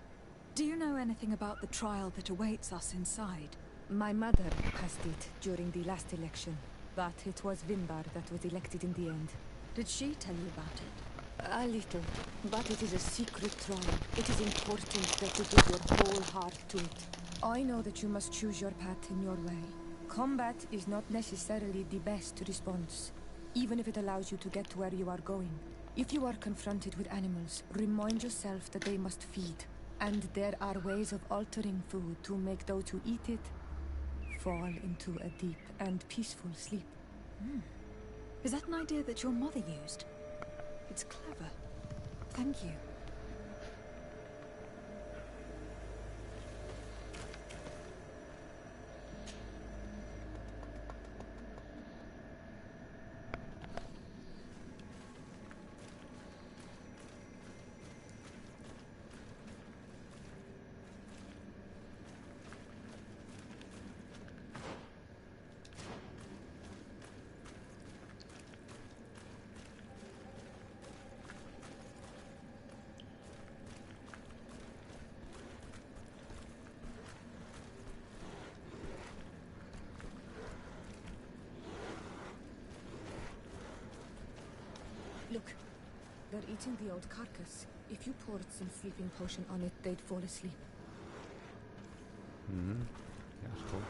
Speaker 4: do you know anything about the trial that awaits us inside?
Speaker 17: My mother passed it during the last election, but it was Vimbar that was elected in the end.
Speaker 4: Did she tell you about it?
Speaker 17: A little, but it is a secret trial. It is important that you give your whole heart to it. I know that you must choose your path in your way. Combat is not necessarily the best response, even if it allows you to get to where you are going. If you are confronted with animals, remind yourself that they must feed, and there are ways of altering food to make those who eat it fall into a deep and peaceful sleep.
Speaker 4: Is that an idea that your mother used? It's clever. Thank you.
Speaker 17: Look, they're eating the old carcass. If you poured some sleeping potion on it, they'd fall asleep.
Speaker 1: That's cool.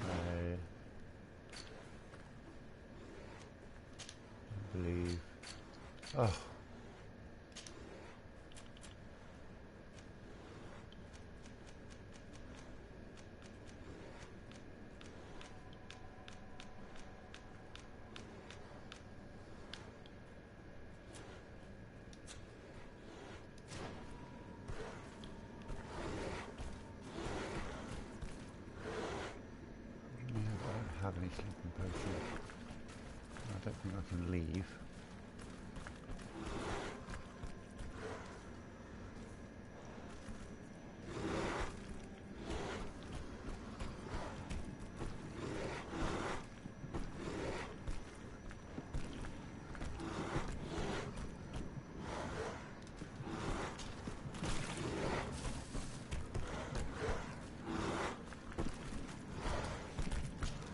Speaker 1: I believe... Oh. Have any sleeping potion. I don't think I can leave.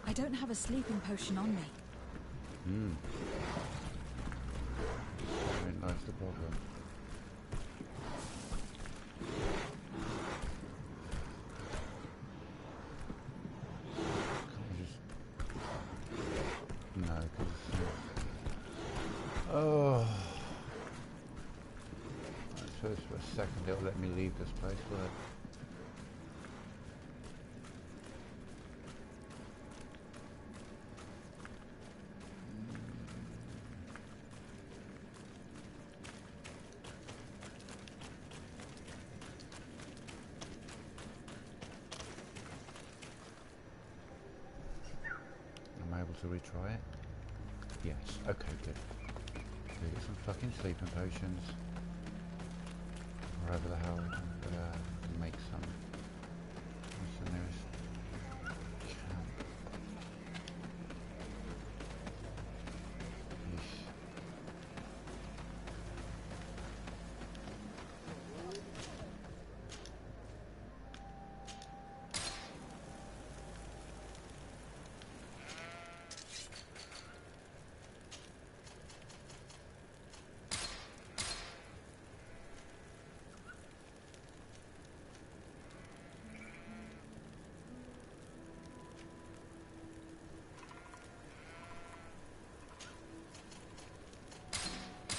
Speaker 4: I don't have a sleeping potion on me.
Speaker 1: I mean, that's the problem. Can't I just... No, because... Oh... I suppose for a second it'll let me leave this place, will it?
Speaker 15: to retry it? Yes. Okay, good. So get some fucking sleeping potions. Wherever the hell I'm gonna make some. What's the nearest camp? Yeesh.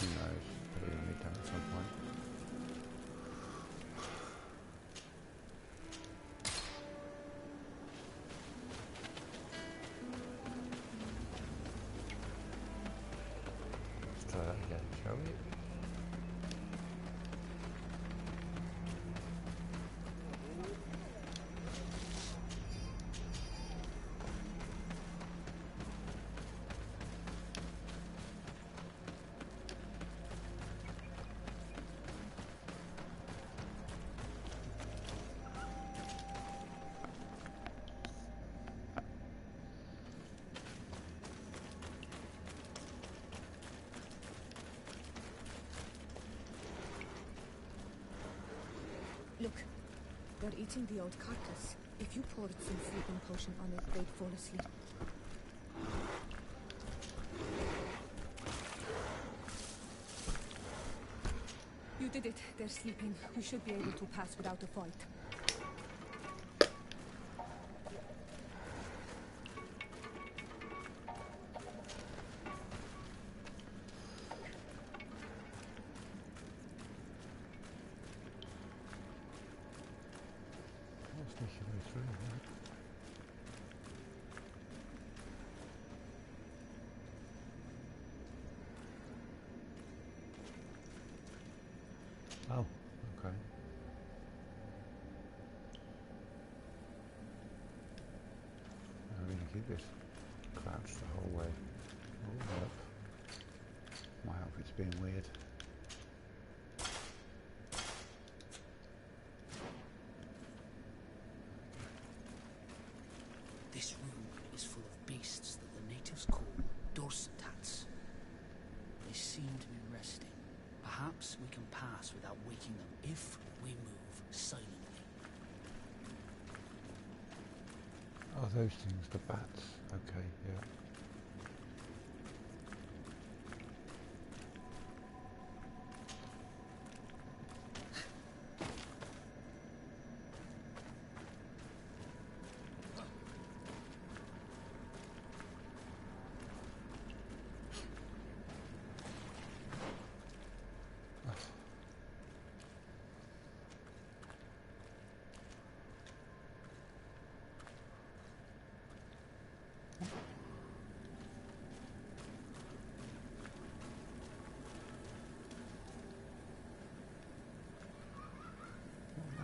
Speaker 15: Who knows? Probably gonna need that at some point. Let's try that again, shall we?
Speaker 17: Look, they're eating the old carcass. If you poured some sleeping potion on it, they'd fall asleep. You did it. They're sleeping. We should be able to pass without a fight.
Speaker 15: Oh, okay. I really keep this crouched the whole way. Oh, up. My outfit's being weird.
Speaker 9: This room is full of beasts that the natives call dorsitats. They seem to be resting. Perhaps we can pass without waking them if we move silently.
Speaker 15: Oh, those things, the bats. Okay, yeah.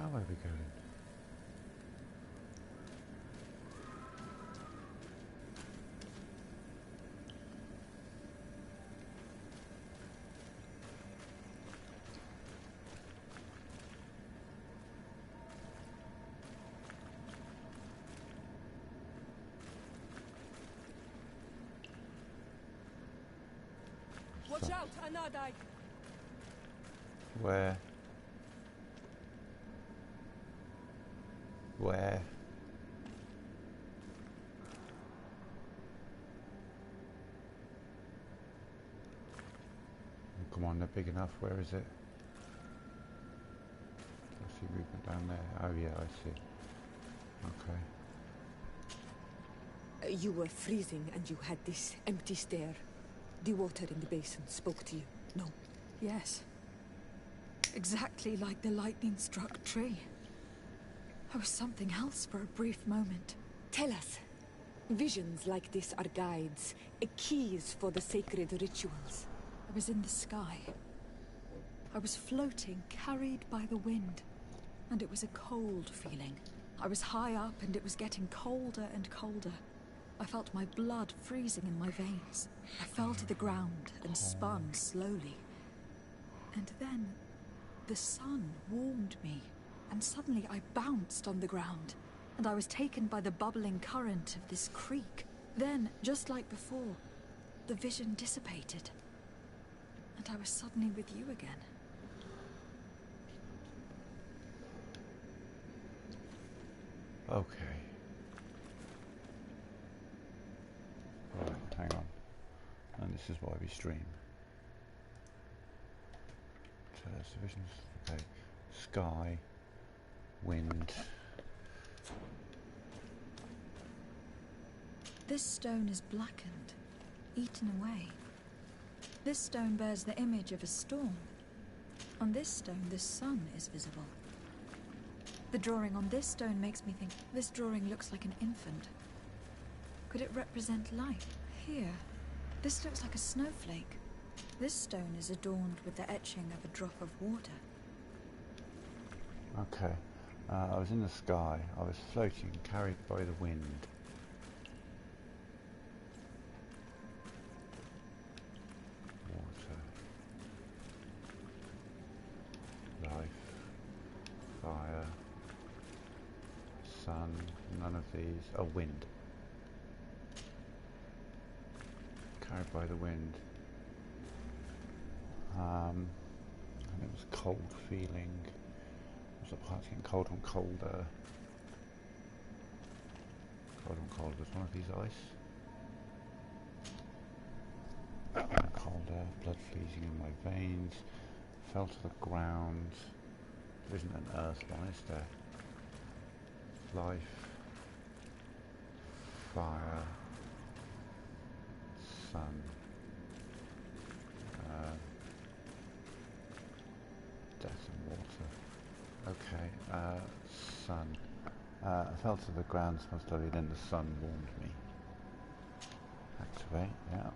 Speaker 15: Now where are we going?
Speaker 17: Watch out, Anadai!
Speaker 15: Where? Where? Oh, come on, they're big enough. Where is it? I see movement down there. Oh yeah, I see. Okay.
Speaker 17: You were freezing and you had this empty stare. The water in the basin spoke to you, no?
Speaker 4: Yes. Exactly like the lightning-struck tree. I was something else for a brief moment.
Speaker 17: Tell us. Visions like this are guides, keys for the sacred rituals.
Speaker 4: I was in the sky. I was floating, carried by the wind. And it was a cold feeling. I was high up and it was getting colder and colder. I felt my blood freezing in my veins. I fell to the ground and spun slowly. And then the sun warmed me, and suddenly I bounced on the ground, and I was taken by the bubbling current of this creek. Then, just like before, the vision dissipated, and I was suddenly with you again.
Speaker 15: Okay. Right, hang on. And this is why we stream. So that's the visions. Okay. Sky, wind.
Speaker 4: This stone is blackened, eaten away. This stone bears the image of a storm. On this stone, the sun is visible. The drawing on this stone makes me think this drawing looks like an infant. Could it represent life? Here, this looks like a snowflake. This stone is adorned with the etching of a drop of water.
Speaker 15: Okay. I was in the sky. I was floating, carried by the wind. Water. Life. Fire. Sun. None of these. Oh, wind. Carried by the wind. And it was cold feeling. The parts getting colder and colder. Colder and colder. Is one of these ice? And colder. Blood freezing in my veins. Fell to the ground. There isn't an earth one, is there? Life. Fire. Sun. Death and water. Okay, sun. I fell to the ground most slowly, then the sun warmed me. Activate, yeah.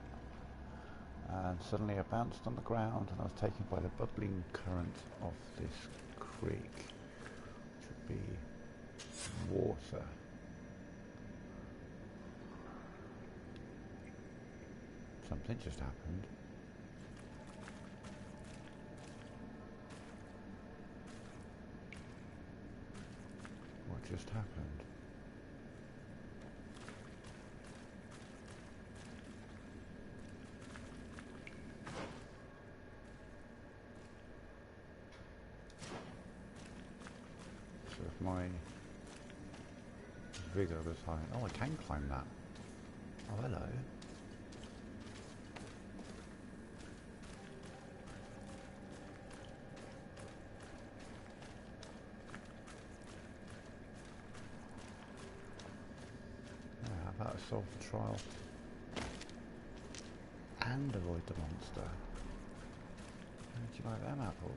Speaker 15: And suddenly I bounced on the ground and I was taken by the bubbling current of this creek, which would be water. Something just happened. What just happened? So if my vigor was high. Oh, I can climb that. Oh, hello. Solve the trial and avoid the monster. How do you like them apples?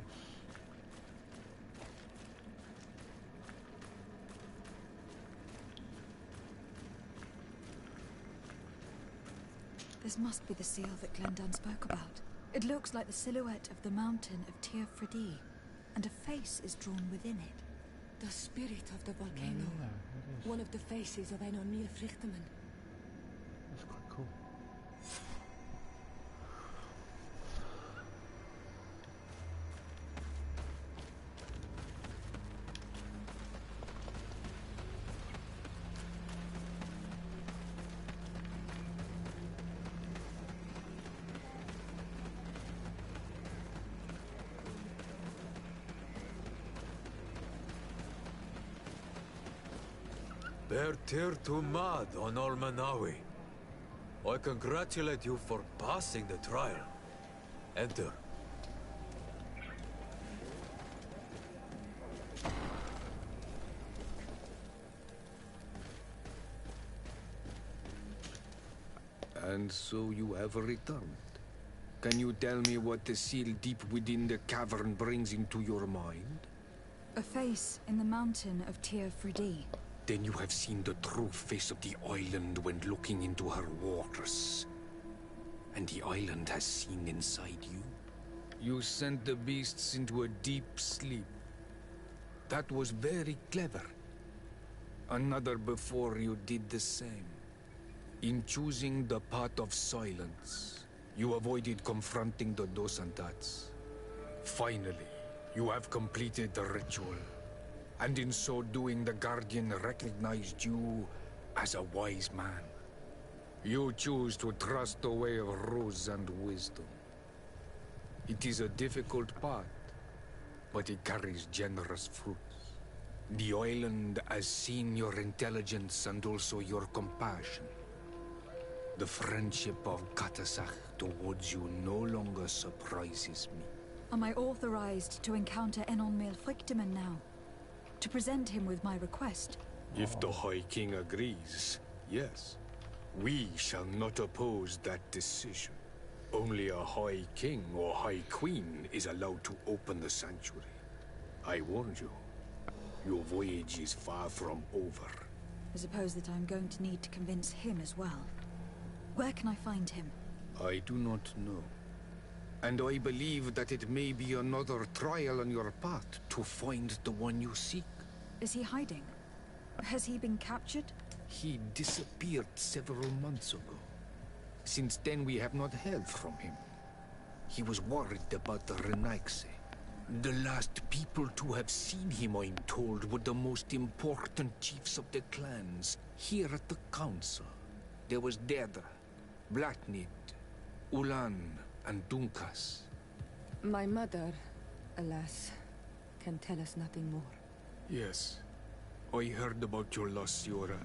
Speaker 4: This must be the seal that Glendan spoke about. It looks like the silhouette of the mountain of Tir Fredi, and a face is drawn within it.
Speaker 13: The spirit of the volcano.
Speaker 15: Yeah,
Speaker 13: one of the faces of Einar Frichterman.
Speaker 15: That's quite cool.
Speaker 10: Bertir to Mad on Almanawi. I congratulate you for passing the trial. Enter.
Speaker 14: And so you have returned. Can you tell me what the seal deep within the cavern brings into your mind?
Speaker 4: A face in the mountain of Tir Fredi.
Speaker 14: Then you have seen the true face of the island when looking into her waters. And the island has seen inside you. You sent the beasts into a deep sleep. That was very clever. Another before you did the same. In choosing the path of silence, you avoided confronting the Dosantats. Finally, you have completed the ritual. And in so doing, the Guardian recognized you as a wise man. You choose to trust the way of rules and wisdom. It is a difficult path, but it carries generous fruits. The island has seen your intelligence and also your compassion. The friendship of Katasach towards you no longer surprises me.
Speaker 4: Am I authorized to encounter Enon Milfrichteman now? To present him with my request?
Speaker 14: If the High King agrees, yes. We shall not oppose that decision. Only a High King or High Queen is allowed to open the sanctuary. I warned you. Your voyage is far from over.
Speaker 4: I suppose that I'm going to need to convince him as well. Where can I find him?
Speaker 14: I do not know. And I believe that it may be another trial on your path to find the one you seek.
Speaker 4: Is he hiding? Has he been captured?
Speaker 14: He disappeared several months ago. Since then, we have not heard from him. He was worried about the Renaigse. The last people to have seen him, I'm told, were the most important chiefs of the clans here at the council. There was Deirdre, Blatnid, Ulan, and Dunkas.
Speaker 17: My mother, alas, can tell us nothing more.
Speaker 14: Yes. I heard about your loss, Siora.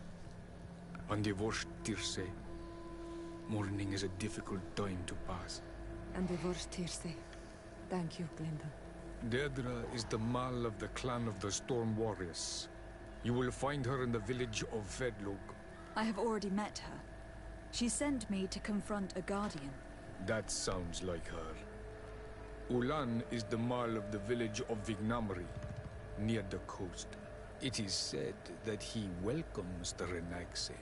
Speaker 14: And divorced Tirce. Mourning is a difficult time to pass.
Speaker 17: And divorced Tirce. Thank you, Glenda.
Speaker 14: Deirdre is the Mal of the clan of the Storm Warriors. You will find her in the village of Vedlog.
Speaker 4: I have already met her. She sent me to confront a guardian.
Speaker 14: That sounds like her. Ulan is the Mal of the village of Vignamri, near the coast. It is said that he welcomes the Renaigse.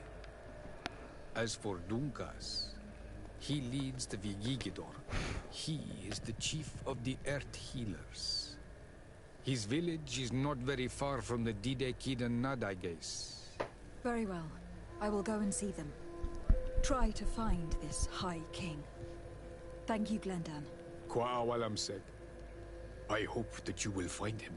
Speaker 14: As for Dunkas, he leads the Vigigidor. He is the chief of the Earth Healers. His village is not very far from the Didekidan Nadages.
Speaker 4: Very well. I will go and see them. Try to find this High King. Thank you, Glendan.
Speaker 14: Kwa'awalamsek. I hope that you will find him.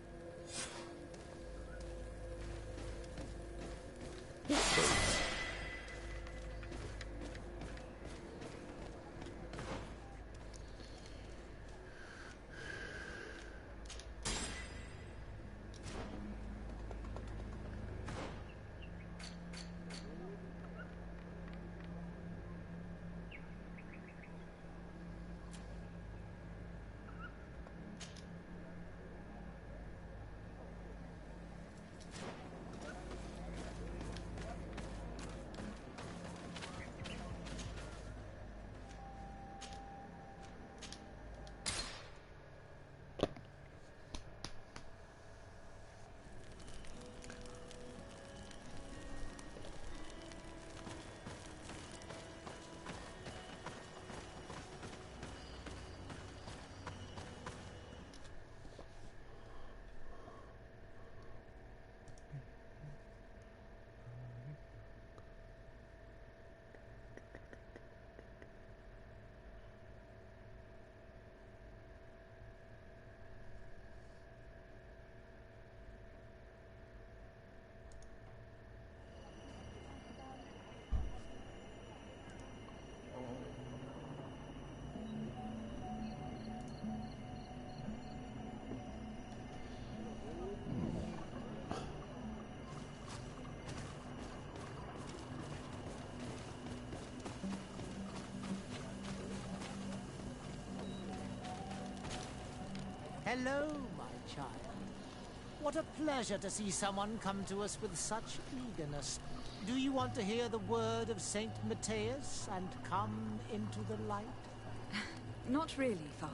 Speaker 5: Hello, my child. What a pleasure to see someone come to us with such eagerness. Do you want to hear the word of Saint Matthias and come into the light?
Speaker 4: Not really, Father.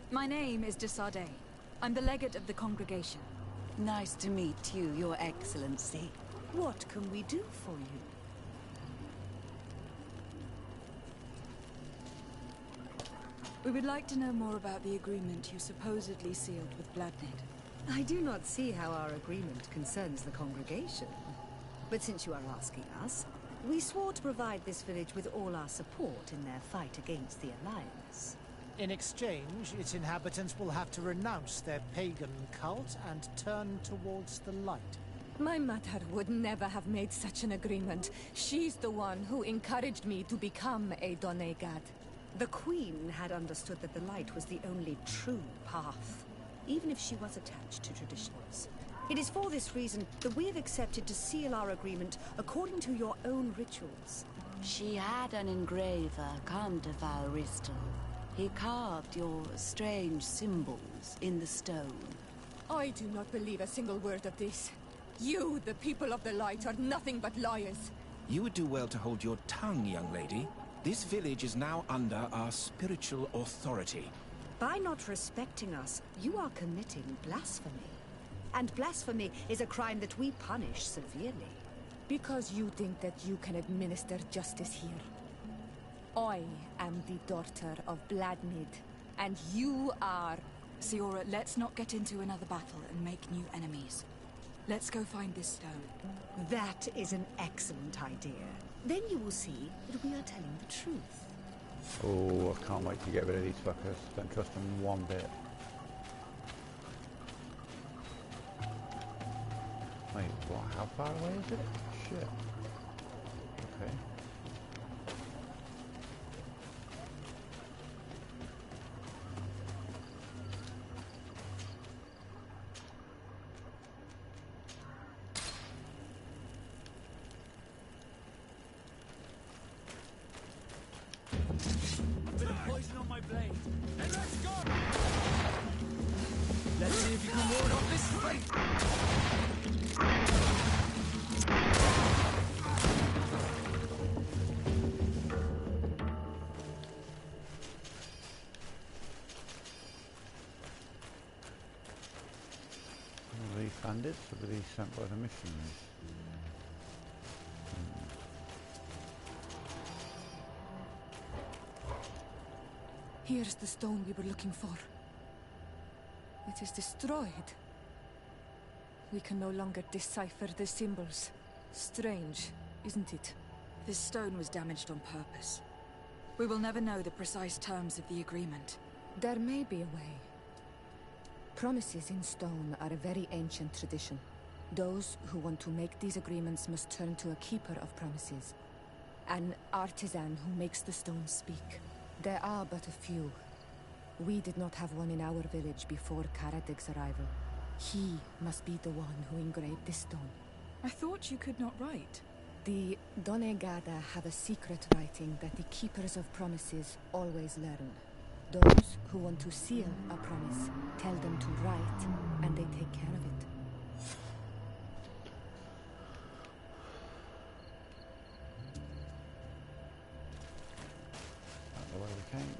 Speaker 4: My name is de Sardet. I'm the legate of the congregation.
Speaker 7: Nice to meet you, Your Excellency. What can we do for you?
Speaker 4: We would like to know more about the agreement you supposedly sealed with Bladnid.
Speaker 7: I do not see how our agreement concerns the congregation. But since you are asking us,
Speaker 8: We swore to provide this village with all our support in their fight against the Alliance.
Speaker 5: In exchange, its inhabitants will have to renounce their pagan cult and turn towards the light.
Speaker 17: My mother would never have made such an agreement. She's the one who encouraged me to become a Donegad.
Speaker 8: The Queen had understood that the light was the only true path, even if she was attached to traditionals. It is for this reason that we have accepted to seal our agreement according to your own rituals.
Speaker 7: She had an engraver come to Val Ristel. He carved your strange symbols in the stone.
Speaker 17: I do not believe a single word of this. You, the people of the light, are nothing but liars.
Speaker 16: You would do well to hold your tongue, young lady. This village is now under our spiritual authority.
Speaker 8: By not respecting us, you are committing blasphemy. And blasphemy is a crime that we punish severely.
Speaker 17: Because you think that you can administer justice here. I am the daughter of Vladimir, and you are...
Speaker 4: Siora, let's not get into another battle and make new enemies. Let's go find this stone.
Speaker 8: That is an excellent idea. Then you will see that we are telling the truth.
Speaker 15: Oh, I can't wait to get rid of these fuckers. Don't trust them one bit. Wait, what? How far away is it? Shit. Okay.
Speaker 2: Bit of poison on my blade. And let's go! Let's see if you can ward off this fate!
Speaker 15: Are these bandits or were these sent by the missionaries?
Speaker 17: Here's the stone we were looking for. It is destroyed. We can no longer decipher the symbols. Strange, isn't it?
Speaker 4: This stone was damaged on purpose. We will never know the precise terms of the agreement.
Speaker 17: There may be a way. Promises in stone are a very ancient tradition. Those who want to make these agreements must turn to a keeper of promises. An artisan who makes the stones speak. There are but a few. We did not have one in our village before Karadeg's arrival. He must be the one who engraved this stone.
Speaker 4: I thought you could not write.
Speaker 17: The Donegada have a secret writing that the keepers of promises always learn. Those who want to seal a promise tell them to write, and they take care of it.
Speaker 15: Out the way we came.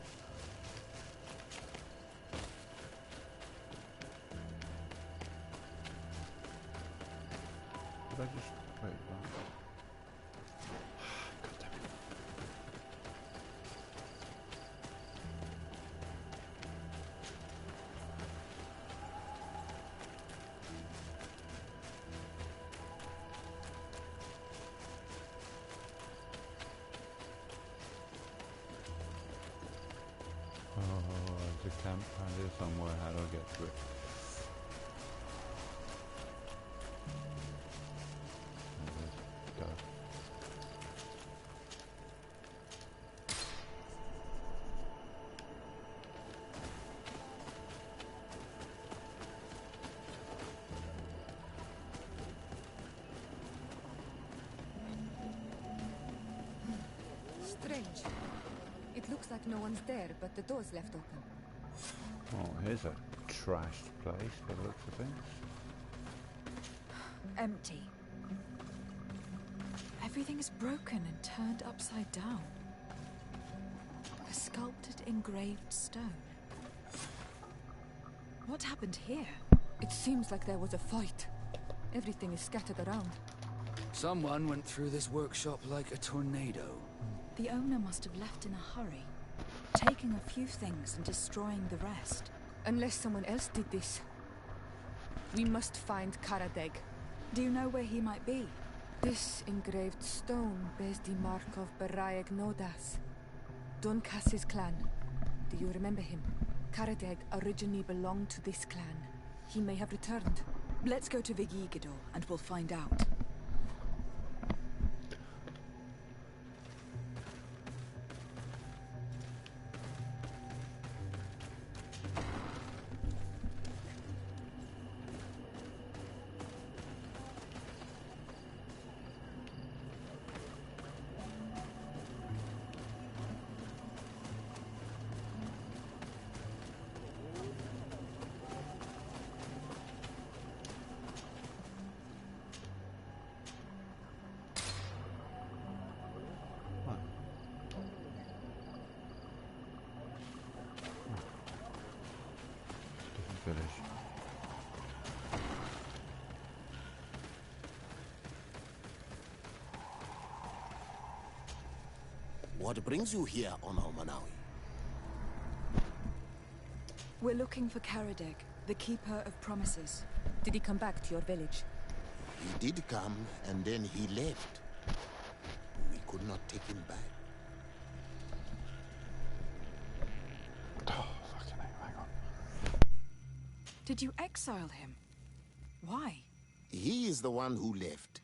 Speaker 15: Did I just wait? God damn it. Oh, there's a camp around here somewhere. How do I get to it? Go.
Speaker 17: Strange. It looks like no one's there, but the door's left open.
Speaker 15: Oh, here's a trashed place by the looks of things.
Speaker 4: Empty. Everything is broken and turned upside down. A sculpted, engraved stone. What happened here?
Speaker 17: It seems like there was a fight. Everything is scattered around.
Speaker 9: Someone went through this workshop like a tornado.
Speaker 4: The owner must have left in a hurry, taking a few things and destroying the rest.
Speaker 17: Unless someone else did this. We must find Karadeg.
Speaker 4: Do you know where he might be?
Speaker 17: This engraved stone bears the mark of Baraeg Nodas, Duncass's clan. Do you remember him? Karadeg originally belonged to this clan. He may have returned.
Speaker 4: Let's go to Vigigador and we'll find out.
Speaker 1: Village.
Speaker 3: What brings you here on Manawi?
Speaker 4: We're looking for Karadeg, the Keeper of Promises.
Speaker 17: Did he come back to your village?
Speaker 3: He did come, and then he left. We could not take him back.
Speaker 1: Oh, fucking hang on.
Speaker 4: Did you exile him? Why?
Speaker 3: He is the one who left.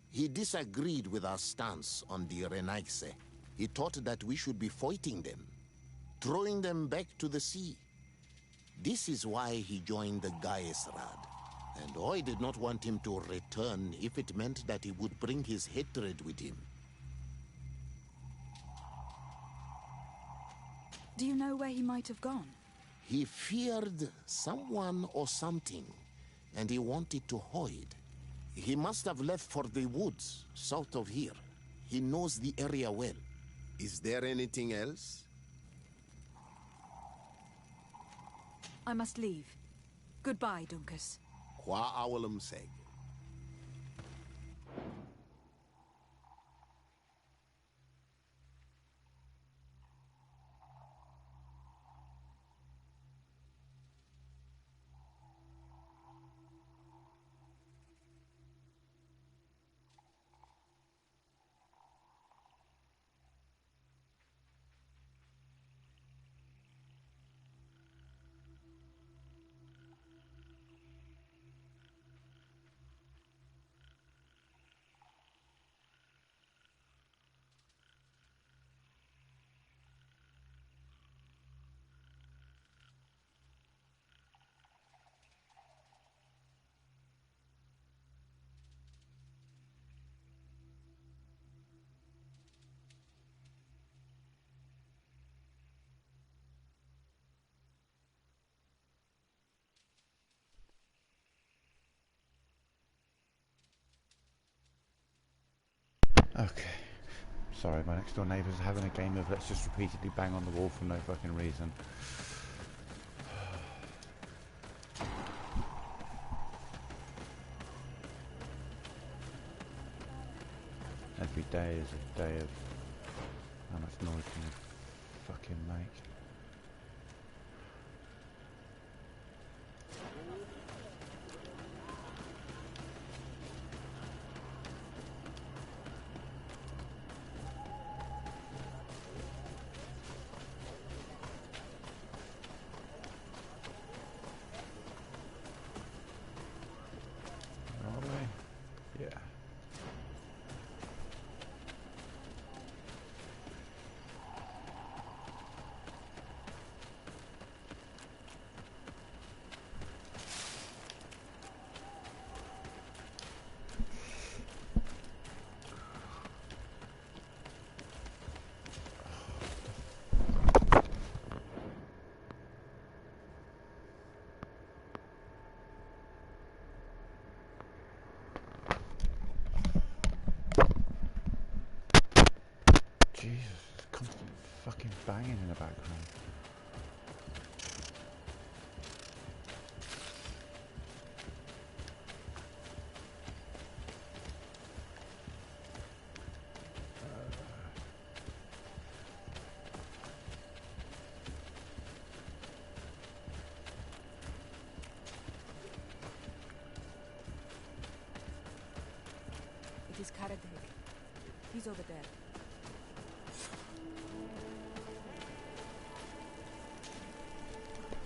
Speaker 3: He disagreed with our stance on the Renaise. He thought that we should be fighting them, throwing them back to the sea. This is why he joined the Gaesrad. And I did not want him to return if it meant that he would bring his hatred with him.
Speaker 4: Do you know where he might have gone?
Speaker 3: He feared someone or something, and he wanted to hide. He must have left for the woods, south of here. He knows the area well. Is there anything else?
Speaker 4: I must leave. Goodbye, Dunkas.
Speaker 3: Qua awalum seg.
Speaker 15: Okay. Sorry, my next door neighbours are having a game of let's just repeatedly bang on the wall for no fucking reason. Every day is a day of how much noise can you fucking make. Jesus, it's constant fucking banging in the background.
Speaker 17: It is Karadeg. He's over there.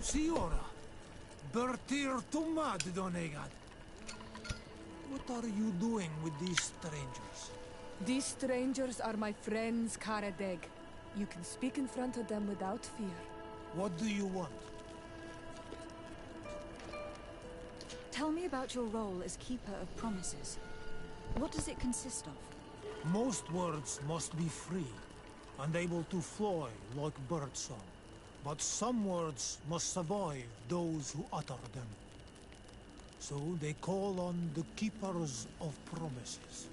Speaker 2: Siora, Bertir Tumad Donegad. What are you doing with these strangers?
Speaker 17: These strangers are my friends, Karadeg. You can speak in front of them without fear.
Speaker 2: What do you want?
Speaker 4: Tell me about your role as Keeper of Promises. What does it consist of?
Speaker 2: Most words must be free, and able to fly like birdsong. But some words must survive those who utter them. So they call on the Keepers of Promises.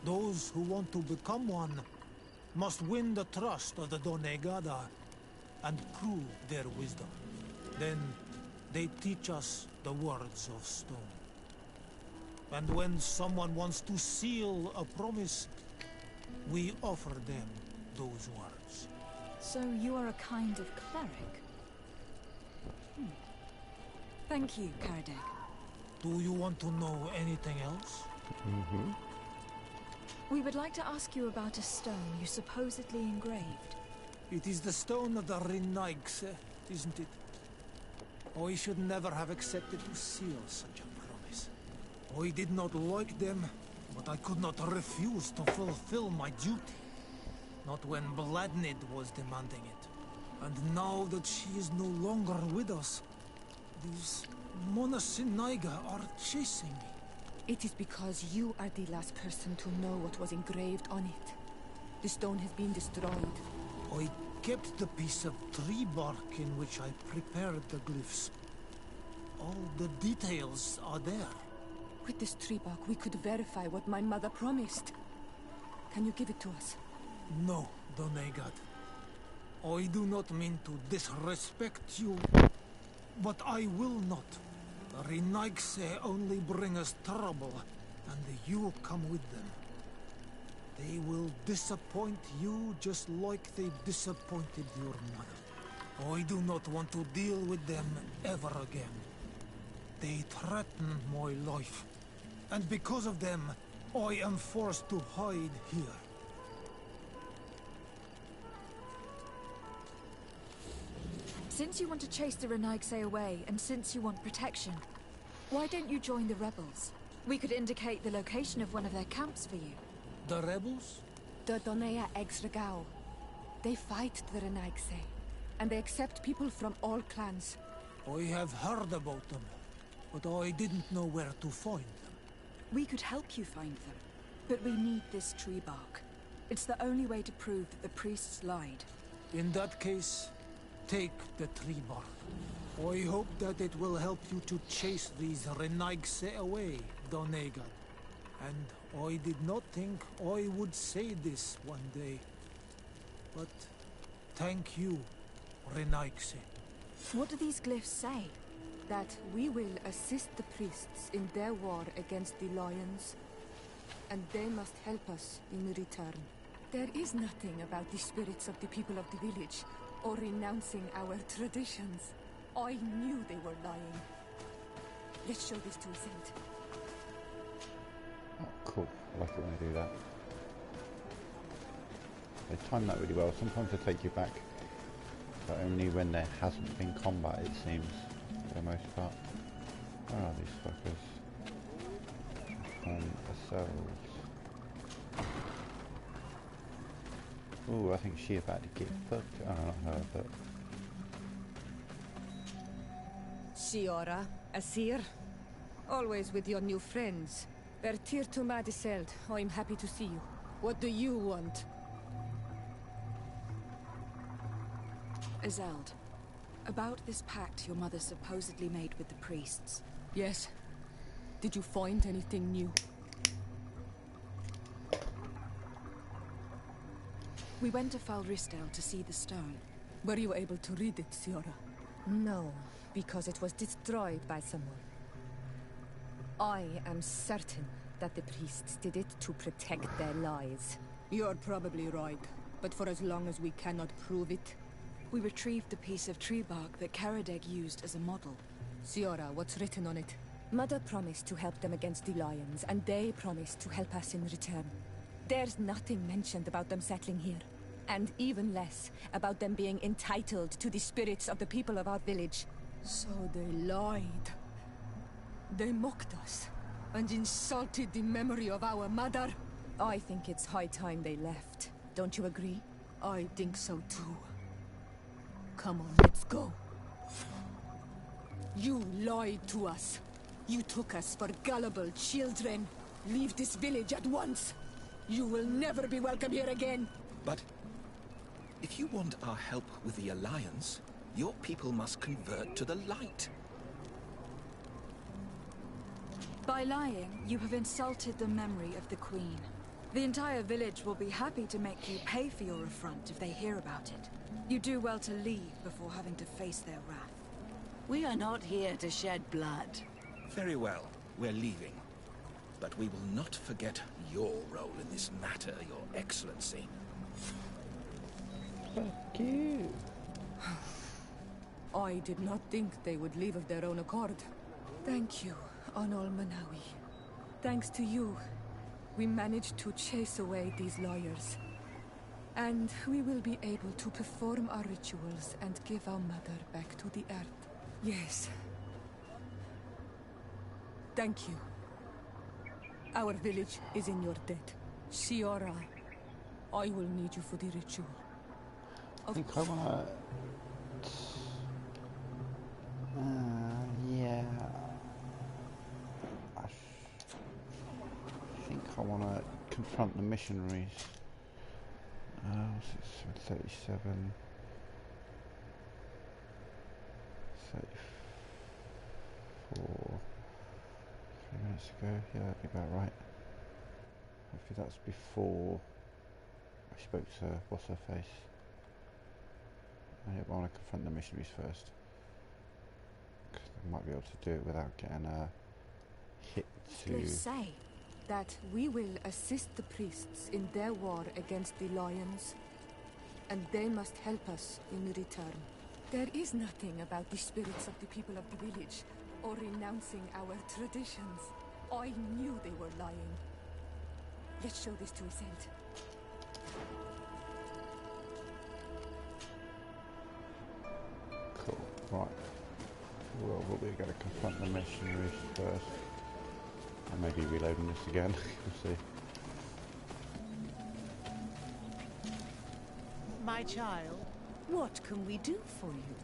Speaker 2: Those who want to become one must win the trust of the Donegada and prove their wisdom. Then they teach us the words of stone. And when someone wants to seal a promise, we offer them those words.
Speaker 4: So you are a kind of cleric? Thank you, Karadeg.
Speaker 2: Do you want to know anything else?
Speaker 1: Mm-hmm.
Speaker 4: We would like to ask you about a stone you supposedly engraved.
Speaker 2: It is the stone of the Renaigse, isn't it? I should never have accepted to seal such a promise. I did not like them, but I could not refuse to fulfill my duty. Not when Bladnid was demanding it. And now that she is no longer with us, these Monasinaiga are chasing me.
Speaker 17: It is because you are the last person to know what was engraved on it. The stone has been destroyed.
Speaker 2: I kept the piece of tree bark in which I prepared the glyphs. All the details are there.
Speaker 17: With this tree bark, we could verify what my mother promised. Can you give it to us?
Speaker 2: No, Donegad. I do not mean to disrespect you, but I will not. The Renaigse only bring us trouble, and you come with them. They will disappoint you just like they disappointed your mother. I do not want to deal with them ever again. They threaten my life, and because of them, I am forced to hide here.
Speaker 4: Since you want to chase the Renaigse away, and since you want protection, why don't you join the rebels? We could indicate the location of one of their camps for you.
Speaker 2: The rebels?
Speaker 17: The Donea Exregao. They fight the Renaigse, and they accept people from all clans.
Speaker 2: I have heard about them, but I didn't know where to find them.
Speaker 4: We could help you find them, but we need this tree bark. It's the only way to prove that the priests lied.
Speaker 2: In that case, take the tree bark. I hope that it will help you to chase these Renaigse away, Donegad. And I did not think I would say this one day. But thank you, Renaigse.
Speaker 4: What do these glyphs say?
Speaker 17: That we will assist the priests in their war against the lions, and they must help us in return. There is nothing about the spirits of the people of the village, or renouncing our traditions. I knew they were lying. Let's show this to Ascent.
Speaker 15: Oh, cool. I like it when they do that. They time that really well. Sometimes they take you back, but only when there hasn't been combat, it seems, for the most part. Where are these fuckers? Ourselves. Ooh, I think she about to get fucked. Oh, not her, but...
Speaker 17: Siora, Asir, always with your new friends. Bertir to Madiseld, I'm happy to see you. What do you want?
Speaker 4: Azeld, about this pact your mother supposedly made with the priests.
Speaker 17: Yes. Did you find anything new?
Speaker 4: We went to Falristel to see the stone.
Speaker 17: Were you able to read it, Siora? No, because it was destroyed by someone. I am certain that the priests did it to protect their lies. You're probably right, but for as long as we cannot prove it...
Speaker 4: We retrieved the piece of tree bark that Karadeg used as a model.
Speaker 17: Siora, what's written on it? Mother promised to help them against the lions, and they promised to help us in return. There's nothing mentioned about them settling here, and even less about them being entitled to the spirits of the people of our village. So they lied. They mocked us, and insulted the memory of our mother. I think it's high time they left. Don't you agree? I think so too. Come on, let's go. You lied to us. You took us for gullible children. Leave this village at once. You will never be welcome here again.
Speaker 16: But if you want our help with the Alliance, your people must convert to the light.
Speaker 4: By lying, you have insulted the memory of the Queen. The entire village will be happy to make you pay for your affront if they hear about it. You do well to leave before having to face their wrath.
Speaker 7: We are not here to shed blood.
Speaker 16: Very well, we're leaving. But we will not forget your role in this matter, Your Excellency.
Speaker 15: Fuck you.
Speaker 17: I did not think they would leave of their own accord. Thank you, Anol Manawi. Thanks to you, we managed to chase away these liars. And we will be able to perform our rituals and give our mother back to the earth. Yes. Thank you. Our village is in your debt. Shiora, I will need you for the ritual.
Speaker 15: I think I wanna... yeah... I think I wanna confront the missionaries. What's it? 37... 34... 3 minutes ago, yeah, that'd be about right. Hopefully that's before I spoke to what's her face. I want to confront the missionaries first, because I might be able to do it without getting hit to...
Speaker 17: They say that we will assist the priests in their war against the lions, and they must help us in return. There is nothing about the spirits of the people of the village, or renouncing our traditions. I knew they were lying. Let's show this to Iselt.
Speaker 15: Cool, right. Well, we're going to confront the missionaries first. I may be reloading this again, we'll see.
Speaker 5: My child, what can we do for you?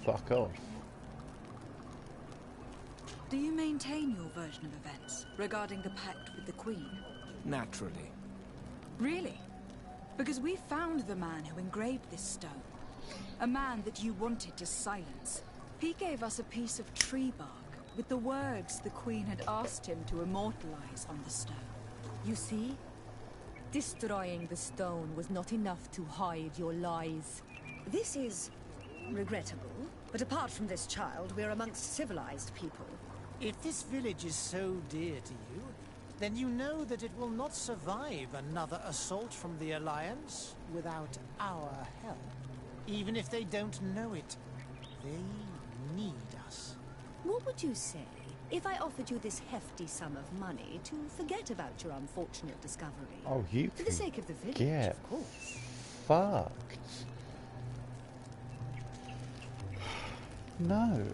Speaker 15: Fuck off.
Speaker 4: Do you maintain your version of events regarding the pact with the Queen?
Speaker 16: Naturally.
Speaker 4: Really? Because we found the man who engraved this stone. A man that you wanted to silence. He gave us a piece of tree bark with the words the Queen had asked him to immortalize on the stone.
Speaker 17: You see? Destroying the stone was not enough to hide your lies.
Speaker 8: This is regrettable, but apart from this child, we're amongst civilized people.
Speaker 5: If this village is so dear to you, then you know that it will not survive another assault from the Alliance without our help. Even if they don't know it, they need us.
Speaker 8: What would you say if I offered you this hefty sum of money to forget about your unfortunate discovery?
Speaker 15: Oh, you
Speaker 8: For the sake of the village,
Speaker 15: get
Speaker 8: of course.
Speaker 15: fucked. No.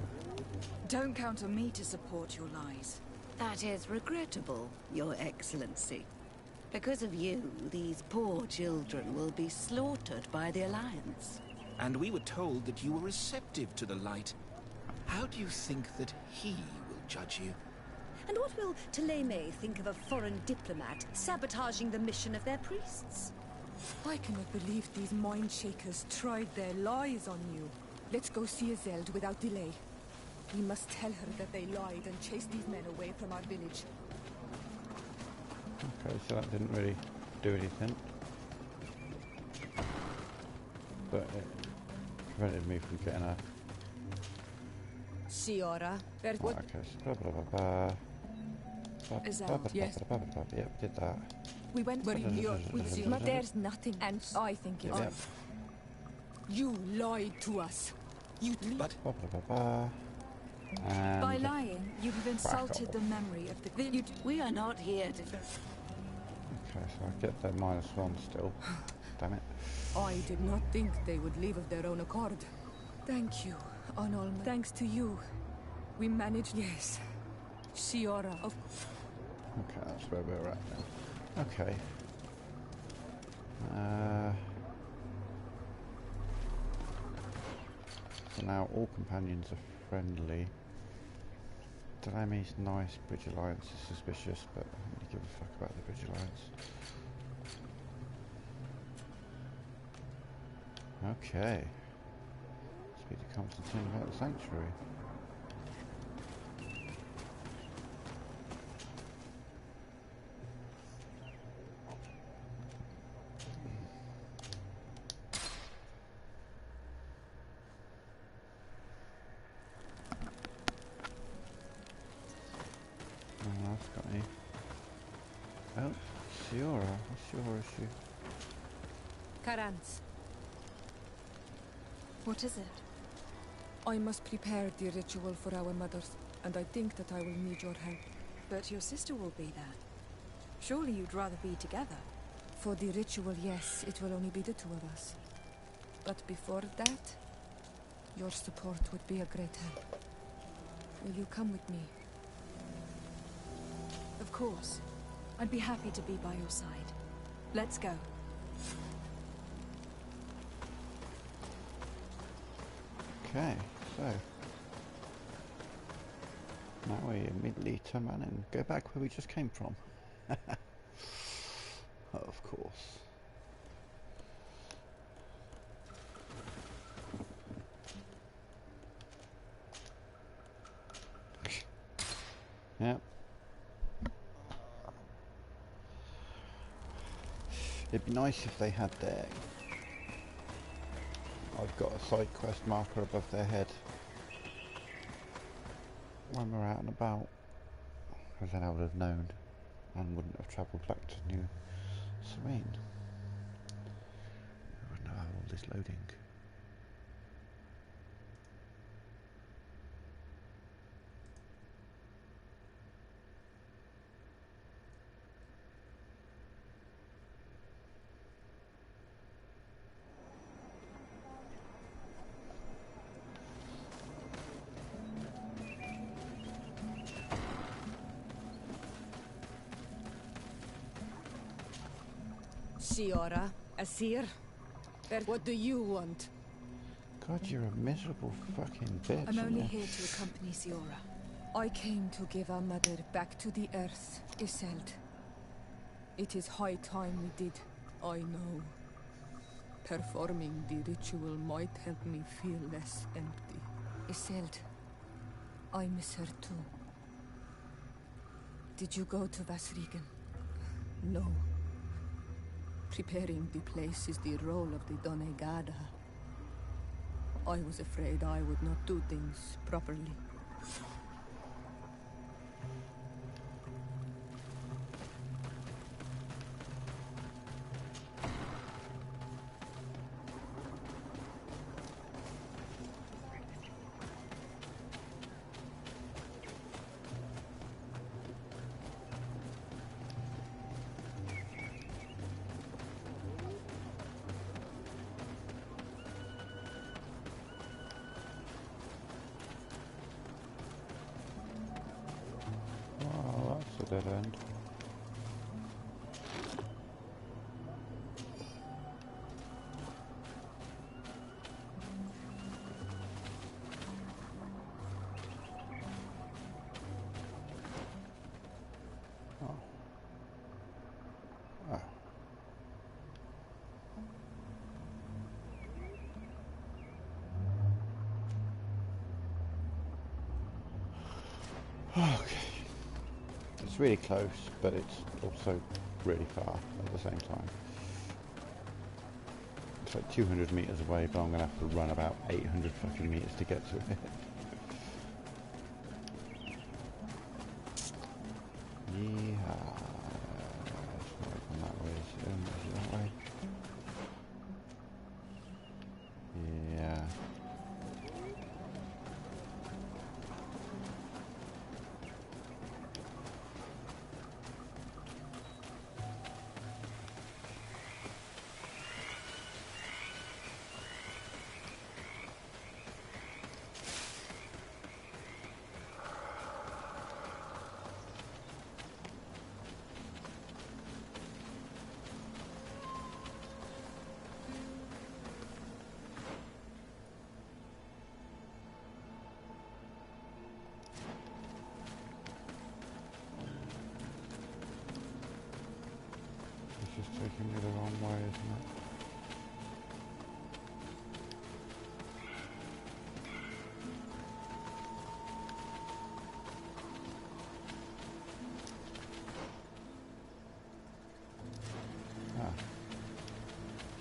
Speaker 4: Don't count on me to support your lies.
Speaker 7: That is regrettable, Your Excellency. Because of you, these poor children will be slaughtered by the Alliance.
Speaker 16: And we were told that you were receptive to the light. How do you think that he will judge you?
Speaker 8: And what will Teleme think of a foreign diplomat sabotaging the mission of their priests?
Speaker 17: I cannot believe these mind shakers tried their lies on you. Let's go see Iselt without delay. We must tell her that they lied and chased these men away from our village.
Speaker 15: Okay, so that didn't really do anything. But it prevented me from getting a...
Speaker 17: Shiora,
Speaker 15: Right, okay, so blah blah blah blah.
Speaker 17: Iselt, yes.
Speaker 15: Yep, did that.
Speaker 17: We went where but there's nothing, and I think it's...
Speaker 15: Yep.
Speaker 17: You lied to us. You...
Speaker 16: But...
Speaker 15: And
Speaker 4: by lying, you have insulted the memory of the village.
Speaker 7: We are not here to...
Speaker 15: Okay, so I get their -1 still. Damn it.
Speaker 17: I did not think they would leave of their own accord. Thank you, on all my... Thanks to you, we managed... Yes. Siora of...
Speaker 15: Okay, that's where we're at now. Okay. So now all companions are friendly. Delame's nice, Bridge Alliance is suspicious, but I don't really give a fuck about the Bridge Alliance. Okay. Speak to Constantine about the Sanctuary. Oh, Siora. What's your issue?
Speaker 17: Karans.
Speaker 4: What is it?
Speaker 17: I must prepare the ritual for our mothers, and I think that I will need your help.
Speaker 4: But your sister will be there. Surely you'd rather be together.
Speaker 17: For the ritual, yes, it will only be the two of us. But before that, your support would be a great help. Will you come with me?
Speaker 4: Of course. I'd be happy to be by your side. Let's go.
Speaker 15: Okay, so now we immediately turn around and go back where we just came from. Of course. Yep. It'd be nice if they had their... I've got a side quest marker above their head when we're out and about, because then I would have known and wouldn't have travelled back to New Serene. I wouldn't have all this loading.
Speaker 17: Siora, Asir, what do you want?
Speaker 15: God, you're a miserable fucking bitch.
Speaker 4: I'm only here to accompany Siora.
Speaker 17: I came to give our mother back to the earth, Iselt. It is high time we did, I know. Performing the ritual might help me feel less empty. Iselt, I miss her too. Did you go to Vasrigan? No. Preparing the place is the role of the Donegada. I was afraid I would not do things properly.
Speaker 15: Dead end. Oh. Oh. Okay. It's really close, but it's also really far at the same time. It's like 200 meters away, but I'm going to have to run about 800 fucking meters to get to it. Yeah. It's not going that way, is it that way? Yeah. taking me the wrong way, isn't it?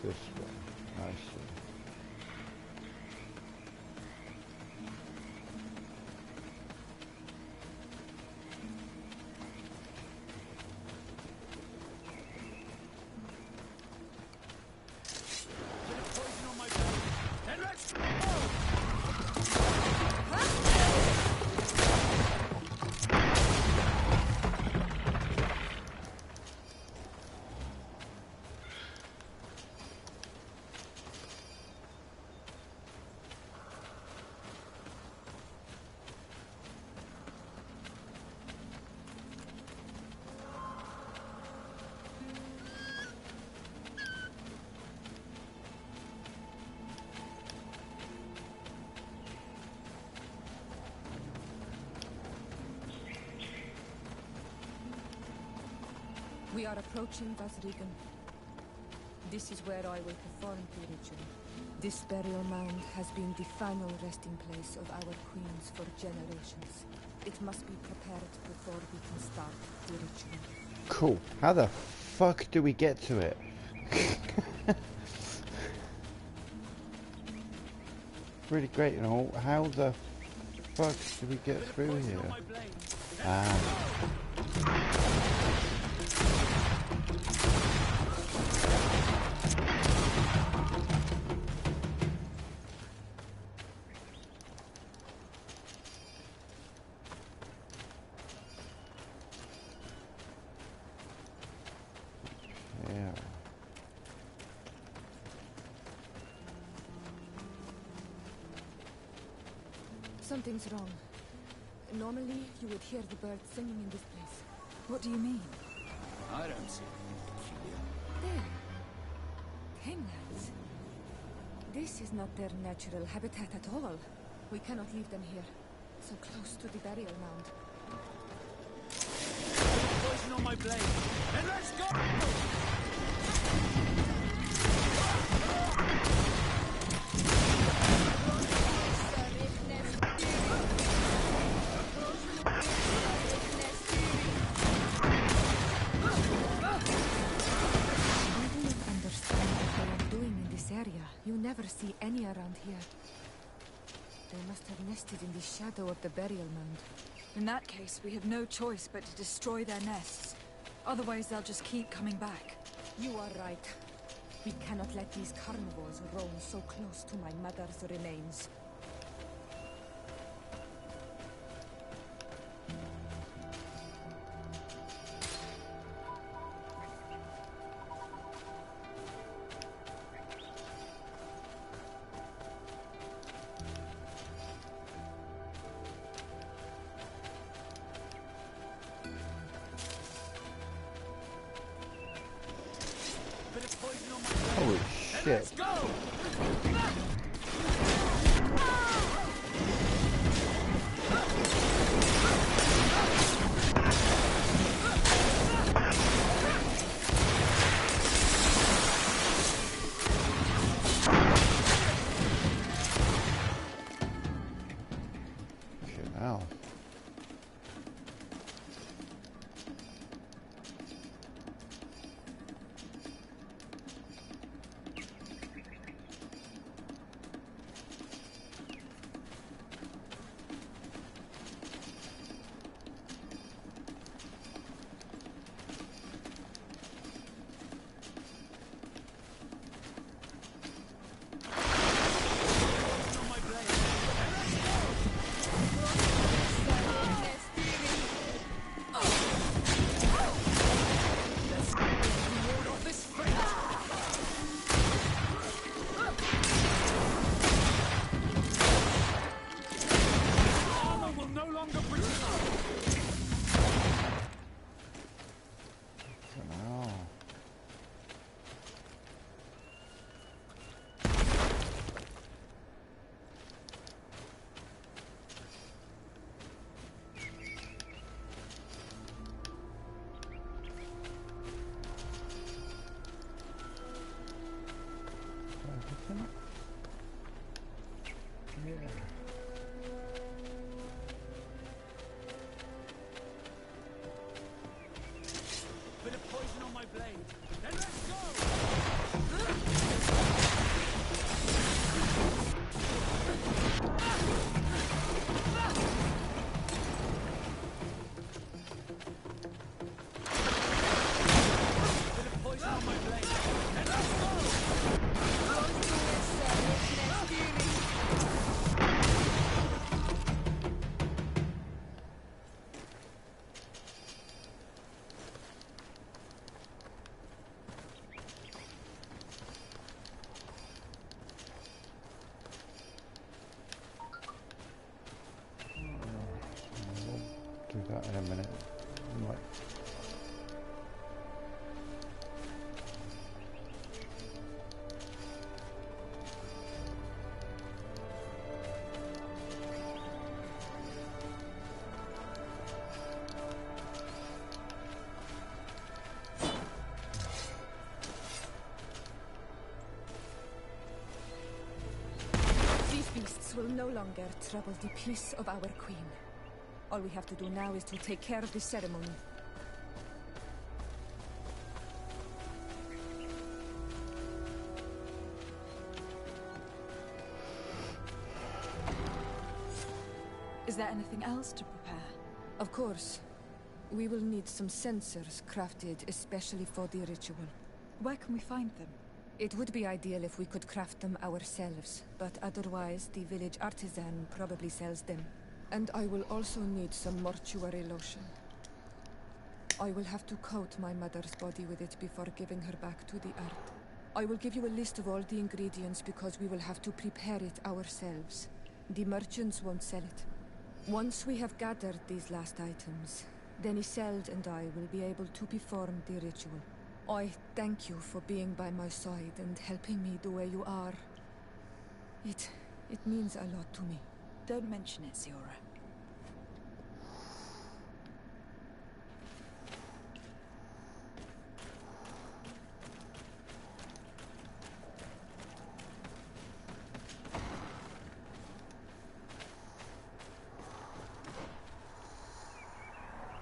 Speaker 15: This way, I see.
Speaker 17: We are approaching Vasrigan. This is where I will perform the ritual. This burial mound has been the final resting place of our queens for generations. It must be prepared before we can start the ritual.
Speaker 15: Cool. How the fuck do we get to it? Really great and all. How the fuck do we get through here? Ah.
Speaker 17: Something's wrong. Normally, you would hear the birds singing in this place.
Speaker 4: What do you mean?
Speaker 9: I don't see it.
Speaker 17: There. Hangnads. This is not their natural habitat at all. We cannot leave them here. So close to the burial mound.
Speaker 9: Poison on my blade. And let's go!
Speaker 17: You never see any around here. They must have nested in the shadow of the burial mound.
Speaker 4: In that case, we have no choice but to destroy their nests. Otherwise, they'll just keep coming back.
Speaker 17: You are right. We cannot let these carnivores roam so close to my mother's remains.
Speaker 15: Holy shit. Hell.
Speaker 17: will no longer trouble the peace of our queen. All we have to do now is to take care of the ceremony.
Speaker 4: Is there anything else to prepare?
Speaker 17: Of course. We will need some sensors crafted especially for the ritual.
Speaker 4: Where can we find them?
Speaker 17: It would be ideal if we could craft them ourselves, but otherwise the village artisan probably sells them. And I will also need some mortuary lotion. I will have to coat my mother's body with it before giving her back to the earth. I will give you a list of all the ingredients because we will have to prepare it ourselves. The merchants won't sell it. Once we have gathered these last items, then Isolde and I will be able to perform the ritual. I thank you for being by my side and helping me the way you are. It means a lot to me.
Speaker 4: Don't mention it, Ziora.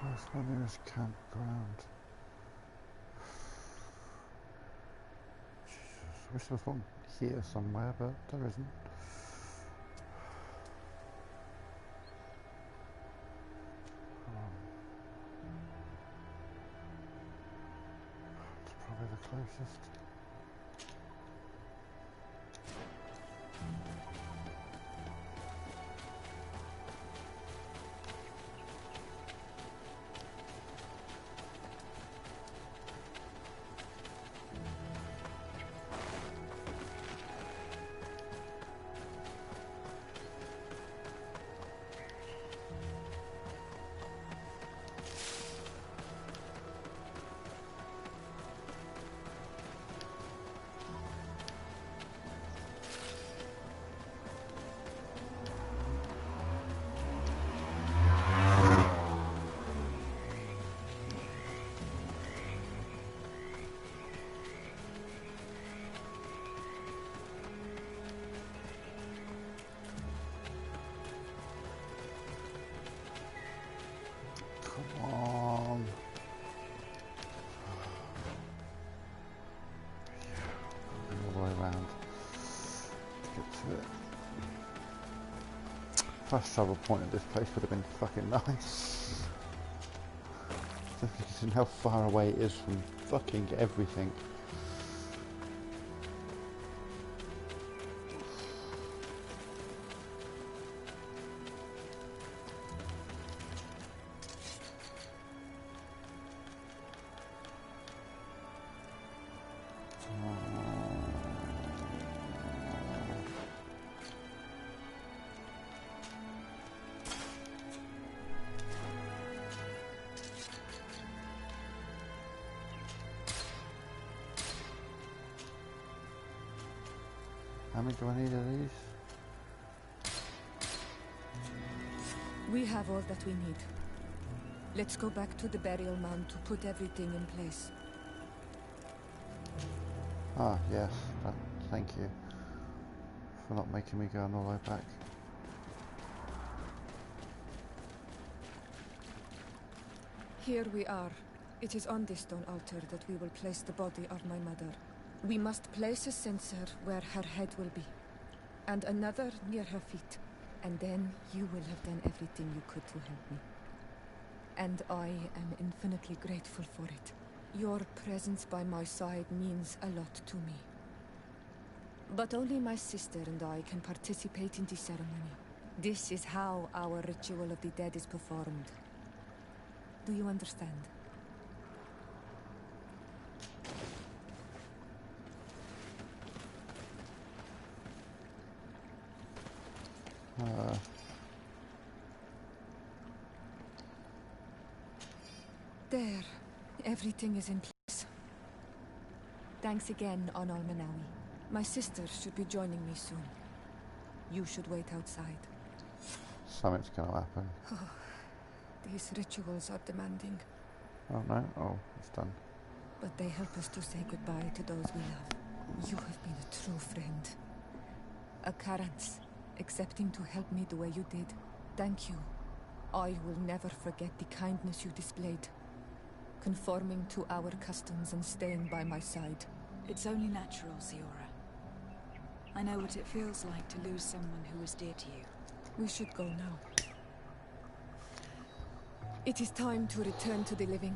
Speaker 1: Where's my nearest campground? Jesus, I wish there was one here somewhere, but there isn't. It's probably the closest. Come on. All the way around to get to it. Fast travel point at this place would have been fucking nice. Considering how far away it is from fucking everything. How many do I need of these?
Speaker 17: We have all that we need. Let's go back to the burial mound to put everything in place.
Speaker 1: Ah, yes. Thank you for not making me go all the way back.
Speaker 17: Here we are. It is on this stone altar that we will place the body of my mother. We must place a censer where her head will be, and another near her feet. And then you will have done everything you could to help me. And I am infinitely grateful for it. Your presence by my side means a lot to me. But only my sister and I can participate in the ceremony. This is how our ritual of the dead is performed. Do you understand? There. Everything is in place. Thanks again, Onal Manawi. My sister should be joining me soon. You should wait outside.
Speaker 1: Something's gonna happen.
Speaker 17: These rituals are demanding.
Speaker 1: Oh no, oh, it's done.
Speaker 17: But they help us to say goodbye to those we love. You have been a true friend. A Karans. accepting to help me the way you did. Thank you. I will never forget the kindness you displayed, conforming to our customs and staying by my side.
Speaker 4: It's only natural, Siora. I know what it feels like to lose someone who was dear to you.
Speaker 17: We should go now. It is time to return to the living.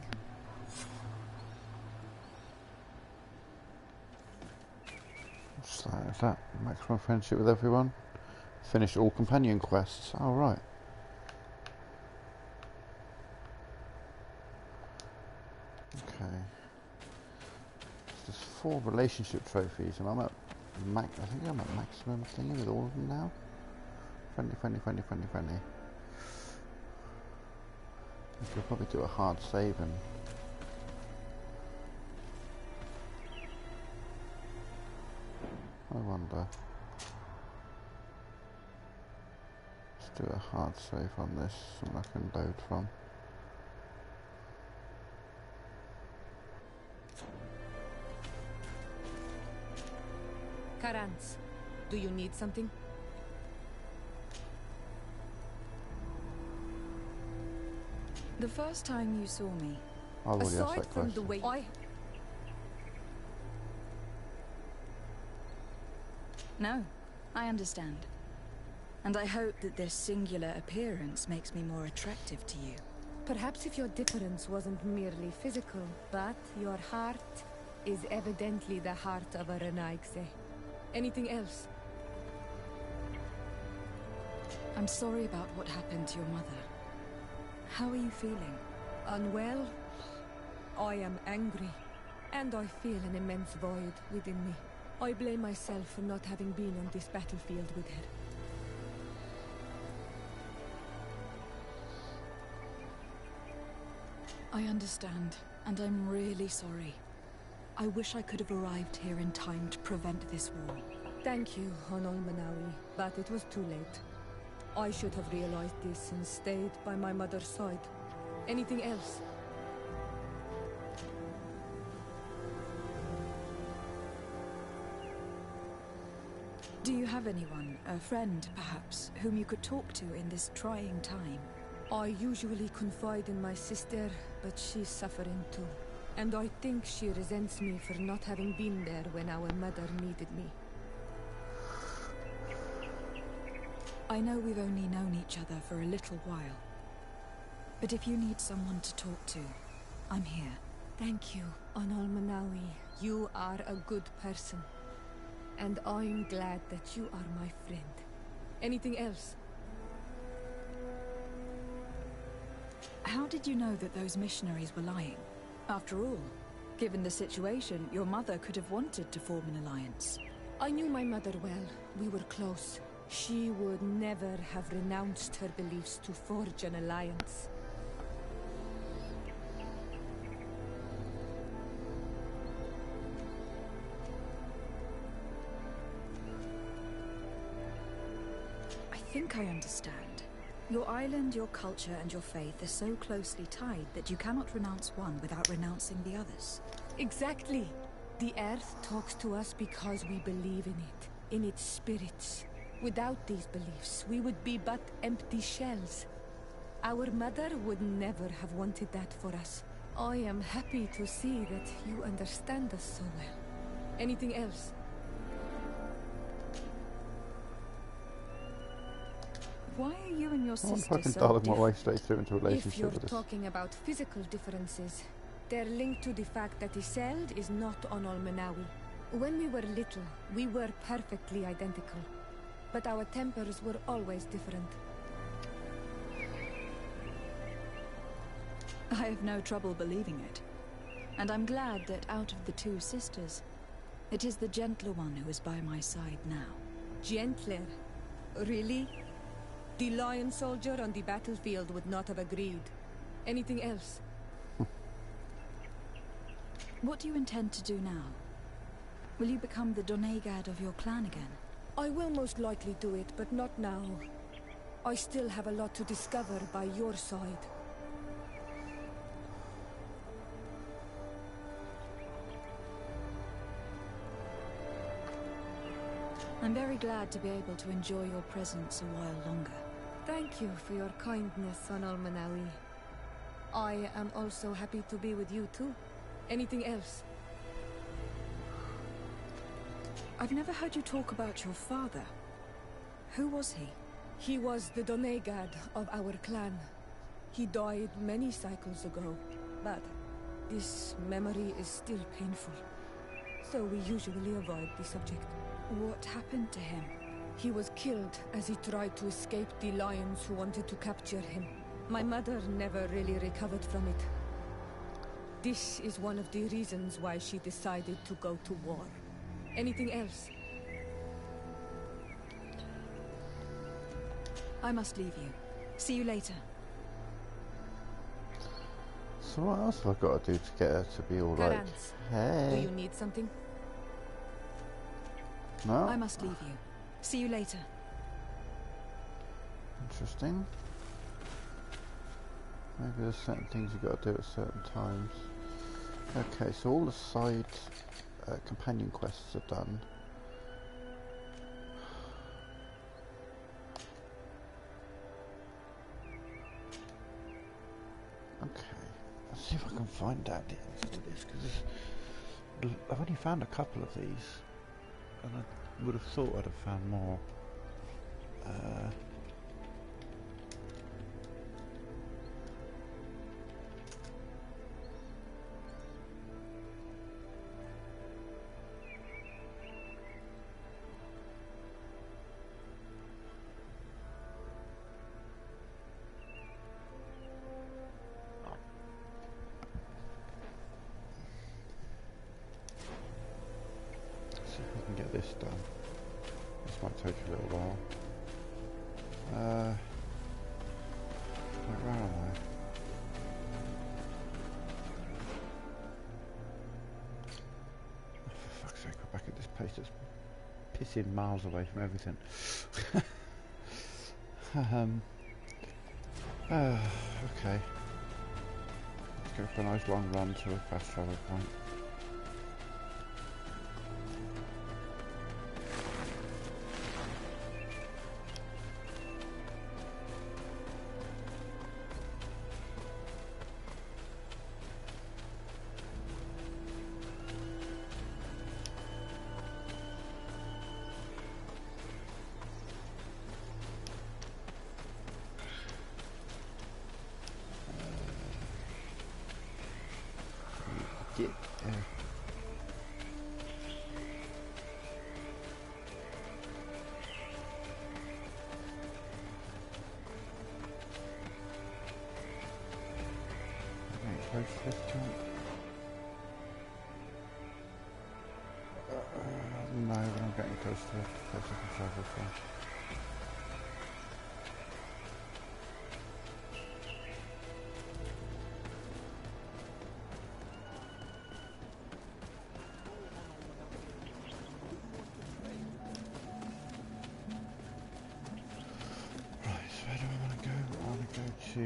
Speaker 15: What's that? Is that maximum friendship with everyone? Finish all companion quests. Oh, right. Okay. There's 4 relationship trophies, and I'm at I think I'm at maximum thingy with all of them now. Friendly. I could probably do a hard save and I wonder. Let's do a hard save on this and I can load from.
Speaker 17: Karans, do you need something?
Speaker 4: The first time you saw me,
Speaker 17: aside from the way
Speaker 4: No, I understand. And I hope that this singular appearance makes me more attractive to you.
Speaker 17: Perhaps if your difference wasn't merely physical, but your heart is evidently the heart of a Renaigse. Anything else?
Speaker 4: I'm sorry about what happened to your mother. How are you feeling?
Speaker 17: Unwell? I am angry, and I feel an immense void within me. I blame myself for not having been on this battlefield with her.
Speaker 4: I understand, and I'm really sorry. I wish I could have arrived here in time to prevent this war.
Speaker 17: Thank you, Honol Manawi, but it was too late. I should have realized this and stayed by my mother's side. Anything else?
Speaker 4: Do you have anyone, a friend perhaps, whom you could talk to in this trying time?
Speaker 17: I usually confide in my sister, but she's suffering too. And I think she resents me for not having been there when our mother needed me.
Speaker 4: I know we've only known each other for a little while. But if you need someone to talk to, I'm here.
Speaker 17: Thank you, Honol Manawi. You are a good person. And I'm glad that you are my friend. Anything else?
Speaker 4: How did you know that those missionaries were lying? After all, given the situation, your mother could have wanted to form an alliance.
Speaker 17: I knew my mother well. We were close. She would never have renounced her beliefs to forge an alliance.
Speaker 4: I think I understand. Your island, your culture, and your faith are so closely tied that you cannot renounce one without renouncing the others.
Speaker 17: Exactly. The Earth talks to us because we believe in it, in its spirits. Without these beliefs, we would be but empty shells. Our mother would never have wanted that for us. I am happy to see that you understand us so well. Anything else?
Speaker 4: Why are you and your sister
Speaker 15: I can
Speaker 4: so
Speaker 15: dialogue my way
Speaker 4: different?
Speaker 15: straight through into a relationship
Speaker 17: If you're
Speaker 15: with this.
Speaker 17: talking about physical differences, they're linked to the fact that Iseld is not Honol Manawi. When we were little, we were perfectly identical. But our tempers were always different.
Speaker 4: I have no trouble believing it. And I'm glad that out of the 2 sisters, it is the gentler one who is by my side now.
Speaker 17: Gentler? Really? The lion soldier on the battlefield would not have agreed. Anything else?
Speaker 4: What do you intend to do now? Will you become the Doneigad of your clan again?
Speaker 17: I will most likely do it, but not now. I still have a lot to discover by your side.
Speaker 4: I'm very glad to be able to enjoy your presence a while longer.
Speaker 17: Thank you for your kindness, Son Almanawi. I am also happy to be with you too. Anything else?
Speaker 4: I've never heard you talk about your father. Who was he?
Speaker 17: He was the Donegad of our clan. He died many cycles ago, but this memory is still painful. So we usually avoid the subject.
Speaker 4: What happened to him?
Speaker 17: He was killed as he tried to escape the lions who wanted to capture him. My mother never really recovered from it. This is one of the reasons why she decided to go to war. Anything else?
Speaker 4: I must leave you. See you later.
Speaker 1: So what else have I got to do to get her to be all like, hey?
Speaker 17: Do you need something?
Speaker 1: No?
Speaker 4: I must leave you. See you later.
Speaker 1: Interesting. Maybe there's certain things you've got to do at certain times. Okay, so all the side companion quests are done. Okay, let's see if I can find out the answer to this, because I've only found a couple of these, and I would have thought I'd have found more. This done. This might take a little while. Where am I? Oh, for fuck's sake, we're back at this place that's pissing miles away from everything. Okay. Let's go for a nice long run to a fast travel point. No, we're not getting close to the place I can travel from. Right, so where do I want to go? I want to go to...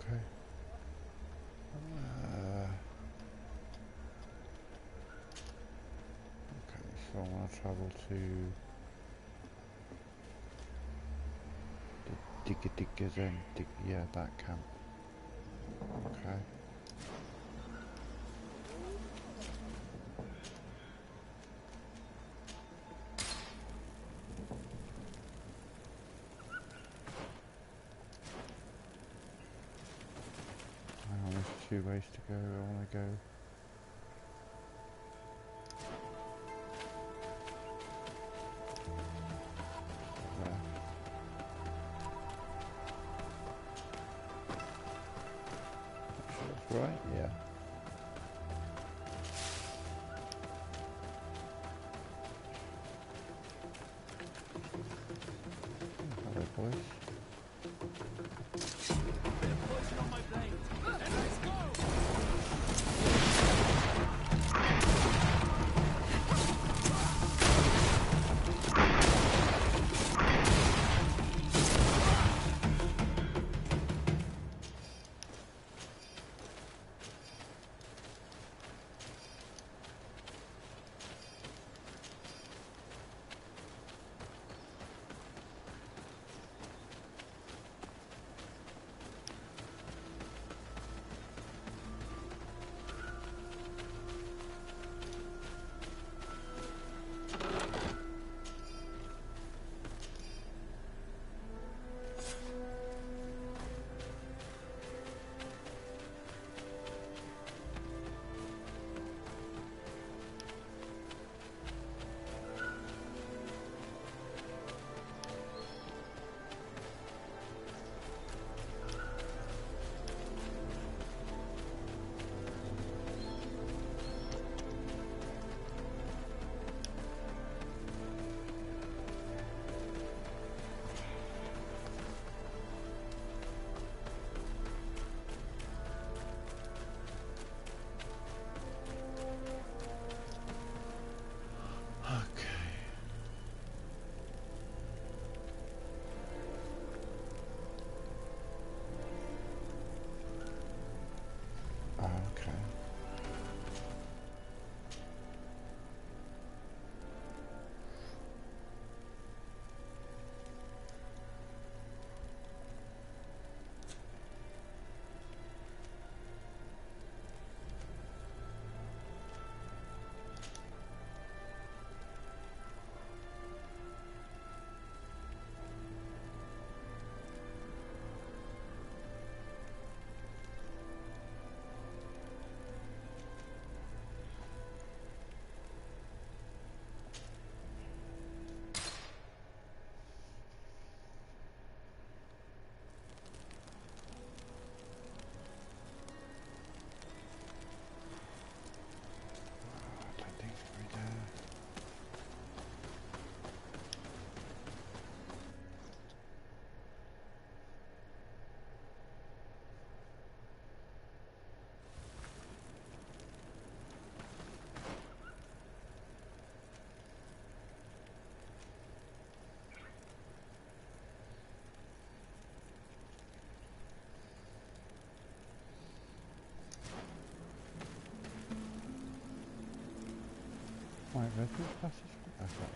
Speaker 15: Okay. Okay, so I want to travel to the yeah, that camp. Okay. There's 2 ways to go. I want to go there. That's right, yeah. Hello, boys. Okay. Right, where's this passage? That's that one.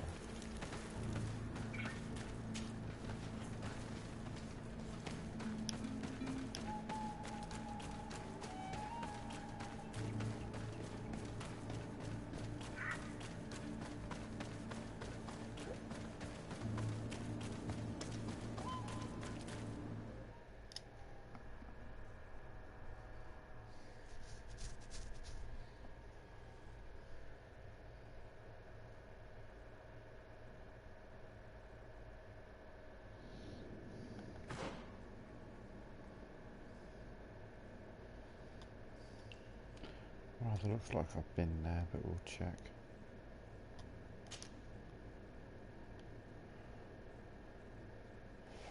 Speaker 15: Rather looks like I've been there, but we'll check.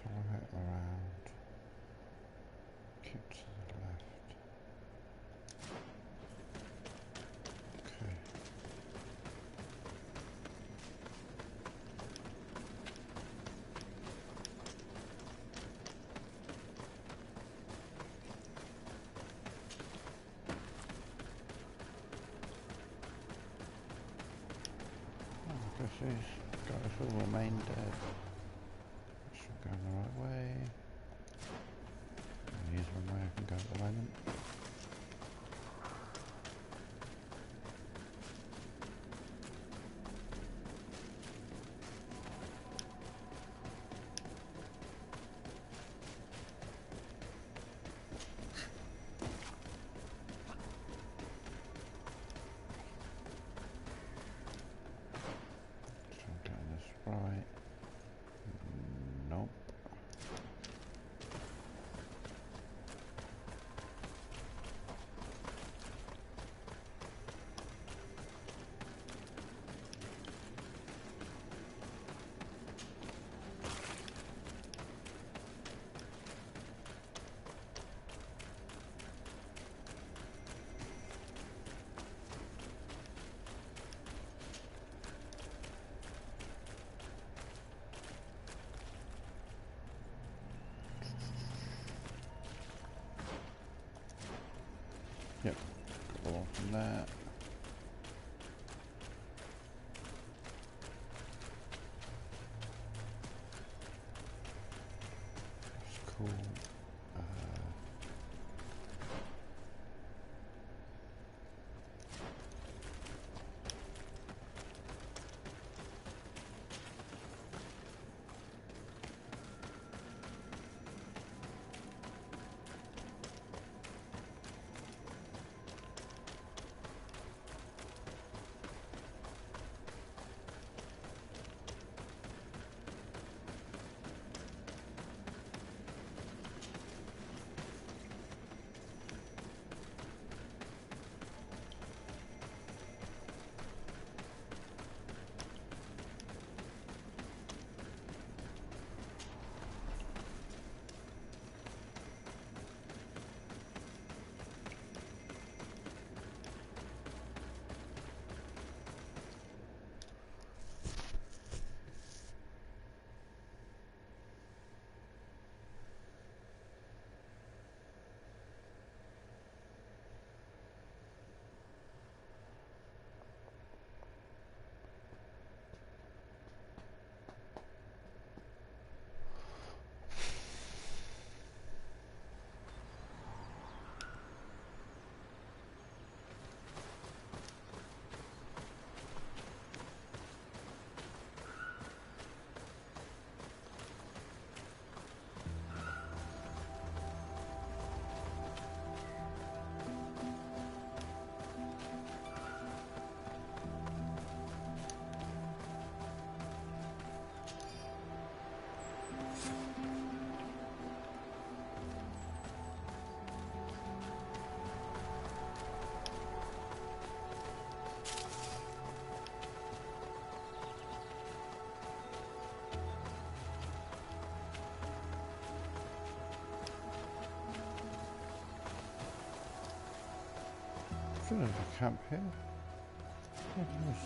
Speaker 15: Follow it around. Keep to the left. Okay. these guys will remain dead. Should go the right way. Use one way I can go at the moment. Right. Nope. Yep, got the one from there. That's cool. Should have a camp here. Yeah, there is.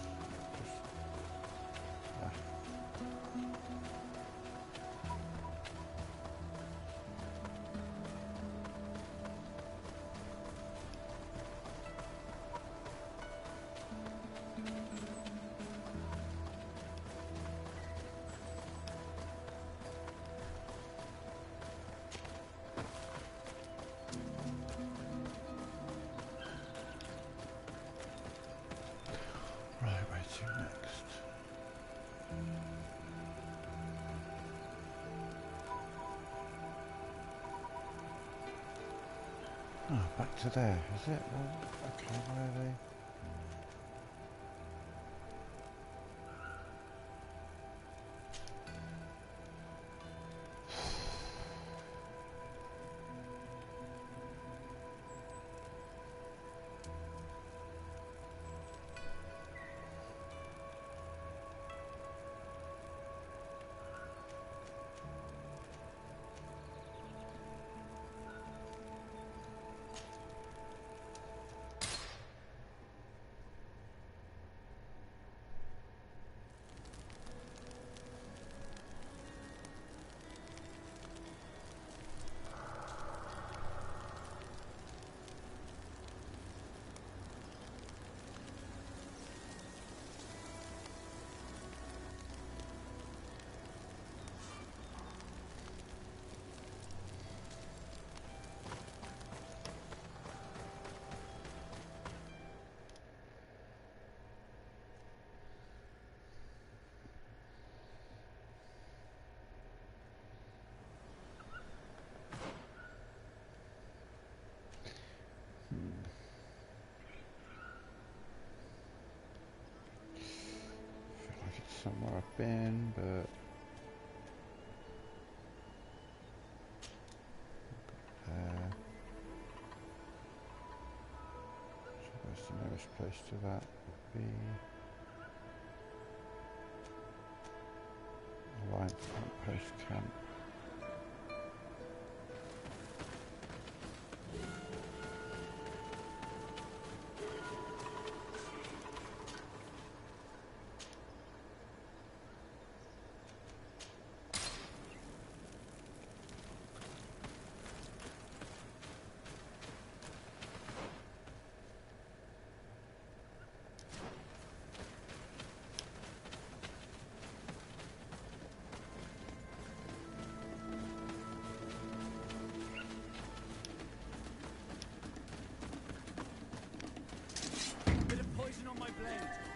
Speaker 15: Oh, back to there, is it? Well, okay, where are they? somewhere I've been, but where's the nearest place to that would be Alliance Post Camp.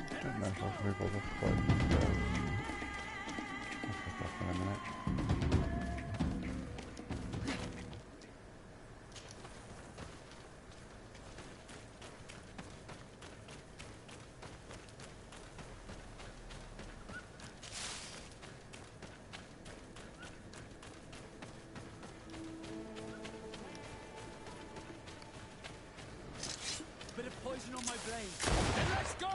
Speaker 15: I don't know if I'll move all the floats. I'll pick up in a minute.
Speaker 9: Bit of poison on my blade. And let's go!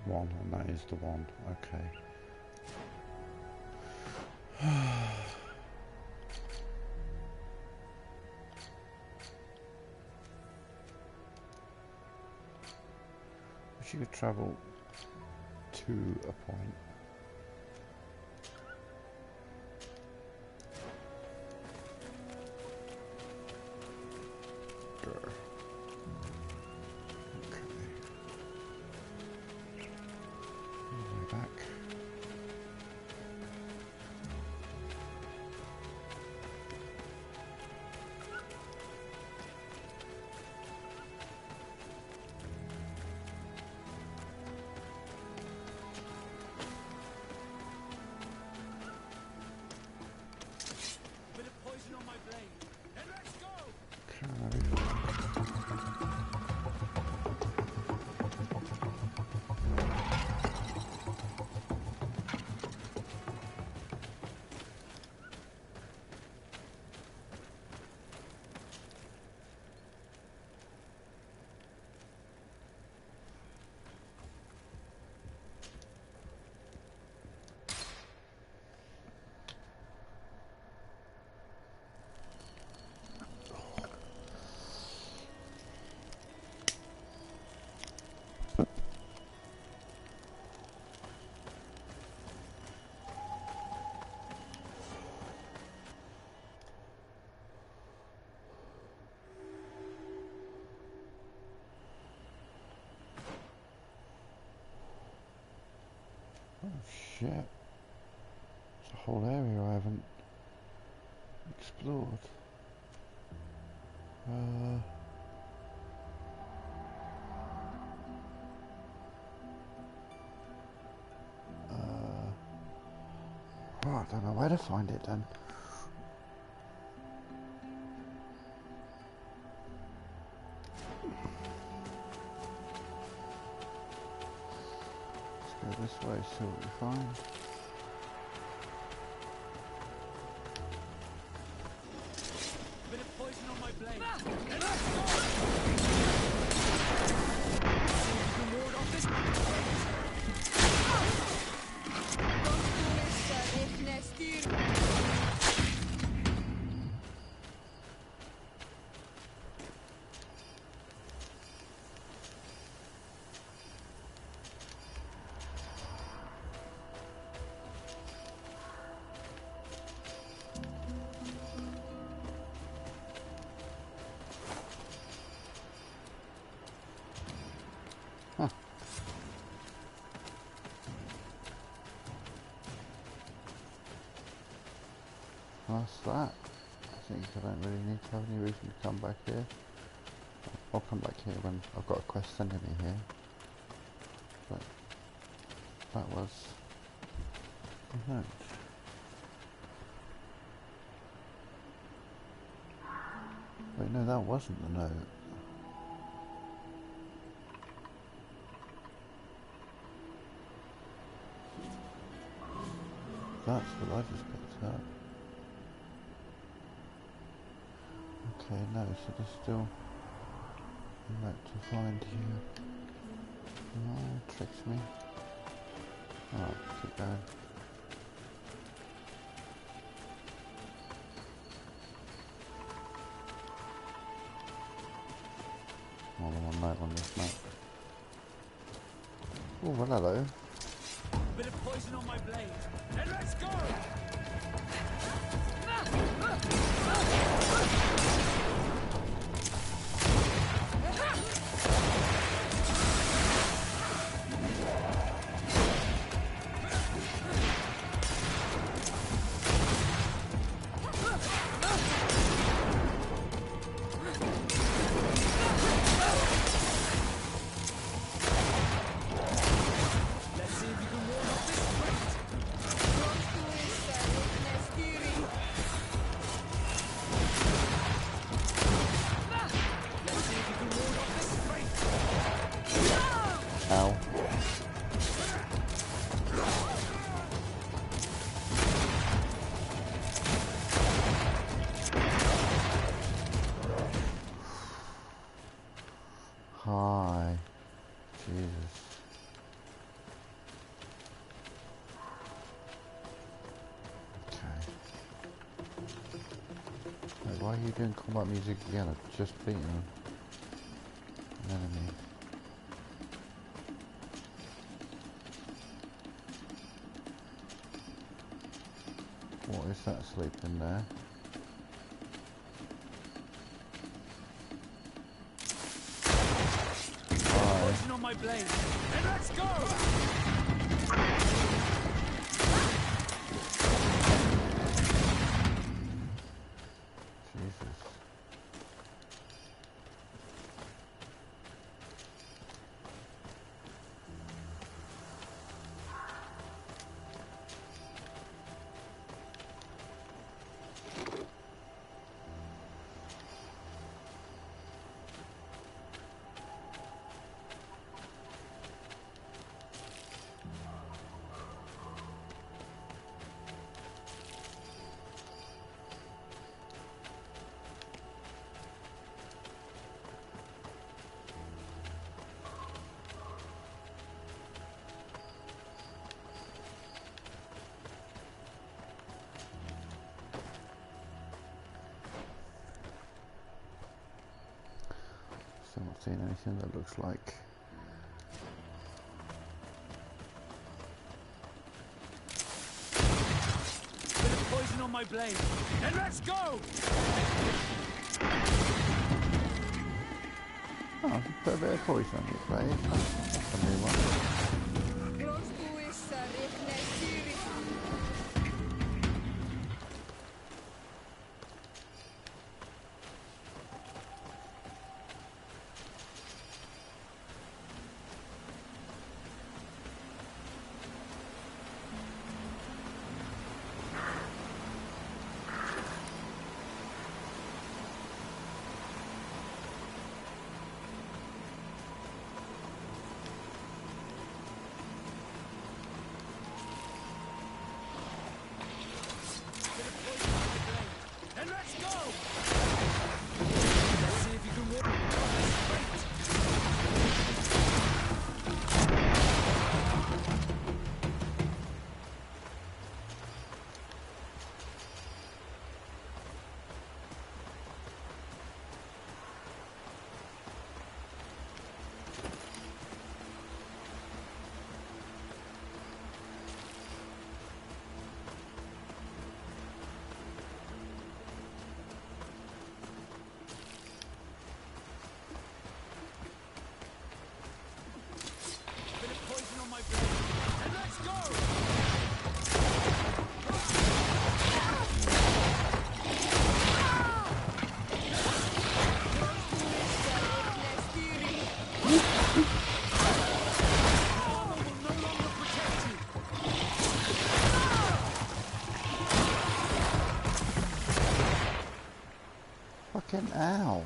Speaker 9: One, and that is the one. Okay. Wish you could travel to a point. Oh shit. It's a whole area I haven't explored. Oh, I don't know where to find it then. Let's go this way, see what we find. Bit of poison on my blade.
Speaker 15: that's that. I think I don't really need to have any reason to come back here. I'll come back here when I've got a quest sending me here. But that was the note. Wait, no, that wasn't the note. That's what I just picked up. Okay, no, so there's still a note to find here. No, tricks me. Alright, keep going. More than one note on this map. Oh, well, hello.
Speaker 12: Bit of poison on my blade, and let's go!
Speaker 15: Hi. Jesus. Okay. Wait, why are you doing combat music again? I've just beaten an enemy. What is that sleeping there?
Speaker 12: Poison on my blade, and let's go!
Speaker 15: Jesus. Still not seeing anything that looks like.
Speaker 12: Bit of poison on my blade, and let's go!
Speaker 15: Oh, I can put a bit of poison on your blade. That's a new one. Ow.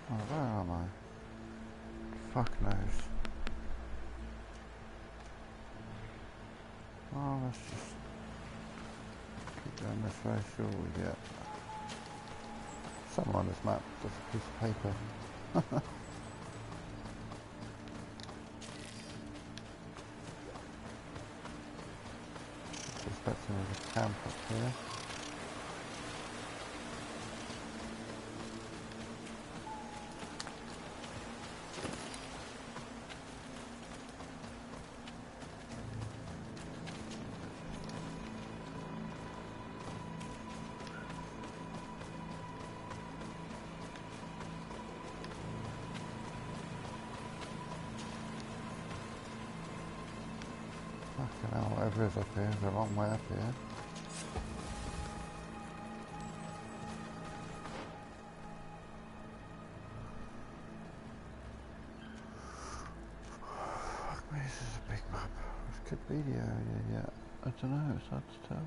Speaker 15: Oh, where am I? Fuck knows. Oh, let's just keep going this way, sure we get somewhere on this map, just a piece of paper. Suspecting there's a camp up here. Fucking hell, whatever is up here is a long way up here. Fuck me, this is a big map. This could be the area yet. I don't know, it's hard to tell.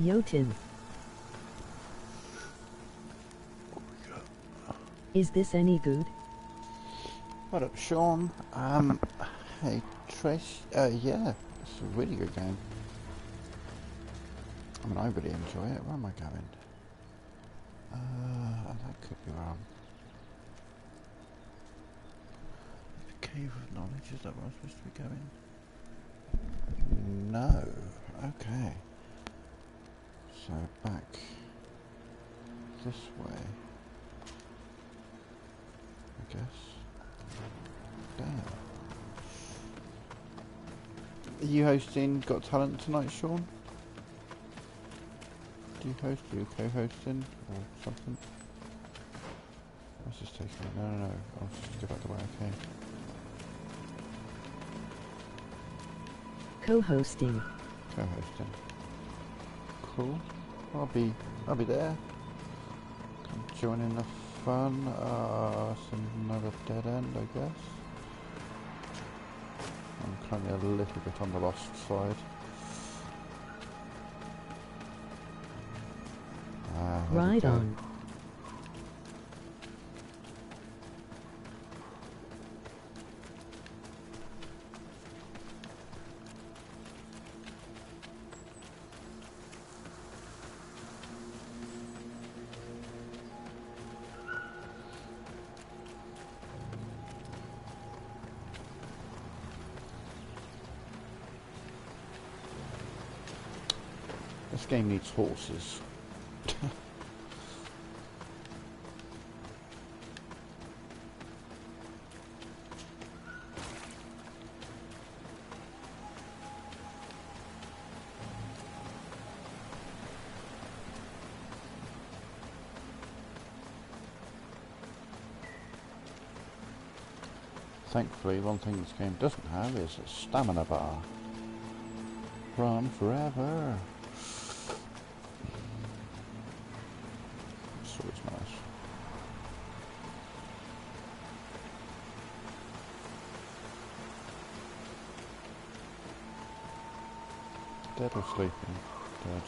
Speaker 19: Jotun. Is this any good?
Speaker 15: What up, Sean? Hey, Trish. Yeah, it's a really good game. I mean, I really enjoy it. Where am I going? That could be wrong. The Cave of Knowledge, is that where I'm supposed to be going? No. Okay. So back this way, I guess. Damn. Are you hosting Got Talent tonight, Sean? Do you host? Are you co-hosting or something? Let's just take it. No. I'll just go back the way I came.
Speaker 19: Co-hosting.
Speaker 15: Co-hosting. Cool. I'll be there. Come join in the fun. It's another dead end, I guess. I'm currently a little bit on the lost side.
Speaker 19: Right on.
Speaker 15: This game needs horses. Thankfully, one thing this game doesn't have is a stamina bar. Run forever. So it's nice. Dead or sleeping? Dead.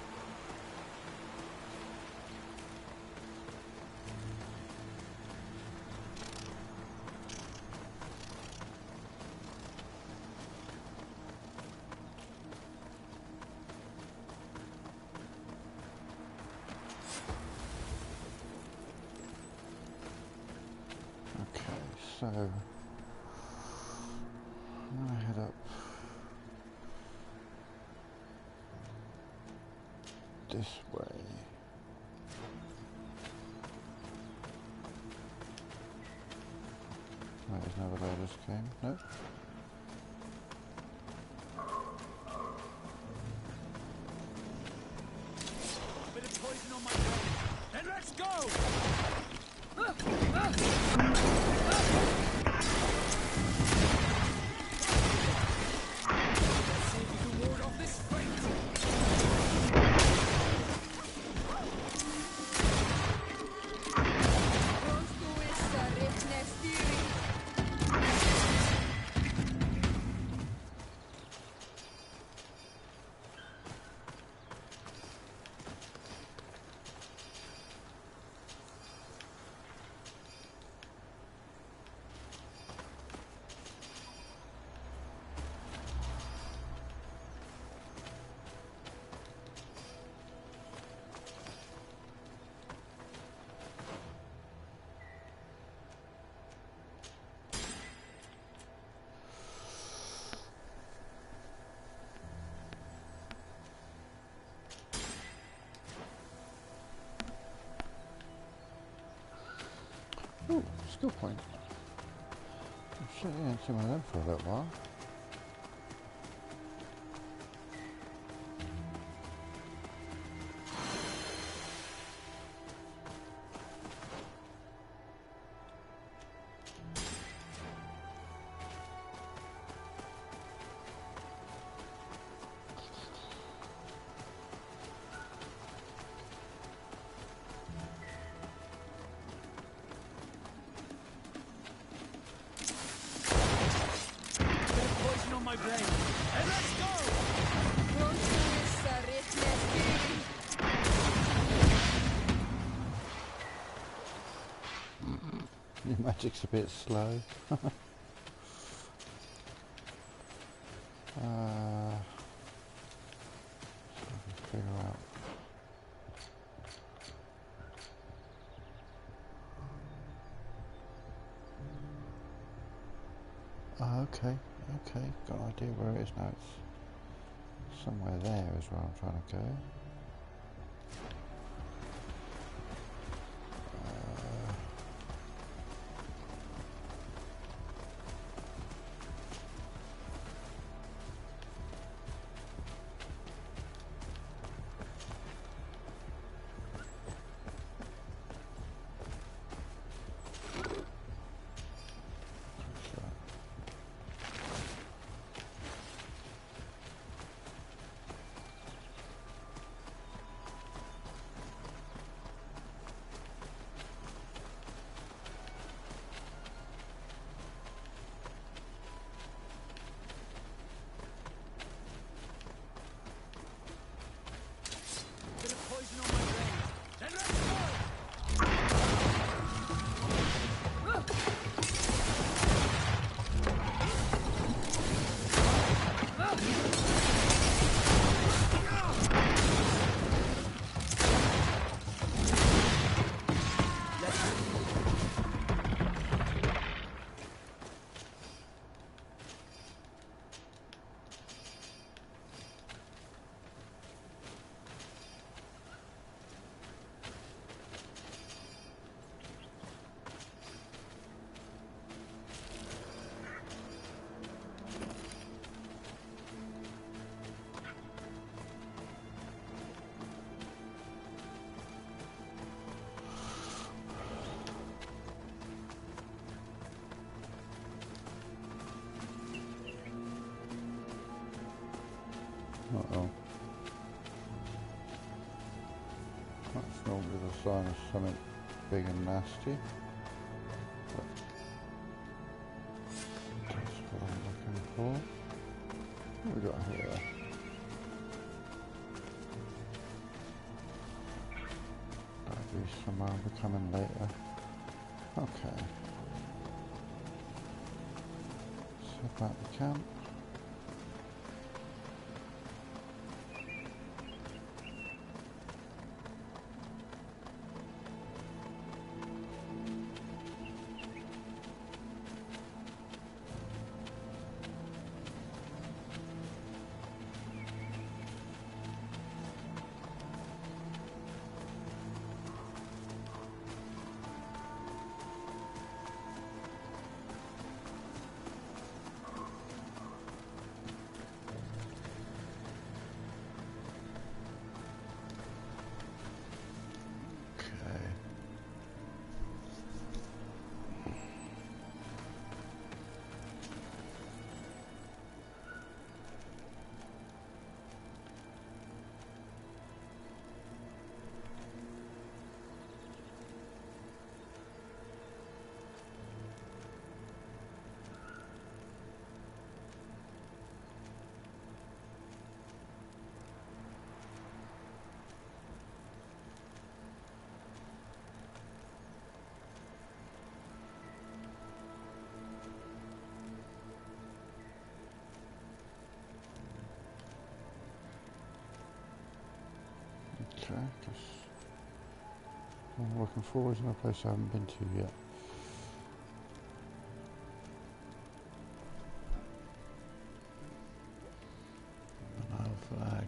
Speaker 1: So, I'm gonna head up this way. Right, there's another way this came. Nope.
Speaker 12: Bit of poison on my brain. Then let's go!
Speaker 1: Ooh, skill point. Oh shit, yeah, I haven't seen one of them for a little while.
Speaker 12: My brain. And let's go!
Speaker 1: Your magic's a bit slow. Figure out. Okay, got an idea where it is now. It's somewhere there is where I'm trying to go. Uh-oh. That's normally the sign of something big and nasty. But that's what I'm looking for. What have we got here? That'll be somewhere I'll be coming later. Okay. Let's head back to camp. Because I'm looking forward to a place I haven't been to yet. An Isle flag.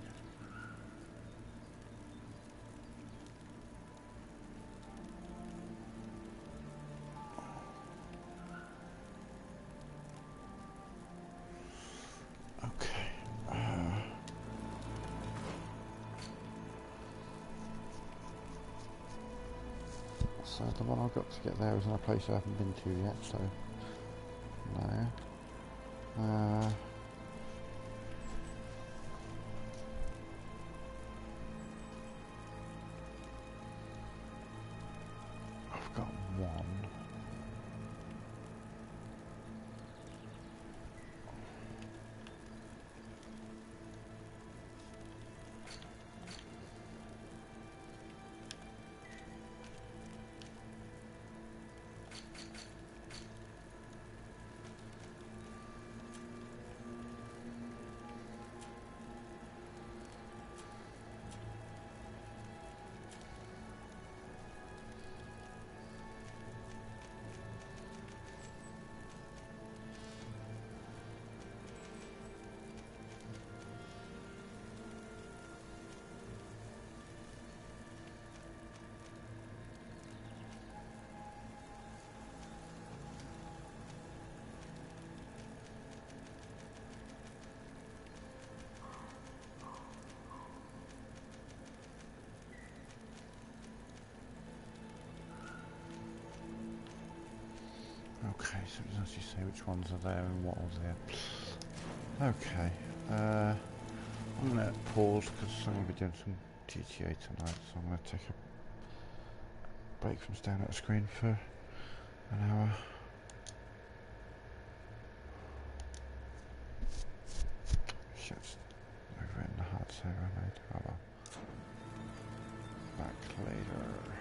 Speaker 1: So the one I've got to get there is in a place I haven't been to yet, so no. I've got one. Okay, so it doesn't actually say which ones are there and what was there. Okay, I'm going to pause because I'm going to be doing some GTA tonight, so I'm going to take a break from staring at the screen for an hour. Shit, I've written the hard save I made. Oh well. Back later.